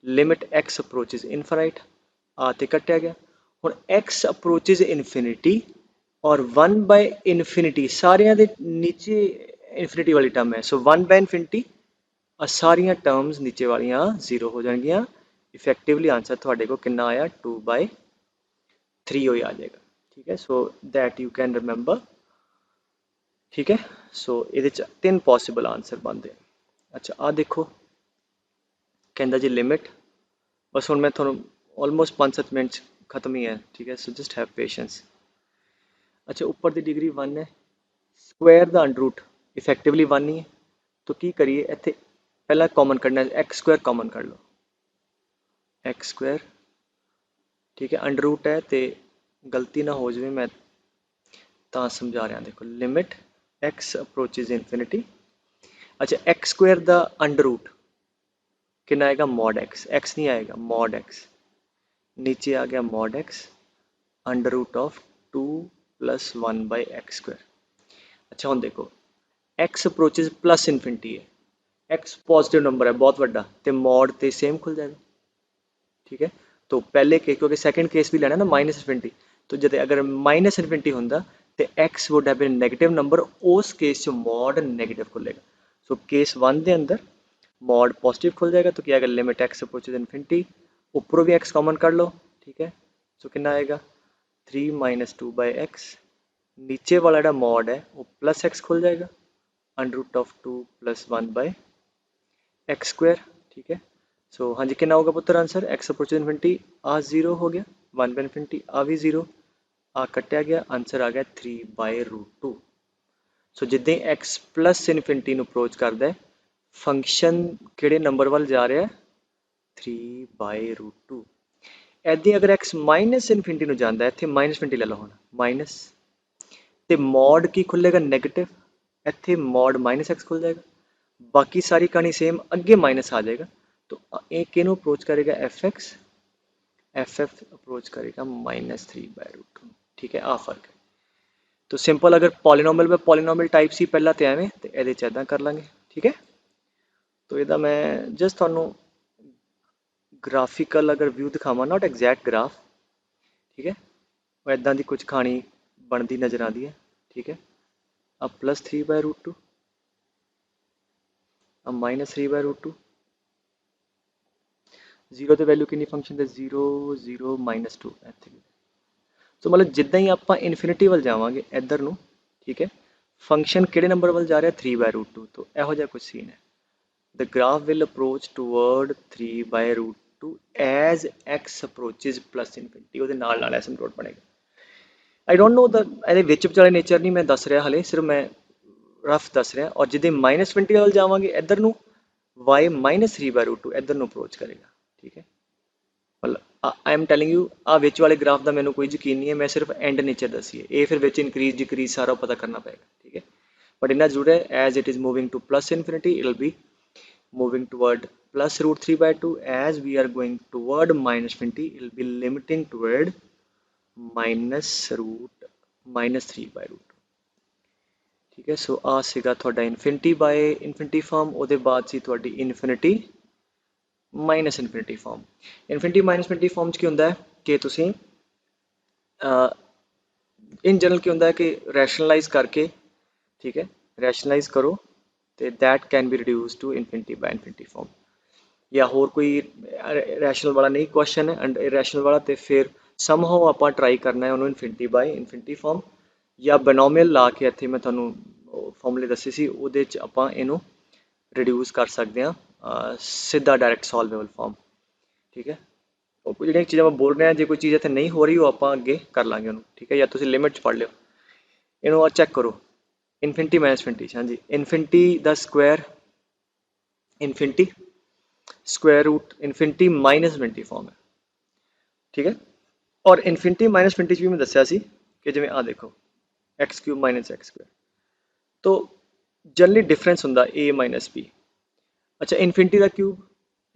limit x approaches infinite, आते कटिया गया। हुण एक्स अप्रोचेज इनफिनिटी और 1 बाय इनफिनिटी सारिया दे नीचे इनफिनिटी वाली टर्म है, सो 1 बाय इनफिनिटी सारिया टर्म्स नीचे वालियां 0 हो जाएगियां, इफेक्टिवली आंसर थोड़े को कितना आया 2/3 हो आ जाएगा। ठीक है, so that you can remember. ठीक है, सो ये 3 पॉसिबल आंसर बनते हैं। अच्छा आ देखो, कहता जी लिमिट, बस हूँ मैं थोड़ा ऑलमोस्ट 5-7 मिनट खत्म ही है। ठीक है, सो जस्ट हैव पेशेंस। अच्छा ऊपर की डिग्री 1 है, स्क्वायर का अंडर रूट इफेक्टिवली 1 ही है, तो की करिए इतने पहला कॉमन करना है, एक्स स्क्वायर कॉमन कर लो, एक्स स्क्वायर। ठीक है, अंडर रूट है तो गलती ना हो जाए, मैं तो समझा रहा, देखो लिमिट एक्स अप्रोचेज इनफिनिटी। अच्छा एक्स स्क्वायर का अंडर रूट कितना आएगा मॉड एक्स, एक्स नहीं आएगा मॉड एक्स, नीचे आ गया mod x under root of 2 + 1 by x square. अच्छा हुण देखो x अप्रोचेज प्लस इनफिनिटी है, x पॉजिटिव नंबर है बहुत वड्डा, तो मॉड तो सेम खुल जाएगा। ठीक है, तो पहले केस क्योंकि सैकेंड केस भी लेना ना माइनस इनफिनिटी, तो जब अगर माइनस इनफिनिटी होंदा तो x would have been negative number, उस केस च मॉड नेगेटिव खुलेगा। सो केस 1 के अंदर मॉड पॉजिटिव खुल जाएगा, तो क्या आएगा लिमिट x अप्रोचेज इनफिनिटी, ऊपरों भी x कॉमन कर लो। ठीक है, सो कितना आएगा 3 माइनस 2/x, नीचे वाला जो मॉड है वो प्लस x खुल जाएगा, under root of 2 plus 1/x²। ठीक है, सो हाँ जी कितना होगा पुत्र आंसर, x अप्रोचेज इनफिनिटी आ 0 हो गया, 1/इनफिनिटी आ भी 0, आ कटिया गया, आंसर आ गया 3/√2। सो जिद्दां ही x प्लस इनफिनिटी ਨੂੰ ਅਪਰੋਚ ਕਰਦਾ ਹੈ, ਫੰਕਸ਼ਨ ਕਿਹੜੇ ਨੰਬਰ ਵੱਲ ਜਾ ਰਿਹਾ ਹੈ 3/√2। ਐਦਾਂ ਹੀ ਅਗਰ x ਮਾਈਨਸ ਇਨਫਿਨਿਟੀ ਨੂੰ ਜਾਂਦਾ ਹੈ, ਇੱਥੇ ਮਾਈਨਸ ਇਨਫਿਨਿਟੀ ਲੈ ਲਓ ਹੁਣ ਮਾਈਨਸ, ਤੇ ਮੋਡ ਕੀ ਖੁੱਲੇਗਾ ਨੈਗੇਟਿਵ, ਇੱਥੇ ਮੋਡ ਮਾਈਨਸ x ਖੁੱਲ ਜਾਏਗਾ, ਬਾਕੀ ਸਾਰੀ ਕਹਾਣੀ ਸੇਮ, ਅੱਗੇ ਮਾਈਨਸ ਆ ਜਾਏਗਾ, तो ये किनू अप्रोच करेगा fx, ff अप्रोच करेगा -3/√2। ठीक है, आ फर्क है। तो सिंपल अगर पॉलीनोमियल में पॉलीनोमियल टाइप सी पहला तो एवें, तो ये इदा कर लाँगे। ठीक है, तो यदा मैं जस्ट थानू ग्राफिकल अगर व्यू दिखावा, नॉट एग्जैक्ट ग्राफ। ठीक है, वो इदा की कुछ कहानी बनती नज़र आती है। ठीक है, अब +3/√2, अब -3/√2, 0 तो वैल्यू कितनी फंक्शन है 0 0 -2 ਇੱਥੇ। ਸੋ मतलब ਜਿੱਦਾਂ ਹੀ ਆਪਾਂ ਇਨਫਿਨਿਟੀ ਵੱਲ ਜਾਵਾਂਗੇ ਇੱਧਰ ਨੂੰ, ਠੀਕ ਹੈ, ਫੰਕਸ਼ਨ ਕਿਹੜੇ ਨੰਬਰ ਵੱਲ ਜਾ ਰਿਹਾ 3/√2, ਤੋਂ ਇਹੋ ਜਿਹਾ ਕੁਝ ਸੀਨ ਹੈ। The graph will approach toward 3/√2 as x approaches plus infinity, ਉਹਦੇ ਨਾਲ ਨਾਲ ਐਸਿਮਪਟੋਟ ਬਣੇਗਾ। I don't know the ਇਹਦੇ ਵਿੱਚ ਵਿਚਾਲੇ ਨੇਚਰ ਨਹੀਂ ਮੈਂ ਦੱਸ ਰਿਹਾ ਹਲੇ, ਸਿਰਫ ਮੈਂ ਰਫ ਦੱਸ ਰਿਹਾ। ਔਰ ਜਿੱਦਾਂ -20 ਵੱਲ ਜਾਵਾਂਗੇ ਇੱਧਰ ਨੂੰ y -3/√2 ਇੱਧਰ ਨੂੰ ਅਪਰੋਚ ਕਰੇਗਾ। ठीक है, मतलब आई एम टेलिंग यू आ विच वाले ग्राफ का मैंने कोई यकीन नहीं है, मैं सिर्फ एंड नेचर दसी है, ये फिर विच इनक्रीज डिक्रीज सारा पता करना पड़ेगा। ठीक है, बट इन्ना जरूर है as it is moving to plus infinity it will be moving toward +√3/2, as we are going toward -infinity it will be limiting toward -√3/2। ठीक है, सो आ सीगा तुहाडा इनफिनिटी बाय इनफिनिटी फॉर्म, ਉਹਦੇ ਬਾਅਦ ਸੀ ਤੁਹਾਡੀ infinity minus infinity form. Infinity minus infinity form की होंगे कि तुसी इन जनरल की होंगे कि रैशनलाइज करके, ठीक है, रैशनलाइज करो तो that can be reduce to infinity by infinity form, या होर कोई रैशनल वाला नहीं क्वेश्चन है एंड रैशनल वाला तो फिर समहाउ आप ट्राई करना है उन्होंने इनफिनिटी बाय इनफिनिटी फॉर्म, या बनोमियल ला के इतने मैं थोनों फॉर्मूले दसे सी उहदे च आपां इनू रिड्यूस कर सकते हैं सीधा डायरैक्ट सॉल्वेबल फॉर्म। ठीक है, और जो चीज़ा मैं बोल रहा जो कोई चीज़ इतने नहीं हो रही वो आप अगे कर लाँगे उन्होंने। ठीक है, या तुम लिमिट पढ़ लो, इनू चैक करो इनफिनिटी माइनस इनफिनिटी, हाँ जी infinity the square infinity square root infinity minus infinity form है। ठीक है, और इनफिनिटी माइनस इनफिनिटी भी मैं दसिया सी कि जिमें आ देखो x³ माइनस x², तो जनरली डिफरेंस होंगे a माइनस b। अच्छा इनफिनिटी का क्यूब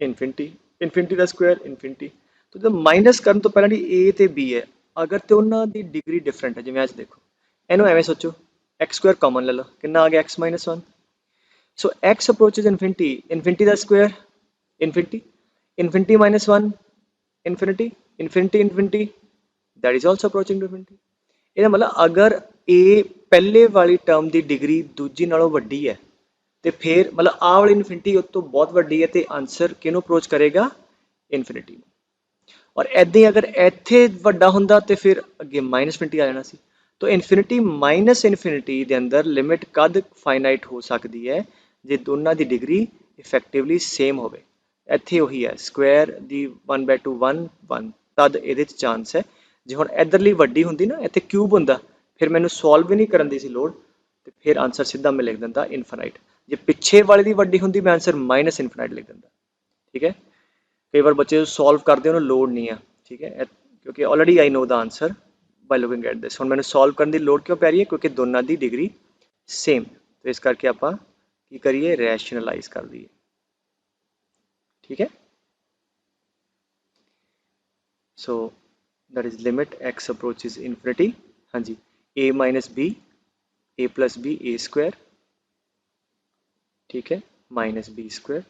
इनफिनिटी, इनफिनिटी का स्क्वायर इनफिनिटी, तो जब माइनस करने तो पहले a तो b है, अगर तो उन्होंने डिग्री डिफरेंट है, जिमें आज देखो इनू एवं सोचो x² कॉमन ले लो, कितना आ गया x-1। So x approaches infinity, infinity का square infinity, infinity -1 infinity, infinity infinity that is also approaching to infinity. ਇਹਦਾ मतलब अगर a पहले वाली टर्म की डिग्री दूजी नालों वड्डी है तो फिर मतलब आ वाली इनफिनिटी उस तो बहुत वड्डी है, तो आंसर किनू अप्रोच करेगा इनफिनिटी। और ऐसे अगर इत्थे वड्डा हुंदा तो फिर अगे माइनस इनफिनिटी आ जाना सी। तो इनफिनिटी माइनस इनफिनिटी के अंदर लिमिट कद फाइनाइट हो सकती है जे दोनों की डिग्री इफेक्टिवली सेम होवे। ਇੱਥੇ ਉਹੀ है स्क्वायर ਦੀ 1/2 1 1 तद ये चांस है। जे हुण इधरली वड्डी हुंदी ना, इत्थे क्यूब हुंदा, फिर मैनू सॉल्व भी नहीं करन दी सी लोड़, तो फिर आंसर सीधा मैं लिख दिंदा इनफाइनाइट। जे पिछे वाले दी वड्डी हुंदी मैं आंसर माइनस इनफाइनाइट लिख दिंदा। ठीक है, कई बार बच्चे सॉल्व करते उन्होंने लोड़ नहीं है। ठीक है, क्योंकि already I know the answer by looking at this, हुण मैनू सॉल्व करने की लोड़ क्यों पै रही है क्योंकि दोनों की डिग्री सेम, तो इस करके आपां की करिए रैशनलाइज कर दीए। ठीक है, so that is limit x approaches infinity, हाँ जी a minus b a plus b a square, ठीक है, minus b square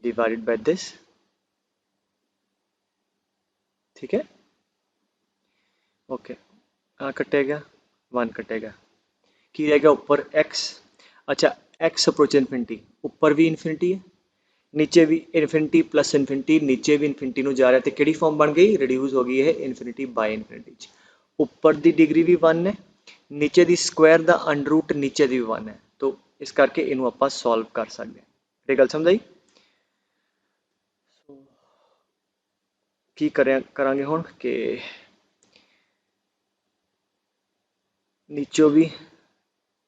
divided by this, ठीक है, ओके। कटेगा 1 कटेगा, की रहेगा ऊपर x। अच्छा, x अप्रोच इन्फिनिटी, ऊपर भी इन्फिनिटी है, नीचे भी इन्फिनिटी प्लस इन्फिनिटी, नीचे भी इन्फिनिटी ਨੂੰ ਜਾ ਰਿਹਾ ਤੇ ਕਿਹੜੀ ਫਾਰਮ ਬਣ ਗਈ, ਰਿਡਿਊਸ ਹੋ ਗਈ ਇਹ ਇਨਫਿਨਿਟੀ ਬਾਈ ਇਨਫਿਨਿਟੀ ਚ। ਉੱਪਰ ਦੀ ਡਿਗਰੀ ਵੀ 1 ਹੈ, ਨੀਚੇ ਦੀ ਸਕੁਆਇਰ ਦਾ ਅੰਡਰ ਰੂਟ ਨੀਚੇ ਦੀ ਵੀ 1 ਹੈ, ਤਾਂ ਇਸ ਕਰਕੇ ਇਹਨੂੰ ਆਪਾਂ ਸੋਲਵ ਕਰ ਸਕਦੇ ਹਾਂ। ਇਹ ਗੱਲ ਸਮਝ ਆਈ? ਕੀ ਕਰਾਂਗੇ ਹੁਣ ਕਿ नीचों भी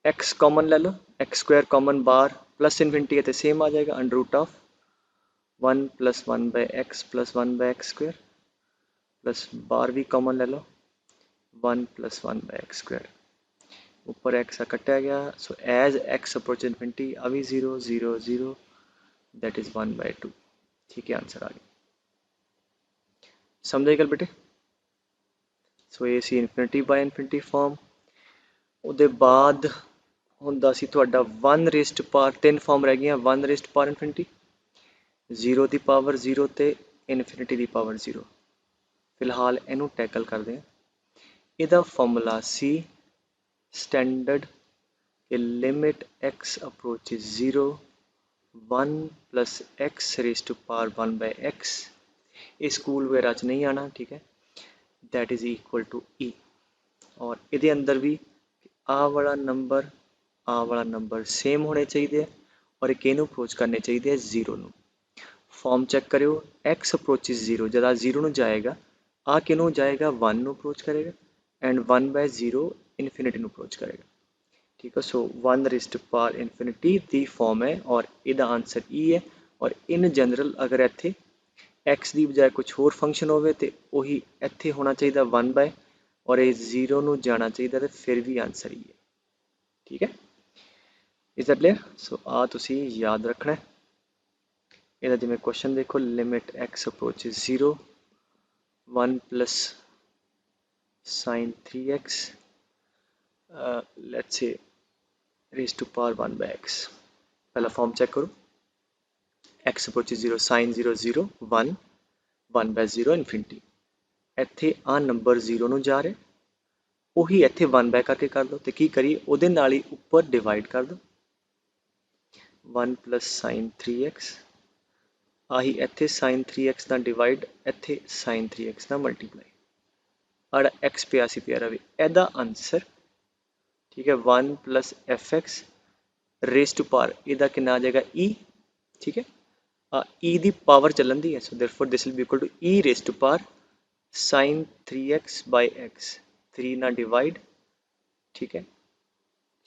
x कॉमन ले लो, एक्स स्क्वायर कॉमन बार प्लस इन्फिनिटी है तो सेम आ जाएगा, under root of 1 plus 1 by x plus 1 by x square, plus बार भी कॉमन ले लो 1 प्लस 1 बाई एक्स स्क्वायर, ऊपर एक्स कटा गया, so as x approach infinity अभी 0 0 0 दैट इज 1/2, ठीक है, आंसर आ गया। समझे गल बेटे? सो ये सी इन्फिनिटी बाई इन्फिनिटी फॉर्म। ਉਹਦੇ ਬਾਅਦ ਹੁੰਦਾ ਸੀ ਤੁਹਾਡਾ 1 ਰੇਸਟ ਪਾਵਰ, 3 ਫਾਰਮ ਰਹਿ ਗਈਆਂ, 1 ਰੇਸਟ ਪਾਵਰ ਇਨਫਿਨਿਟੀ, 0 ਦੀ ਪਾਵਰ 0 ਤੇ ਇਨਫਿਨਿਟੀ ਦੀ ਪਾਵਰ 0। ਫਿਲਹਾਲ ਇਹਨੂੰ ਟੈਕਲ ਕਰਦੇ ਹਾਂ। ਇਹਦਾ ਫਾਰਮੂਲਾ ਸੀ ਸਟੈਂਡਰਡ ਕਿ limit x approaches 0 1 plus x raise to power 1/x, ये स्कूल वगैरह च नहीं आना, ठीक है, that is equal to e. और ये अंदर भी आ वाला नंबर सेम होने चाहिए और एक इनू अप्रोच करने चाहिए 0 नू। फॉर्म चेक करो, x अप्रोचिज 0, जब 0 नू जाएगा आ किनू जाएगा 1 नू अप्रोच करेगा एंड 1/0 इन्फिनिटी नू अप्रोच करेगा, ठीक है। So 1 raise to power infinity दी फॉर्म है और इसका आंसर ई है। और इन जनरल अगर इत्थे x की बजाय कुछ होर फंक्शन हो तो वही इत्थे होना चाहिए 1/, और ये 0 नू जाना चाहिए तो फिर भी आंसर ही है, ठीक है। Is that clear? सो आ तुसी याद रखना है। ਇਹਦਾ ਜਿਵੇਂ क्वेश्चन देखो, limit x approaches 0 1 plus sin 3x let's say raise to power 1/x। पहला फॉर्म चेक करो, x अप्रोचेस 0 sin 0 0 1 1/0 इन्फिनिटी, ਇੱਥੇ ਆ ਨੰਬਰ 0 ਨੂੰ ਜਾ ਰਿਹਾ, ਉਹੀ ਇੱਥੇ 1/, ਕਰਕੇ ਕਰ ਦੋ, ਤੇ ਕੀ ਕਰੀਏ ਉਹਦੇ ਨਾਲ ਹੀ ਉੱਪਰ ਡਿਵਾਈਡ ਕਰ ਦੋ 1 प्लस sin 3x, ਆਹੀ ਇੱਥੇ sin 3x ਦਾ ਡਿਵਾਈਡ, ਇੱਥੇ sin 3x ਦਾ ਮਲਟੀਪਲਾਈ, ਆੜਾ x ਪਿਆ ਸੀ ਪਿਆ ਰਵੇ, ਇਹਦਾ ਆਂਸਰ, ठीक है, 1 plus fx raise to power ਇਹਦਾ ਕਿੰਨਾ ਆ ਜਾਏਗਾ e, ठीक है, e ਦੀ ਪਾਵਰ ਚੱਲਣ ਦੀ ਹੈ, so therefore this will be equal to e raise to power sin 3x by x, 3 ना डिवाइड, ठीक है,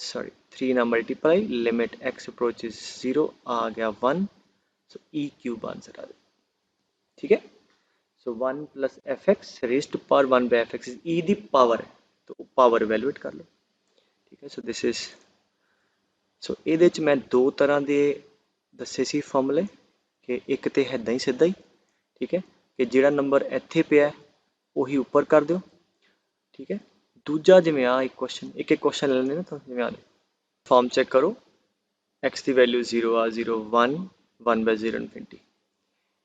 सॉरी 3 ना मल्टीप्लाई, लिमिट x अप्रोचेस 0 आ गया 1, सो e क्यूब आंसर आ गया, ठीक है। So 1 plus f x raise to power 1/fx e the power है, तो पावर वैल्यूएट कर लो, ठीक है। सो दिस इज, सो ये मैं दो तरह के दसे सी फॉर्मूले कि एक तो इदा ही सीधा ही, ठीक है, कि जोड़ा नंबर इत्थे पिया वही ऊपर कर दो, ठीक है। दूजा जिमें आ एक क्वेश्चन ले लेने ना, तो जिमें आ फॉर्म चेक करो, एक्स की वैल्यू 0 आ 0 1 1/0 इन्फिनिटी,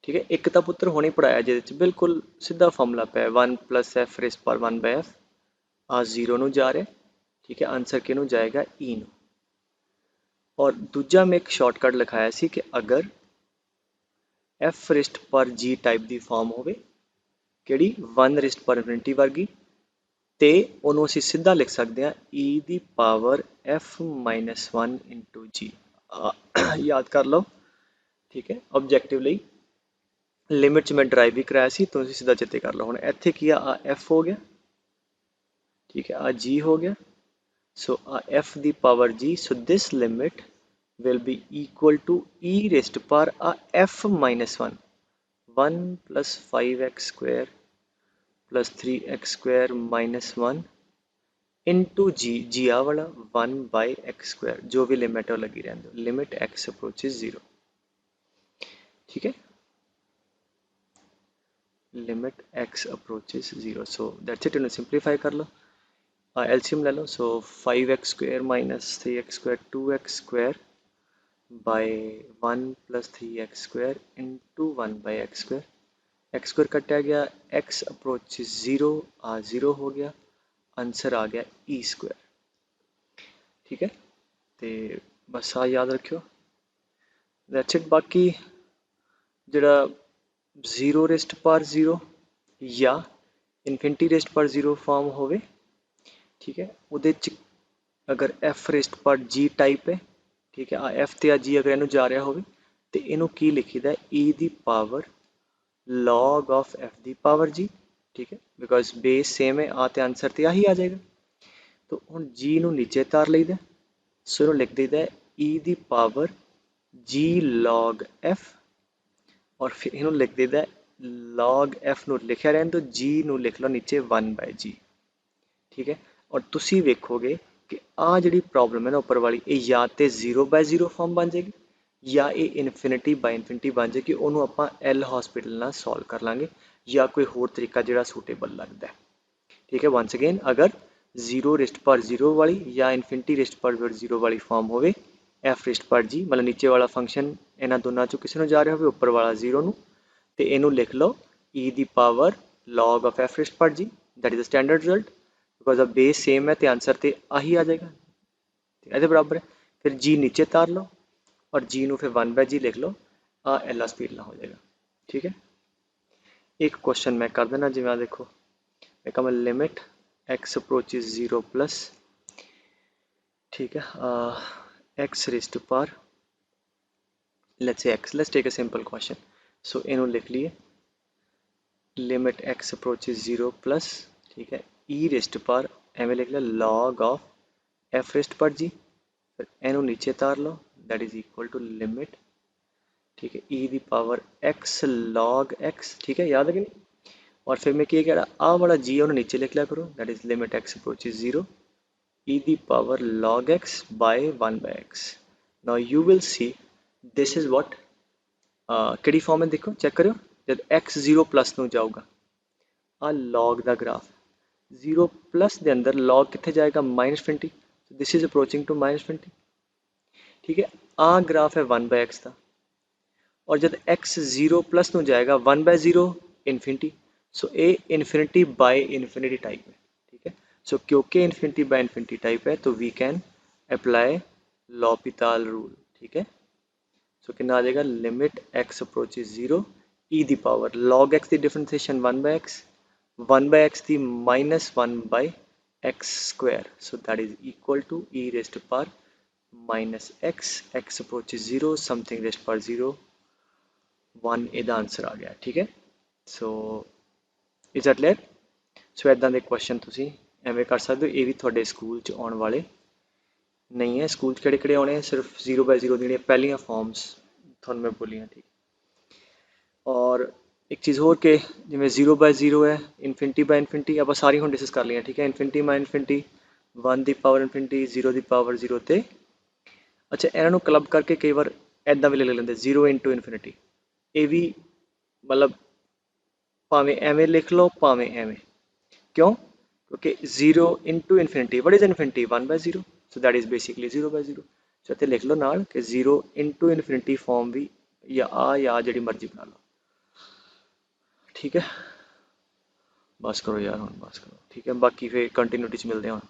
ठीक है। एक तो पुत्र होने पढ़ाया जिसे बिल्कुल सीधा फॉर्मूला पाया 1 plus F rays power 1/f, आ 0 नू जा रहा, ठीक है, आंसर किनू जाएगा ई नू। और दूजा में एक शॉर्टकट लिखाया सी कि अगर एफ रेज़ पर जी टाइप की फॉर्म होवे किहड़ी 1 रेज़ पर इन्फिनिटी वर्गी, तो उन्होंने असीं सीधा लिख सकते हैं ई दी पावर f-1 इंटू जी, याद कर लो, ठीक है। ऑब्जेक्टिवली लिमिट मैं ड्राइव भी कराया सी, तो सीधा चेते कर लो। हुण इत्थे की आ एफ हो गया, ठीक है, आ जी हो गया, सो आ एफ दी power g, so this limit will be equal to e raise to power आ f-1 1 plus 5x square plus 3x square minus 1 into g आ वाला 1/x स्क्वायर, जो भी लिमिट है वो लगी रहने दो, लिमिट x अप्रोचेस 0, ठीक है, limit x approaches 0। So that's it, इन्हें सिंप्लीफाई कर लो, एलसीएम ले लो। So 5x² minus 3x² 2x² by 1 प्लस 3x² into 1 by x²। x² कटा गया, x अप्रोच 0 आ 0 हो गया, आंसर आ गया e²। ठीक है, तो बस आ याद रखियो, दैट्स इट। बाकी ਜਿਹੜਾ 0 रेस्ट पर 0 या इनफिनिटी रेस्ट पर 0 फॉर्म होवे, ठीक है, ਉਹਦੇ ਚ अगर f रेस्ट पर g टाइप है, ठीक है, आ f ਤੇ आ g अगर इनू जा रहा होवे ਤੇ ਇਹਨੂੰ ਕੀ ਲਿਖੀਦਾ e the power log of f the power g। ठीक है, बिकॉज बेस सेम है, आ ਤੇ आंसर ਤੇ ਆਹੀ आ जाएगा। तो ਹੁਣ g ਨੂੰ नीचे तार ਲਈਦਾ, सो ਇਹਨੂੰ लिख दईदा e ਦੀ ਪਾਵਰ g log f, और फिर इन्हों लिख देता है log f ਨੂੰ लिखा रहने तो g ਨੂੰ लिख लो नीचे 1 बाय g। ठीक है, और तुसी वेखोगे कि आ जी प्रॉब्लम है ना उपर वाली, ये या तो 0 बाय 0 फॉर्म बन जाएगी या ये इनफिनिटी बाय इनफिनिटी बन जाएगी। उन्होंने आप एल हॉस्पिटल ना सॉल्व कर लाँगे या कोई होर तरीका जो सूटेबल लगता है। ठीक है, वंस अगेन अगर 0 रेस्ट पर 0 वाली या इनफिनिटी रेस्ट पर 0 वाली फॉर्म हो एफ रेस्ट पर जी, मतलब नीचे वाला फंक्शन इन्होंने दोनों चो किसी जा रहा हो, उपर वाला 0 नू, तो इनू लिख लो e the power log of f rest पर g, that is the standard result. Because अब बेस सेम है तो आंसर तो आही आ जाएगा, ये बराबर है। फिर जी नीचे तार लो और जी नू फिर 1 बाय जी लिख लो, आ एला स्पीड ना हो जाएगा। ठीक है, एक क्वेश्चन मैं कर देना जिमें देखो, मैं कहा लिमिट x अप्रोचेज 0 प्लस, ठीक है, x रेस्ट पर let's say x, let's take a simple question, so इन्हों लिख लिए लिमिट x अप्रोचेज 0 प्लस, ठीक है, e रेस्ट पर एवं लिख लिया log ऑफ f रेस्ट पर जी, फिर इन्हों नीचे तार लो, that is equal to limit, ठीक है, e दी पावर x log x। ठीक है, याद है कि नहीं, और फिर मैं क्या कह रहा, आ वाला जी उन्होंने नीचे लिख लिया करो, that is limit x approaches 0 e the power log x by 1 by x। Now you will see this is what, ਕਿਹੜੀ फॉर्म है देखो चेक करो, जब x 0 प्लस ਨੂੰ जाऊगा, आ log का ग्राफ 0 प्लस के अंदर log कितने जाएगा -20, दिस इज अप्रोचिंग टू -20। ठीक है, आ ग्राफ है 1 बाय एक्स का, और जब x 0 प्लस ਨੂੰ जाएगा 1 by 0 infinity, so A infinity by infinity type है। ठीक है, सो क्योंकि इनफिनिटी बाय इनफिनिटी टाइप है तो we can apply L'Hopital rule. ठीक है, सो कितना आ जाएगा लिमिट x अप्रोचेज 0 e दी पावर log x की differentiation 1 by x, 1 by x की -1 by x², so that is equal to e raised पर -x, x approaches 0 something raised पर 0 1, ਇਹਦਾ आंसर आ गया। ठीक है, so is that clear. So इदां ਦੇ क्वेश्चन ਤੁਸੀਂ ਐਵੇਂ कर सकते हो, ये भी ਤੁਹਾਡੇ स्कूल च आने वाले नहीं है। स्कूल ਕਿਹੜੇ ਕਿਹੜੇ आने, सिर्फ 0 बाय 0 ਦੀਆਂ ਪਹਿਲੀਆਂ फॉर्म्स ਤੁਹਾਨੂੰ मैं बोलियां। ठीक, और एक चीज़ होर के जिमें 0 बाय 0 है, इनफिनिटी बाय इनफिनिटी आप सारी हम डिस्कस कर लिया। ठीक है, इनफिनिटी बाय इनफिनिटी 1 की पावर इनफिनिटी 0 की पावर 0 ते, अच्छा इन्हों क्लब करके कई बार इदा भी ले लेंगे 0 इंटू इनफिनिटी, ये भी मतलब भावें एवें लिख लो भावें एवें, क्यों, क्योंकि 0 into infinity what is infinity 1 by 0, so that is basically 0 by 0। So इतने लिख लो नाल कि 0 इंटू इनफिनिटी फॉर्म भी या जी मर्जी बना लो। ठीक है, बस करो यार हम बस करो। ठीक है, बाकी फिर कंटिन्यूटी मिलते हैं।